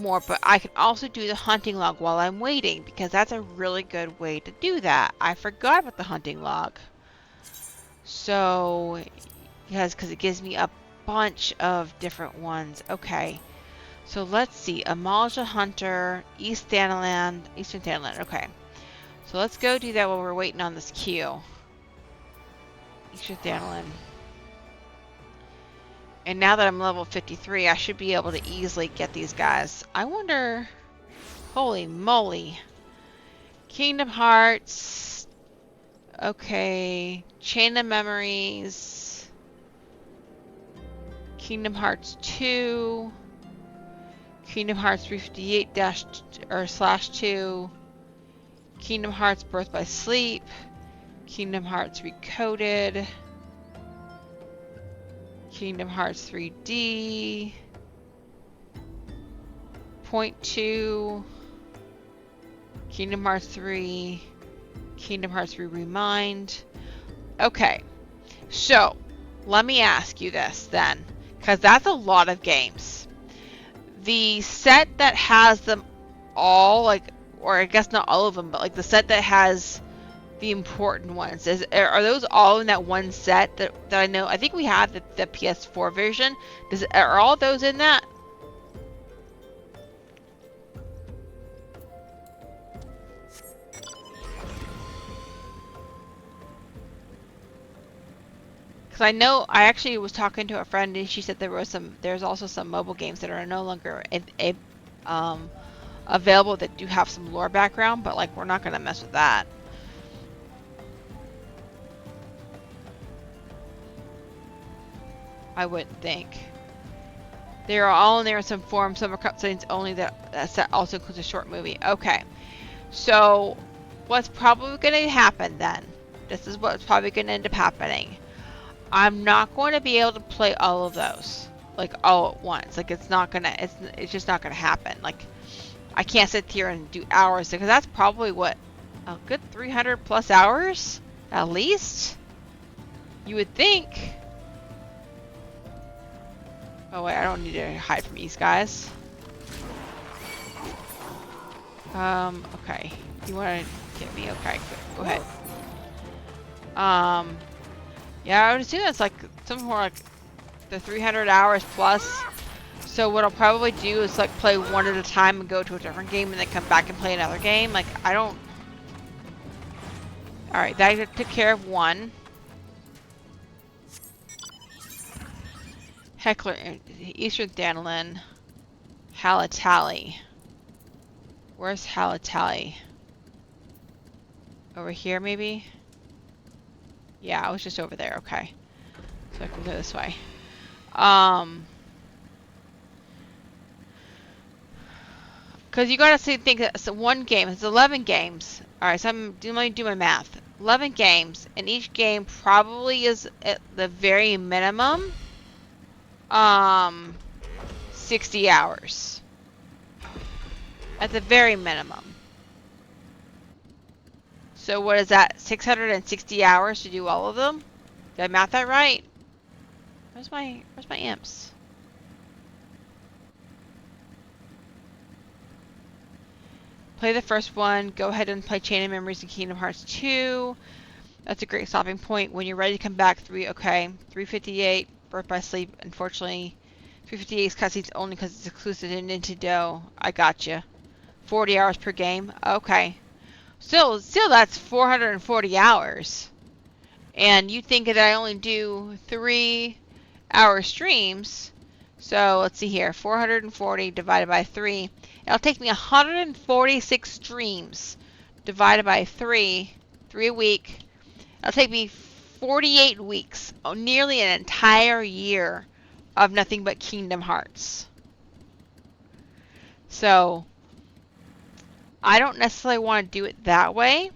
more, but I can also do the hunting log while I'm waiting because that's a really good way to do that. I forgot about the hunting log. So, because it gives me a bunch of different ones. Okay. So let's see. Amalja Hunter, Eastern Thanaland. Okay. So let's go do that while we're waiting on this queue. Eastern Thanaland. And now that I'm level 53, I should be able to easily get these guys. I wonder... Holy moly. Kingdom Hearts. Okay. Chain of Memories. Kingdom Hearts 2. Kingdom Hearts 358-/2. Kingdom Hearts Birth by Sleep. Kingdom Hearts Recoded. Kingdom Hearts 3D. Point 2. Kingdom Hearts 3. Kingdom Hearts 3 Remind. Okay. So, let me ask you this then. Because that's a lot of games. The set that has them all, like, or I guess not all of them, but like the set that has the important ones, are those all in that one set that I know? I think we have the PS4 version. Are all those in that? Because I know I actually was talking to a friend and she said there's also some mobile games that are no longer available that do have some lore background, but like we're not gonna mess with that. I wouldn't think. They are all in there in some form. Some are cutscenes only. That set also includes a short movie. Okay, so what's probably going to happen then? This is what's probably going to end up happening. I'm not going to be able to play all of those like all at once. Like it's just not gonna happen. Like I can't sit here and do hours because that's probably what a good 300 plus hours at least. You would think. Oh wait, I don't need to hide from these guys. Okay. You want to get me? Okay, go ahead. Yeah, I would assume that's like something more like the 300 hours plus. So what I'll probably do is like play one at a time and go to a different game and then come back and play another game. Like I don't... Alright, that took care of one. Heckler, Eastern Thanaland, Halatali. Where's Halatali? Over here maybe? Yeah, I was just over there. Okay. So I can go this way. Because you gotta think that it's one game. It's 11 games. Alright, so let me do my math. 11 games, and each game probably is at the very minimum 60 hours. At the very minimum. So what is that? 660 hours to do all of them? Did I math that right? Where's my imps? Play the first one. Go ahead and play Chain of Memories and Kingdom Hearts 2. That's a great stopping point. When you're ready to come back, 358, Birth by Sleep. Unfortunately, 358 is cutscenes only because it's exclusive to Nintendo. I gotcha. 40 hours per game. Okay. Still, that's 440 hours. And you think that I only do 3-hour streams. So, let's see here. 440 divided by 3. It'll take me 146 streams divided by 3 a week. It'll take me 48 weeks, nearly an entire year of nothing but Kingdom Hearts. So, I don't necessarily want to do it that way.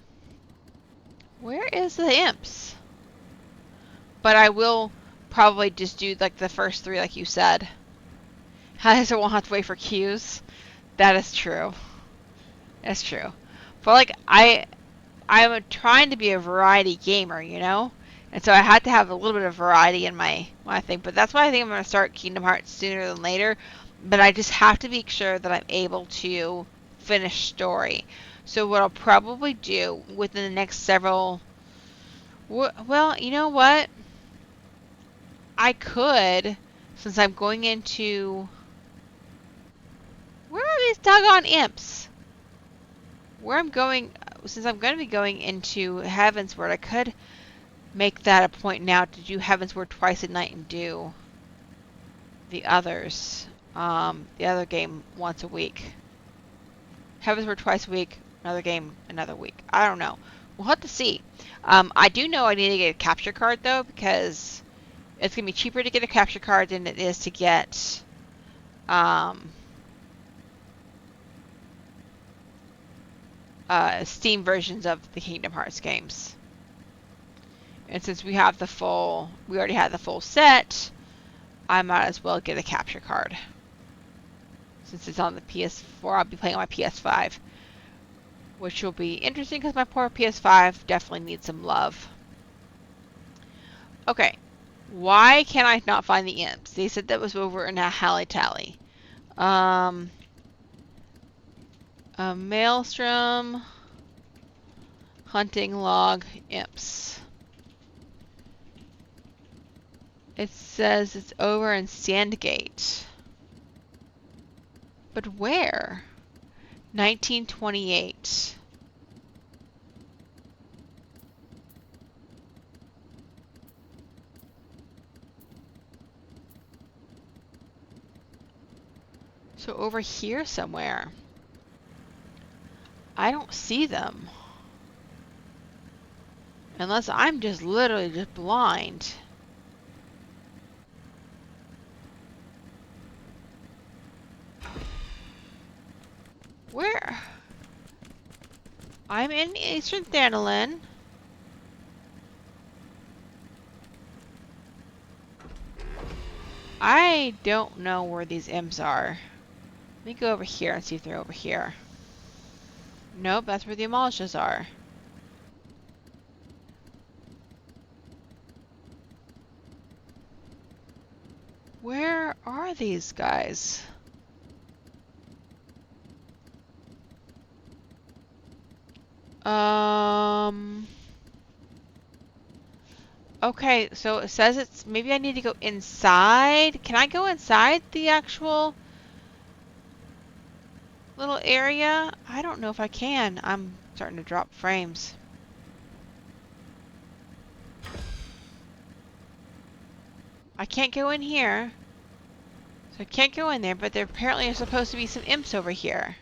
Where is the imps? But I will probably just do like the first 3 like you said. I just won't have to wait for queues. That is true. That's true. But like I'm trying to be a variety gamer, you know? And so I had to have a little bit of variety in my thing. But that's why I think I'm going to start Kingdom Hearts sooner than later. But I just have to make sure that I'm able to finish story. So what I'll probably do within the next several... Well, you know what? I could, since I'm going into... Where are these doggone imps? Where I'm going... Since I'm going to be going into Heavensward, I could make that a point now to do Heavensward twice a night and do the others. The other game once a week. Heavensward twice a week, another game another week. I don't know. We'll have to see. I do know I need to get a capture card though, because it's going to be cheaper to get a capture card than it is to get Steam versions of the Kingdom Hearts games. And since we already had the full set, I might as well get a capture card. Since it's on the PS4, I'll be playing on my PS5. Which will be interesting because my poor PS5 definitely needs some love. Okay. Why can I not find the imps? They said that was over in a Hally Tally. A Maelstrom. Hunting log imps. It says it's over in Sandgate. But where? 1928. So over here somewhere. I don't see them. Unless I'm just literally just blind. Where? I'm in Eastern Thanalan. I don't know where these imps are. Let me go over here and see if they're over here. Nope, that's where the Amalishas are. Where are these guys? Okay, so it says it's... Maybe I need to go inside. Can I go inside the actual little area? I don't know if I can. I'm starting to drop frames. I can't go in here. So I can't go in there, but there apparently are supposed to be some imps over here.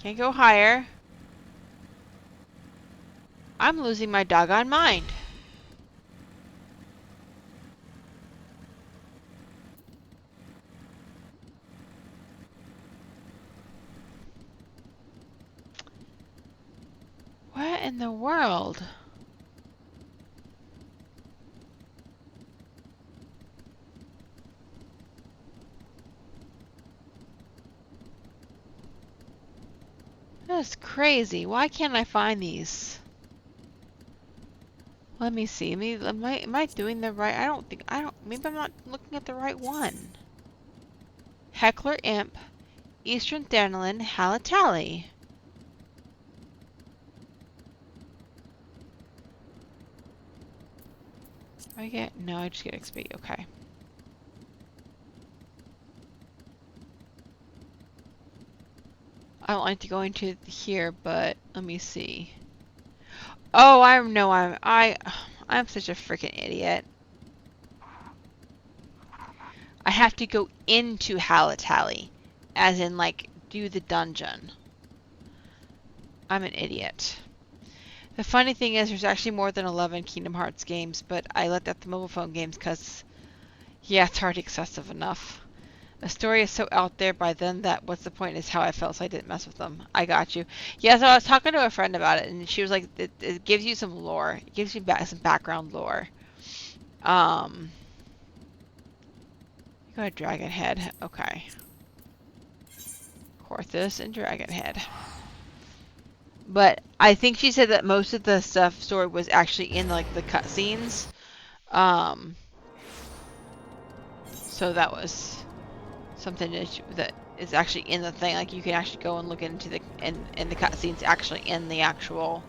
Can't go higher. I'm losing my doggone mind. What in the world? That's crazy. Why can't I find these? Let me see. Am I doing the right? Maybe I'm not looking at the right one. Heckler Imp, Eastern Thanalan, Halatali. No, I just get XP. Okay. I don't like to go into here, but let me see. Oh, I'm such a freaking idiot. I have to go into Halatali, as in like do the dungeon. I'm an idiot. The funny thing is there's actually more than 11 Kingdom Hearts games, but I looked at the mobile phone games because, yeah, it's already excessive enough. The story is so out there by then that what's the point is how I felt, so I didn't mess with them. I got you. Yeah, so I was talking to a friend about it, and she was like, it gives you some lore. It gives you some background lore. You got a dragon head. Okay. Corthus and dragon head. But I think she said that most of the story was actually in like the cutscenes. So that was something that is actually in the thing. Like you can actually go and look into the in the cutscenes actually in the actual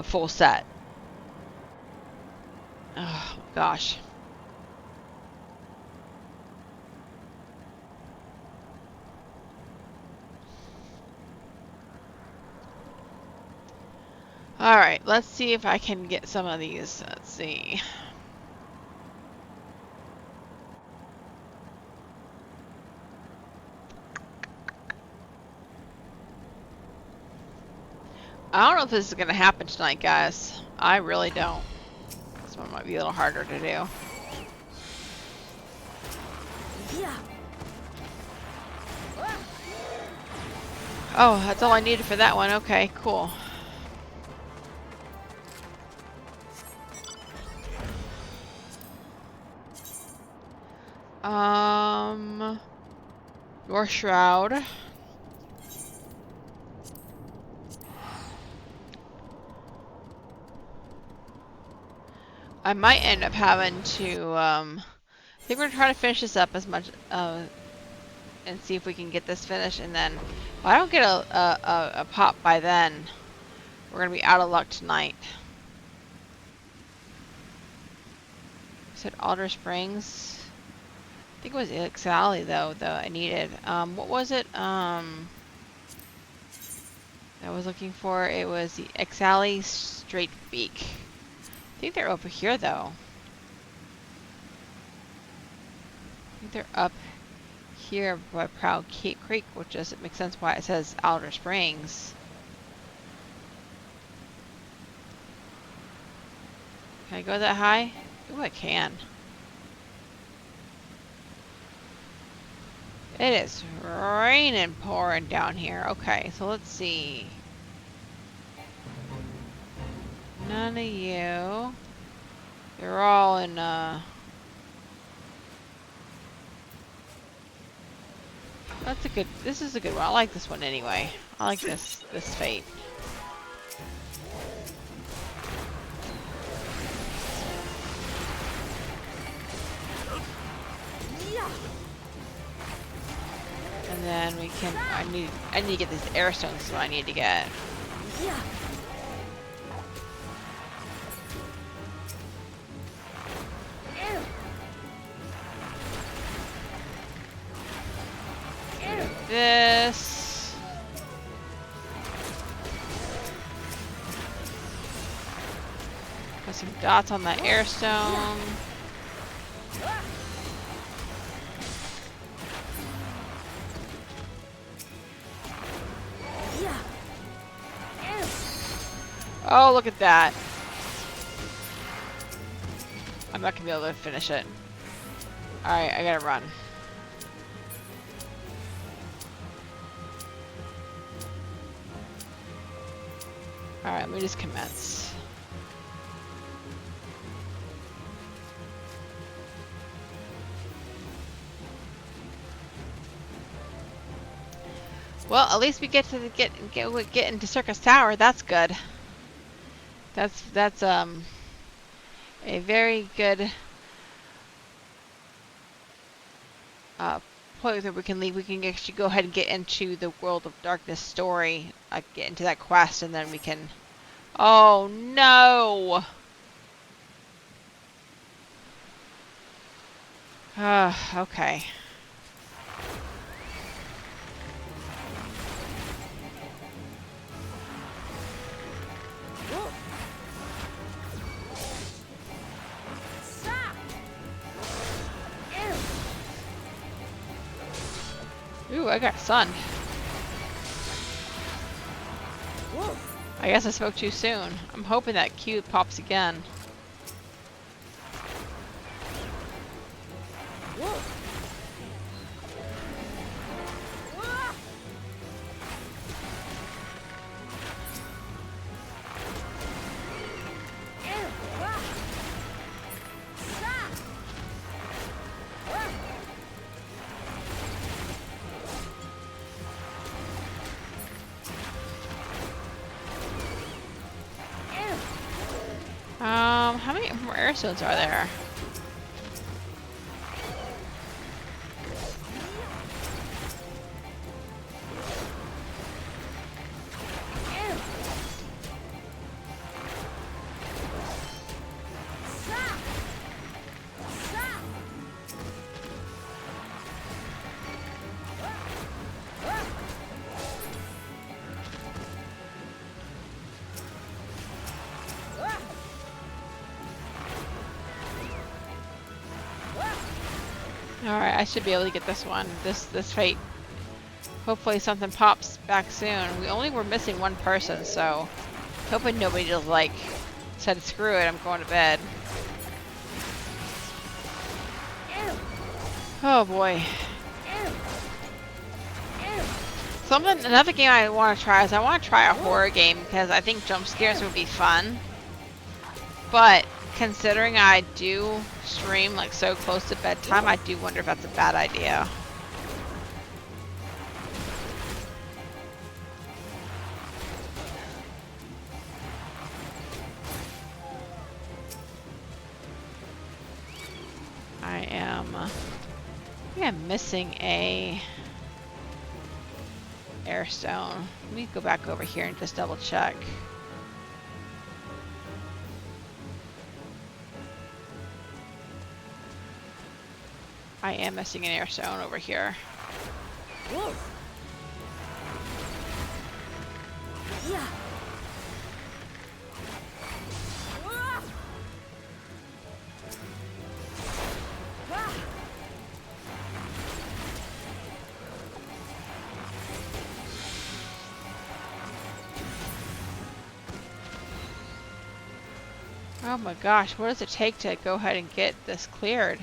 full set. Oh gosh. Alright, let's see if I can get some of these. Let's see. I don't know if this is going to happen tonight, guys. I really don't. This one might be a little harder to do. Oh, that's all I needed for that one. Okay, cool. Your shroud. I might end up having to, I think we're gonna try to finish this up as much, and see if we can get this finished, and then, if I don't get a pop by then, we're gonna be out of luck tonight. I said Alder Springs. I think it was Ixali though I needed. What was it? I was looking for. It was the Ixali Straight Beak. I think they're over here though. I think they're up here by Proud Creek, which doesn't make sense why it says Alder Springs. Can I go that high? Ooh, I can. It is raining pouring down here. Okay, so let's see. None of you. You're all in, That's a good, this is a good one. I like this one anyway. I like this fate. And then we can, I need to get these air stones, so I need to get. This. Put some dots on that air stone. Oh, look at that. I'm not gonna be able to finish it. Alright, I gotta run. Alright, let me just commence. Well, at least we get to get into Circus Tower. That's good. That's a very good point that we can leave. We can actually go ahead and get into the World of Darkness story, get into that quest, and then we can. Oh no! Okay. Ooh, I got sunned. I guess I spoke too soon. I'm hoping that cube pops again. airstones are there? Alright, I should be able to get this one. This fate. Hopefully something pops back soon. We only were missing one person, so hoping nobody just like said screw it, I'm going to bed. Oh boy. Another game I want to try is I want to try a horror game because I think jump scares would be fun. But considering I do stream like so close to bedtime, I do wonder if that's a bad idea. I think I'm missing a airstone. Let me go back over here and just double check. I am missing an airstone over here. Whoa. Yeah. Oh my gosh, what does it take to go ahead and get this cleared?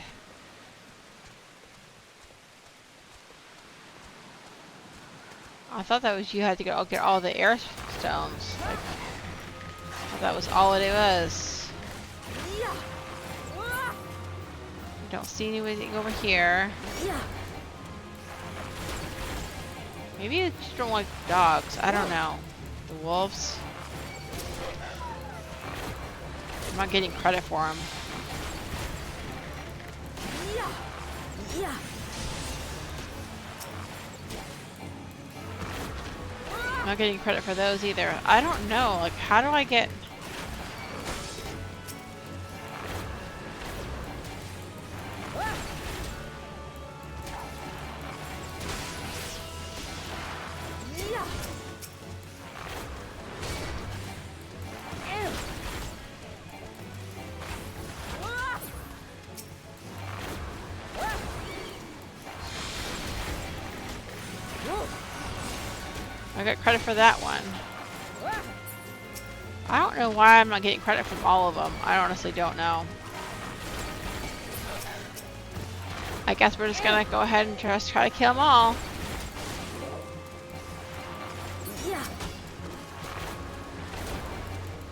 I thought that was you had to go get all the air stones. Like, I thought that was all it was. Don't see anything over here. Maybe I just don't like dogs. I don't know. The wolves. I'm not getting credit for them. I'm not getting credit for those either. I don't know. Like, how do I get... I got credit for that one. I don't know why I'm not getting credit from all of them. I honestly don't know. I guess we're just gonna go ahead and just try to kill them all.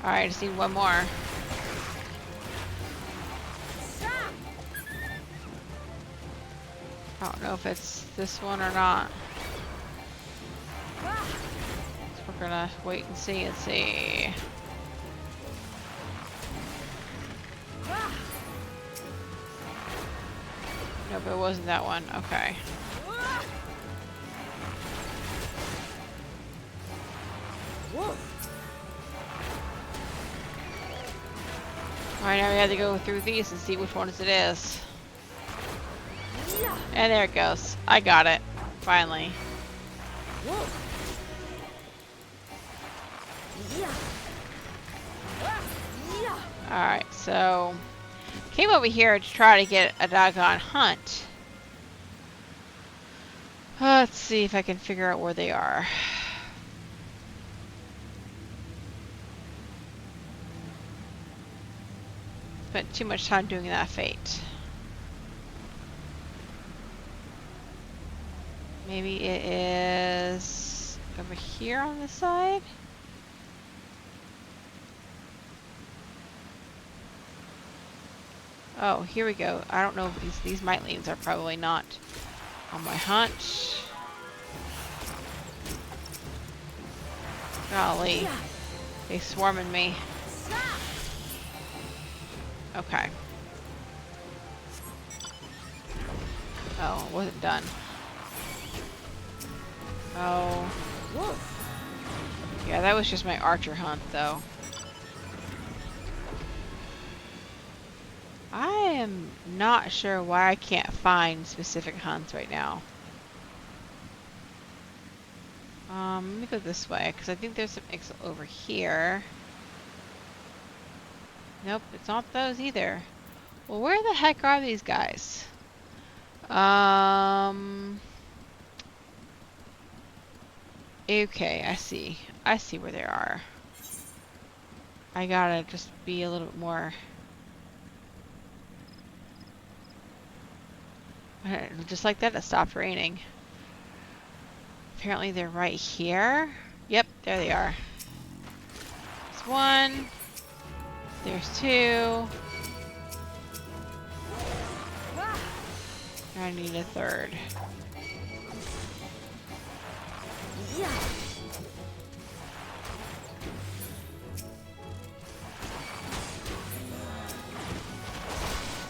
Alright, I just need one more. I don't know if it's this one or not. So we're gonna wait and see and see. Nope, it wasn't that one. Okay. Alright, now we have to go through these and see which ones it is. And there it goes. I got it. Finally. Alright, so came over here to try to get a doggone hunt. Let's see if I can figure out where they are. Spent too much time doing that fate. Maybe it is over here on this side? Oh, here we go. I don't know if these Mightleans are probably not on my hunt. Golly. They swarming me. Okay. Oh, it wasn't done. Oh. Yeah, that was just my archer hunt, though. I am not sure why I can't find specific hunts right now. Let me go this way, because I think there's some X over here. Nope, it's not those either. Well, where the heck are these guys? Okay, I see. I see where they are. I gotta just be a little bit more... Just like that, it stopped raining. Apparently they're right here. Yep, there they are. There's one. There's two. I need a third. Yeah.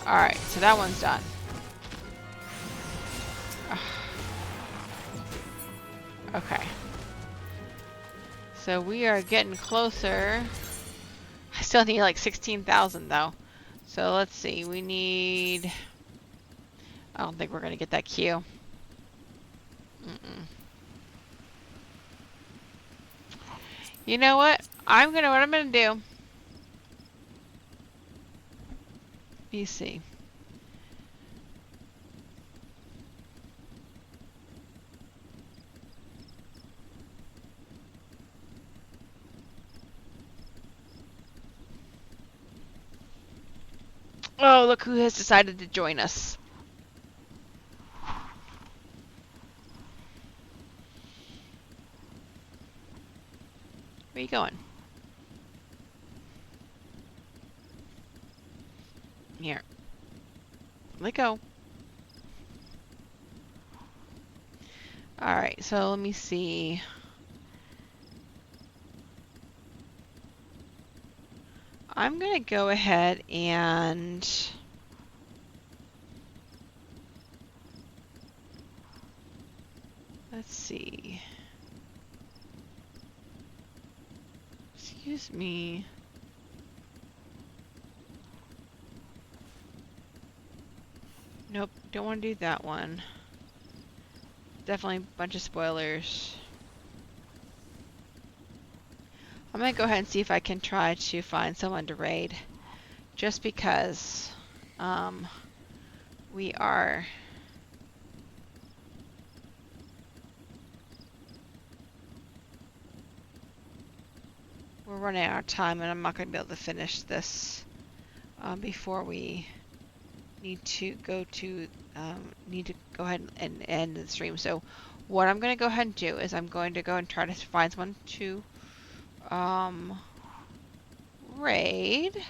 Alright, so that one's done. Okay. So we are getting closer. I still need like 16,000 though. So let's see. We need... I don't think we're going to get that queue. You know what? What I'm going to do. Let me see. Oh, look who has decided to join us. Where you going? Here. Let go. Alright, so let me see. I'm going to go ahead and... Let's see. Excuse me. Nope, don't want to do that one. Definitely a bunch of spoilers. I'm going to go ahead and see if I can try to find someone to raid. Just because we are... We're running out of time and I'm not going to be able to finish this before we need to go ahead and end the stream. So what I'm going to go ahead and do is I'm going to go and try to find someone to raid.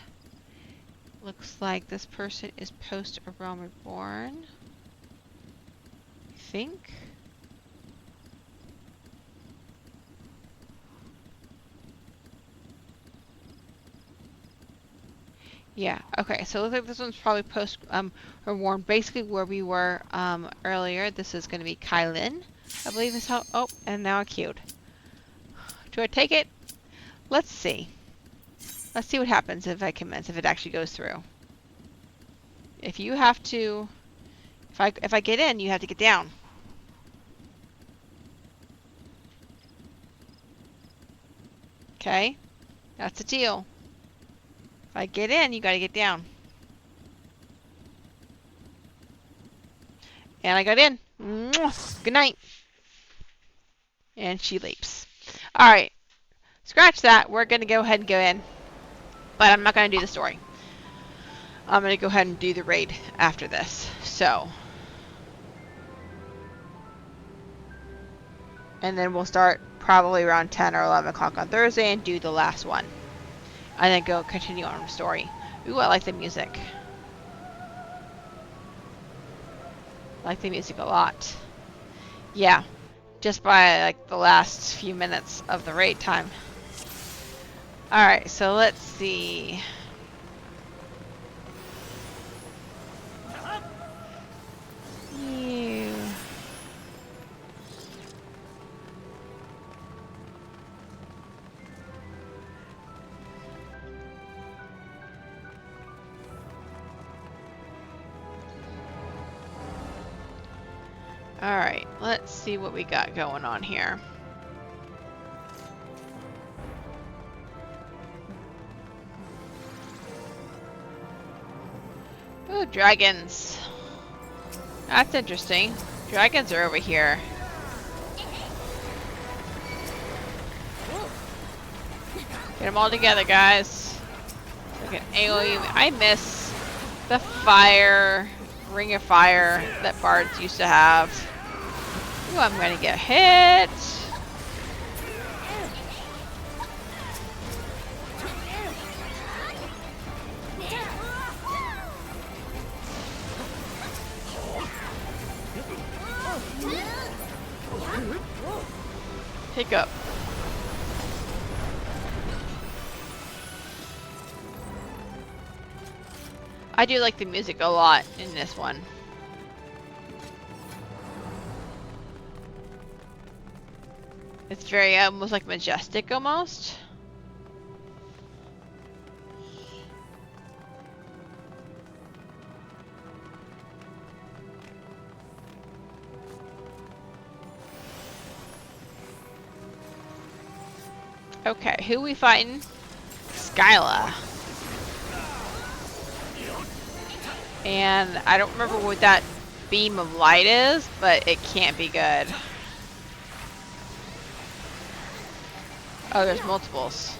Looks like this person is post A Realm Reborn. I think. Yeah, okay, so it looks like this one's probably post Reborn, basically where we were earlier. This is going to be Kylin, I believe is how... Oh, and now I queued. Do I take it? Let's see. Let's see what happens if I commence, if it actually goes through. If you have to... If I get in, you have to get down. Okay? That's the deal. If I get in, you gotta get down. And I got in. Mwah! Good night. And she leaps. Alright. Scratch that. We're gonna go ahead and go in. But I'm not gonna do the story. I'm gonna go ahead and do the raid after this. So. And then we'll start probably around 10 or 11 o'clock on Thursday and do the last one. And then go continue on with the story. Ooh, I like the music. I like the music a lot. Yeah. Just by like the last few minutes of the raid time. Alright, so let's see. Alright, let's see what we got going on here. Ooh, dragons. That's interesting. Dragons are over here. Get them all together, guys. Look at AoE. I miss the fire, ring of fire that bards used to have. Ooh, I'm gonna get hit. Pick up. I do like the music a lot in this one. It's very almost like majestic almost. Okay, who we fighting? Skyla. And I don't remember what that beam of light is, but it can't be good. Oh, there's multiples.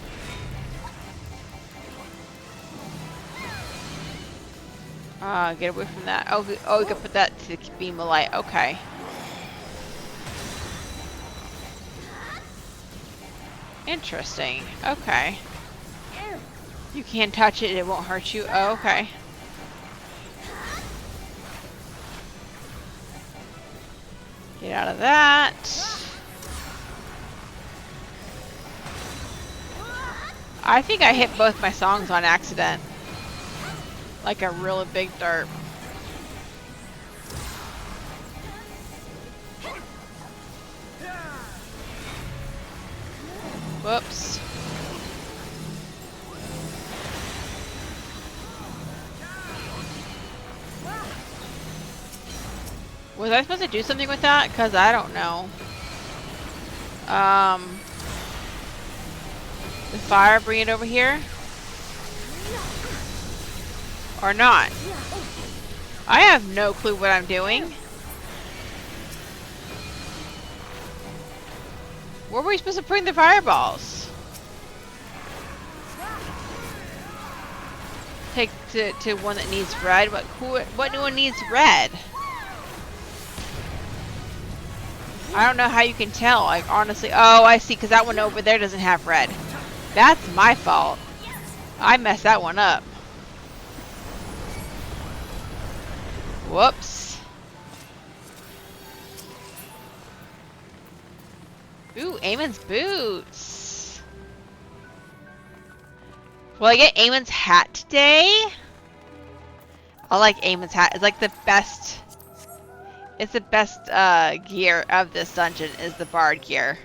Get away from that. Oh, we can put that to the beam of light. Okay. Interesting. Okay. You can't touch it, it won't hurt you. Oh, okay. Get out of that. I think I hit both my songs on accident. Like a really big derp. Whoops. Was I supposed to do something with that? Because I don't know. The fire, bring it over here? Or not? I have no clue what I'm doing. Where were we supposed to bring the fireballs? Take to one that needs red? What new one needs red? I don't know how you can tell, like, honestly. Oh, I see, because that one over there doesn't have red. That's my fault. I messed that one up. Whoops. Ooh, Eamon's boots. Will I get Eamon's hat today? I like Eamon's hat. It's like the best... It's the best gear of this dungeon is the bard gear.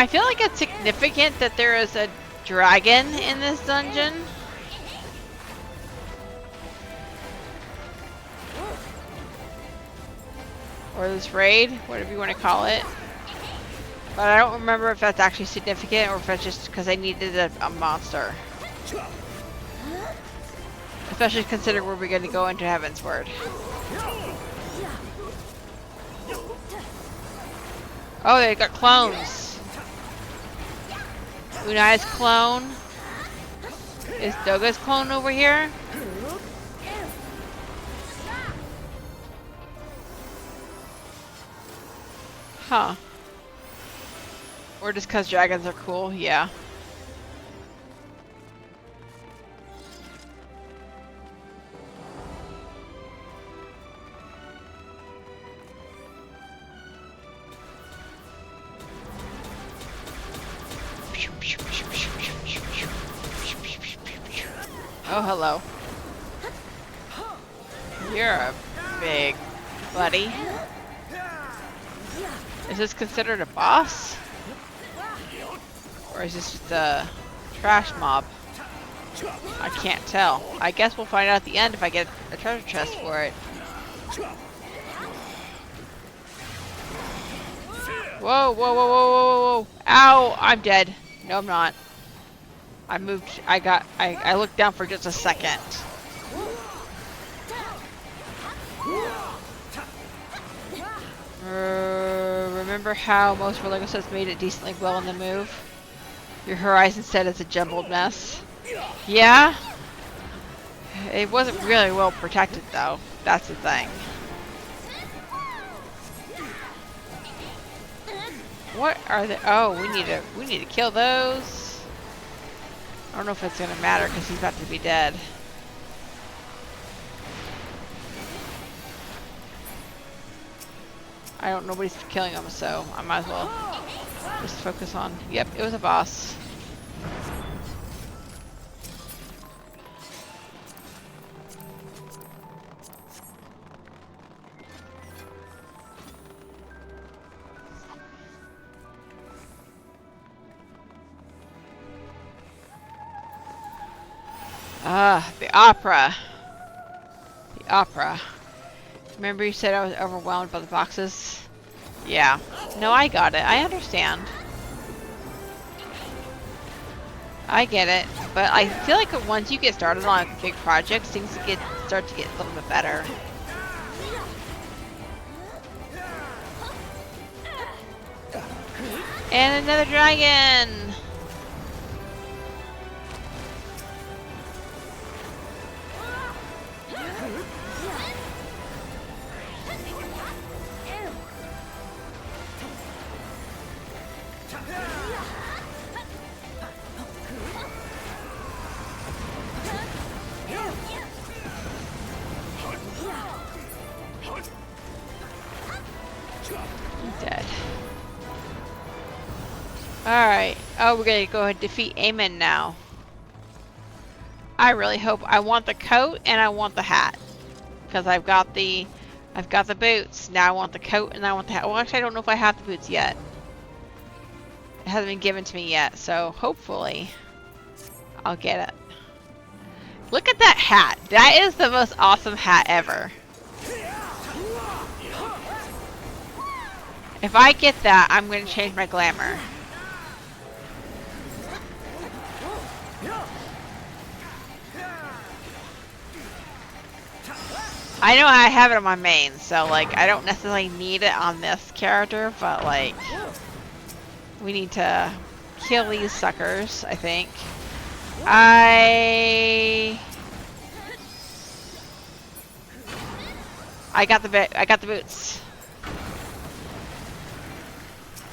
I feel like it's significant that there is a dragon in this dungeon. Or this raid, whatever you want to call it. But I don't remember if that's actually significant or if it's just because I needed a monster. Especially considering where we're going to go into Heaven's Word. Oh, they got clones. Unai's clone. Is Doga's clone over here? Huh. Or just because dragons are cool? Yeah. Oh, hello. You're a big buddy. Is this considered a boss? Or is this just a trash mob? I can't tell. I guess we'll find out at the end if I get a treasure chest for it. Whoa, whoa, whoa, whoa, whoa, whoa. Ow, I'm dead. No, I'm not. I moved, I looked down for just a second. Remember how most of our LEGO sets made it decently well on the move? Your Horizon set is a jumbled mess. Yeah? It wasn't really well protected though. That's the thing. What are they? Oh, we need to kill those. I don't know if it's gonna matter because he's about to be dead. I don't know nobody's killing him, so I might as well just focus on. Yep, it was a boss. Ah, the opera. The opera. Remember you said I was overwhelmed by the boxes? Yeah. No, I got it. I understand. I get it. But I feel like once you get started on big projects, things start to get a little bit better. And another dragon! Dead. Alright. Oh, we're gonna go ahead and defeat Aemon now. I really hope. I want the coat and I want the hat. Because I've got the boots. Now I want the coat and I want the hat. Well, actually I don't know if I have the boots yet. It hasn't been given to me yet, so hopefully I'll get it. Look at that hat. That is the most awesome hat ever. If I get that, I'm going to change my glamour. I know I have it on my main, so like I don't necessarily need it on this character, but like we need to kill these suckers, I think. I got the boots.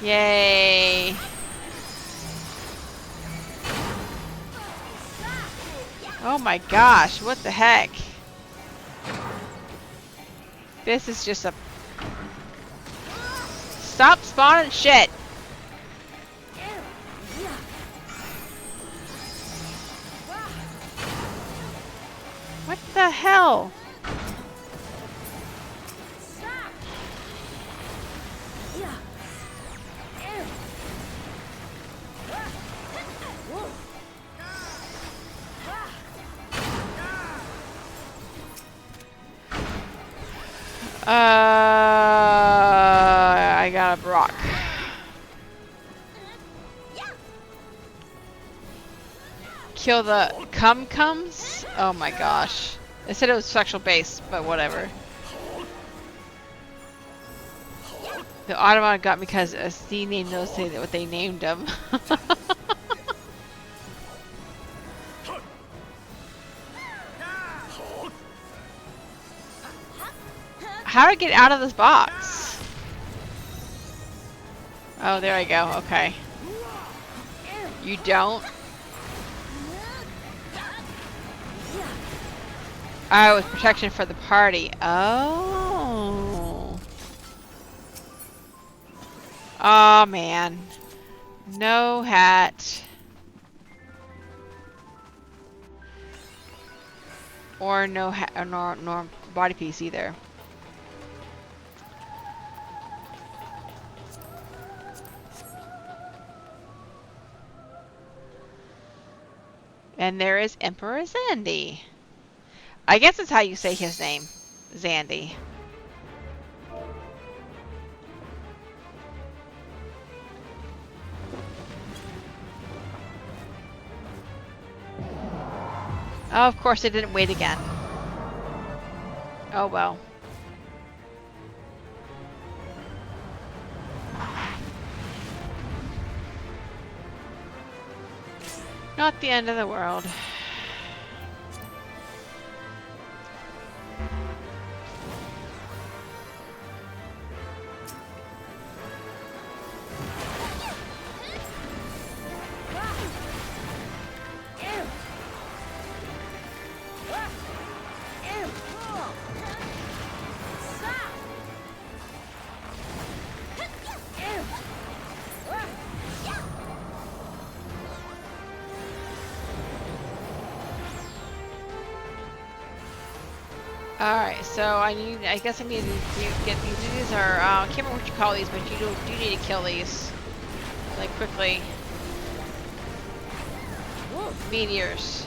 Yay. Oh my gosh, what the heck? This is just a... Stop spawning shit! What the hell? I got a Brock. Kill the cum-cums? Oh my gosh. They said it was sexual based, but whatever. The Autobot got me because Steve named those things what they named them. How do I get out of this box? Oh, there I go. Okay. You don't? Oh, it was protection for the party. Oh. Oh, man. No hat. Or no nor body piece either. And there is Emperor Zandy. I guess that's how you say his name. Zandy. Oh, of course, they didn't wait again. Oh well. Not the end of the world. Alright, so I guess I need to get these. These are, I can't remember what you call these, but you do need to kill these. Like, quickly. Meteors.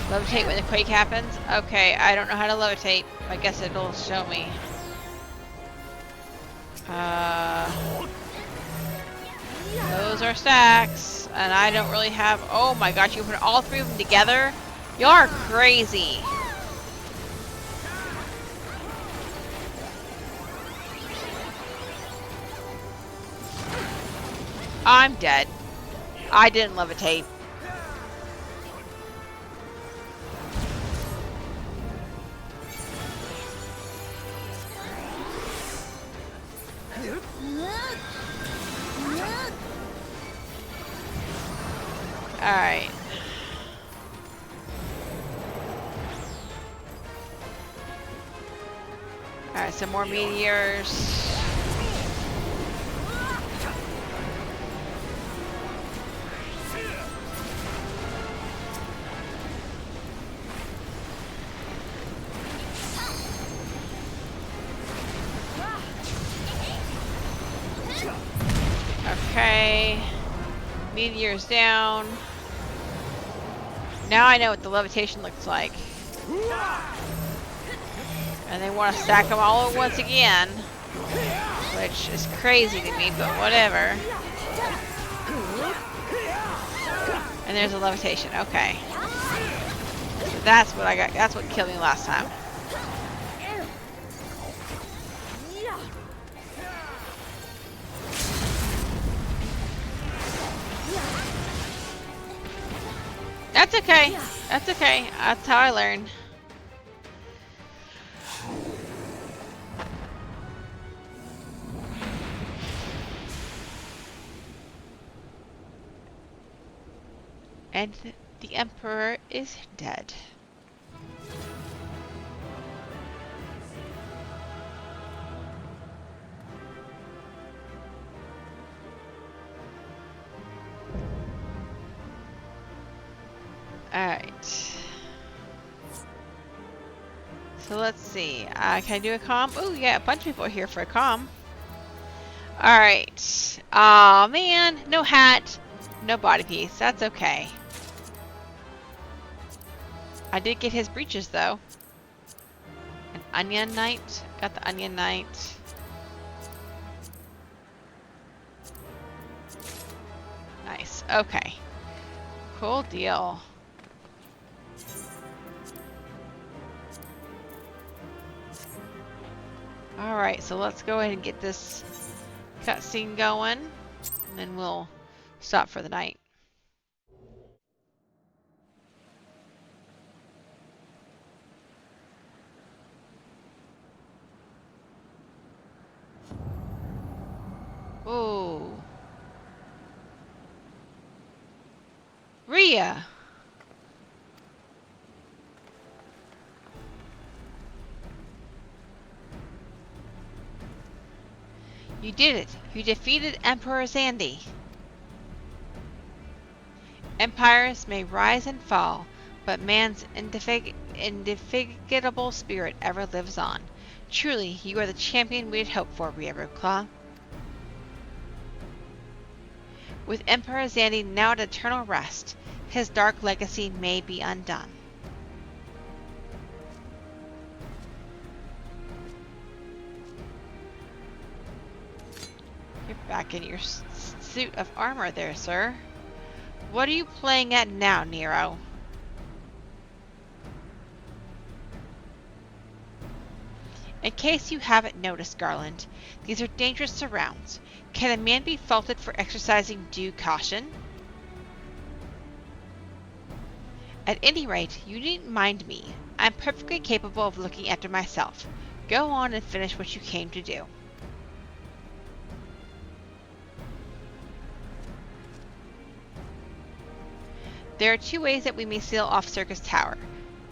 Levitate when the quake happens? Okay, I don't know how to levitate. I guess it'll show me. Those are stacks, and I don't really have... Oh my gosh, you put all three of them together? You're crazy. I'm dead. I didn't levitate. Alright. Alright, some more meteors. Okay. Meteors down. Now I know what the levitation looks like. And they want to stack them all at once again. Which is crazy to me, but whatever. And there's a levitation. Okay. So that's what I got. That's what killed me last time. That's okay. That's okay. That's how I learn. And the Emperor is dead. Alright. So let's see. Can I do a comm? Oh yeah, a bunch of people are here for a comm. Alright. Aw, man. No hat. No body piece. That's okay. I did get his breeches though. An onion knight. Got the onion knight. Nice. Okay. Cool deal. Alright, so let's go ahead and get this cutscene going, and then we'll stop for the night. Oh. Rhea! You did it! You defeated Emperor Zandy! Empires may rise and fall, but man's indefatigable spirit ever lives on. Truly, you are the champion we had hoped for, Ravenclaw. With Emperor Xandi now at eternal rest, his dark legacy may be undone. You're back in your suit of armor there, sir. What are you playing at now, Nero? In case you haven't noticed, Garland, these are dangerous surrounds. Can a man be faulted for exercising due caution? At any rate, you needn't mind me. I'm perfectly capable of looking after myself. Go on and finish what you came to do. There are two ways that we may seal off Circus Tower.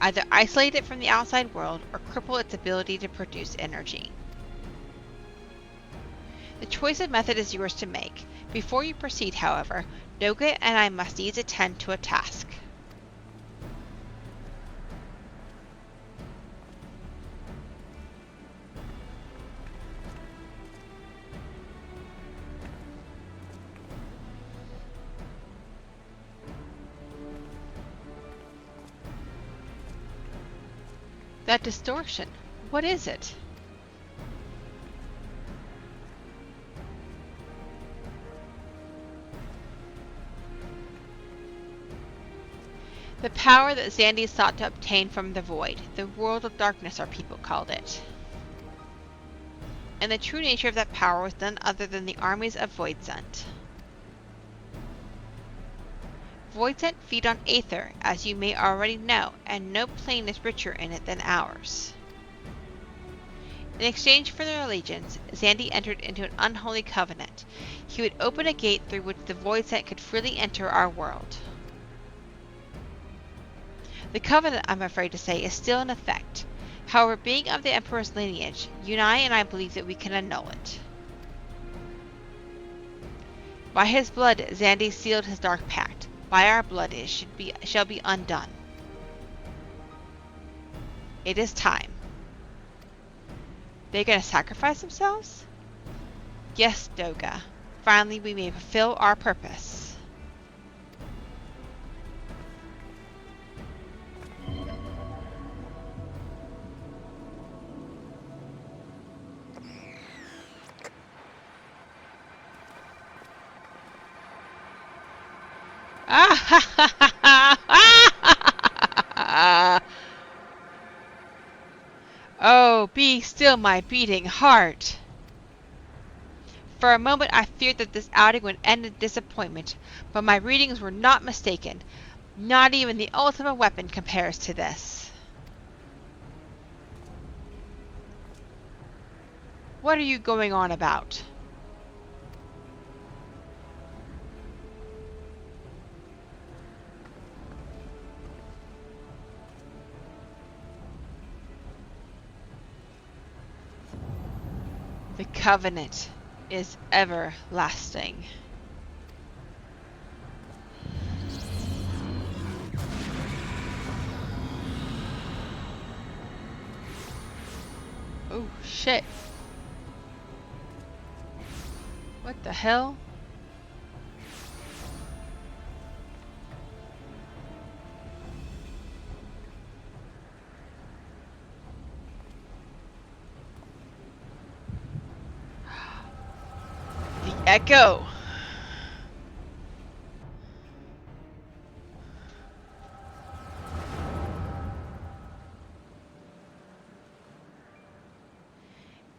Either isolate it from the outside world or cripple its ability to produce energy. The choice of method is yours to make. Before you proceed, however, Doga and I must needs attend to a task. That distortion, what is it? The power that Xandi sought to obtain from the Void, the World of Darkness our people called it. And the true nature of that power was none other than the armies of Voidsent. Voidsent feed on Aether, as you may already know, and no plane is richer in it than ours. In exchange for their allegiance, Xandi entered into an unholy covenant. He would open a gate through which the Voidsent could freely enter our world. The covenant, I'm afraid to say, is still in effect. However, being of the Emperor's lineage, Unai and I believe that we can annul it. By his blood, Xandi sealed his dark pact. By our blood it shall be undone. It is time. They're going to sacrifice themselves? Yes, Doga. Finally, we may fulfill our purpose. Oh, be still my beating heart. For a moment I feared that this outing would end in disappointment, but my readings were not mistaken. Not even the ultimate weapon compares to this. What are you going on about? The covenant is everlasting. Oh, shit. What the hell? The echo.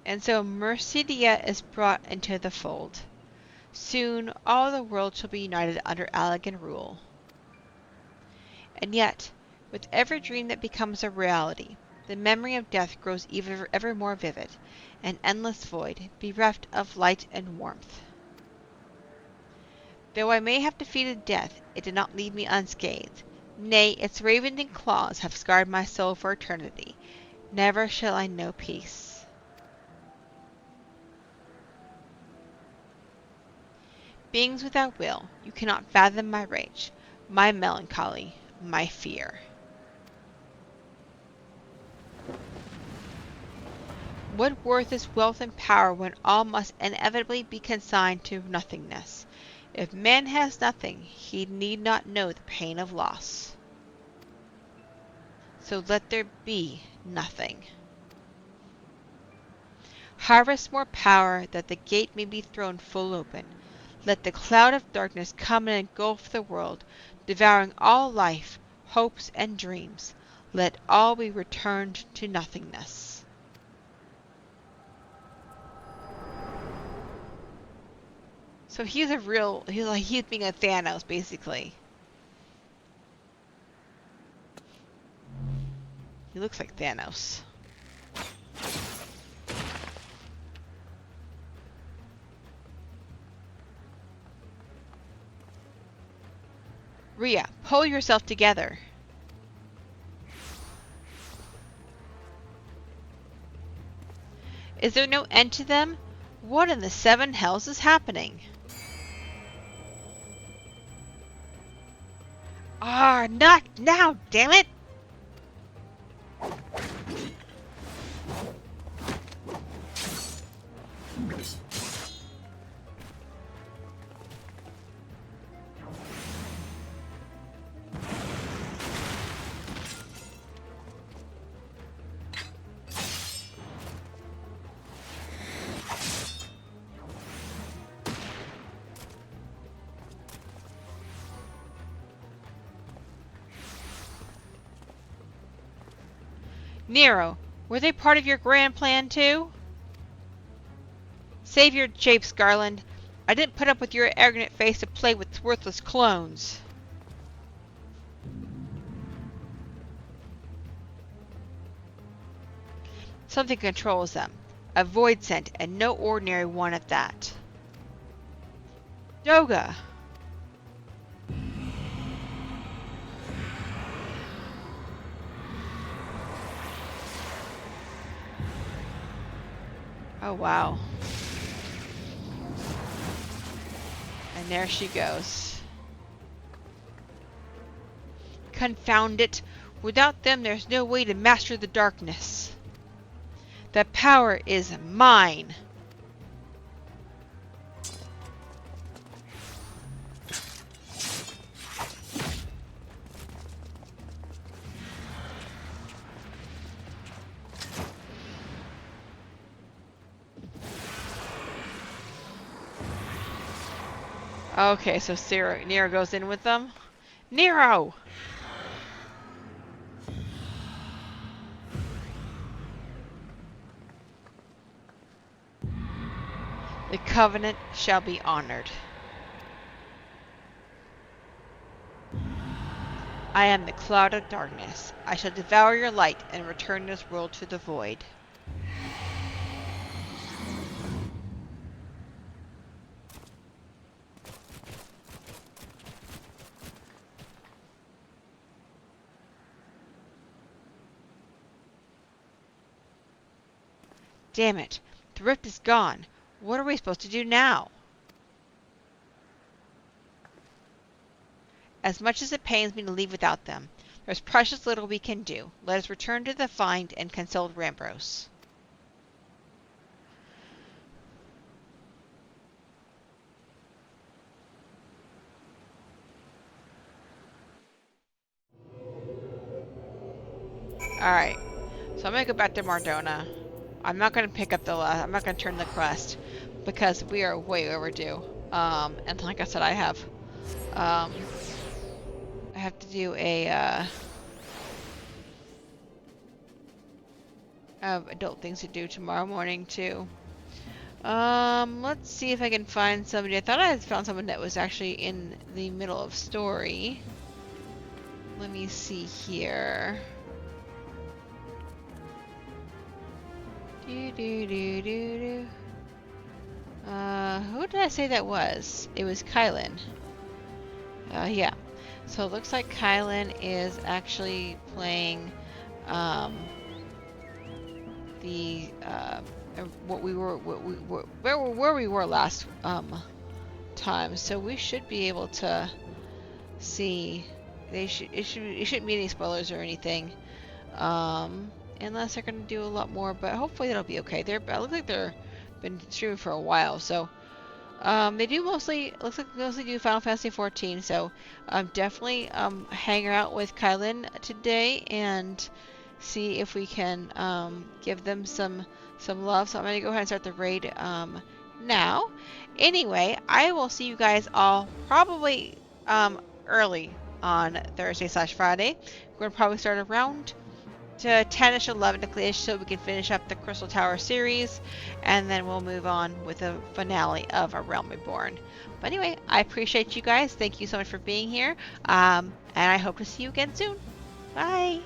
And so Mercedia is brought into the fold. Soon all the world shall be united under Allegan rule. And yet, with every dream that becomes a reality, the memory of death grows ever more vivid, an endless void, bereft of light and warmth. Though I may have defeated death, it did not leave me unscathed. Nay, its ravening claws have scarred my soul for eternity. Never shall I know peace. Beings without will, you cannot fathom my rage. my melancholy, my fear. What worth is wealth and power when all must inevitably be consigned to nothingness? If man has nothing, he need not know the pain of loss. So let there be nothing. Harvest more power, that the gate may be thrown full open. Let the cloud of darkness come and engulf the world, devouring all life, hopes, and dreams. Let all be returned to nothingness. So he's being a Thanos, basically. He looks like Thanos. Rhea, pull yourself together. Is there no end to them? What in the seven hells is happening? Ah, not now, damn it! Nero, were they part of your grand plan too? Save your japes, Garland. I didn't put up with your arrogant face to play with worthless clones. Something controls them. A void scent, and no ordinary one at that. Doga! Oh, wow. And there she goes. Confound it! Without them, there's no way to master the darkness. The power is mine! Okay, so Nero goes in with them. Nero! The covenant shall be honored. I am the cloud of darkness. I shall devour your light and return this world to the void. Damn it. The rift is gone. What are we supposed to do now? As much as it pains me to leave without them, there's precious little we can do. Let us return to the find and consult Rambros. Alright. So I'm going to go back to Mardona. I'm not going to pick up I'm not going to turn the quest because we are way overdue. And like I said, I have to do a, I have adult things to do tomorrow morning too. Let's see if I can find somebody. I thought I had found someone that was actually in the middle of story. Let me see here. Who did I say that was? It was Kylan. Yeah. So it looks like Kylan is actually playing where we were last time. So we should be able to see. It shouldn't be any spoilers or anything. Unless they're gonna do a lot more, but hopefully it'll be okay. It looks like they're been streaming for a while, so they do mostly looks like they mostly do Final Fantasy XIV. So definitely hang out with Kylan today and see if we can give them some love. So I'm gonna go ahead and start the raid now. Anyway, I will see you guys all probably early on Thursday/Friday. We're gonna probably start around to 10ish, 11ish, so we can finish up the Crystal Tower series, and then we'll move on with a finale of A Realm Reborn. But anyway, I appreciate you guys. Thank you so much for being here, and I hope to see you again soon. Bye!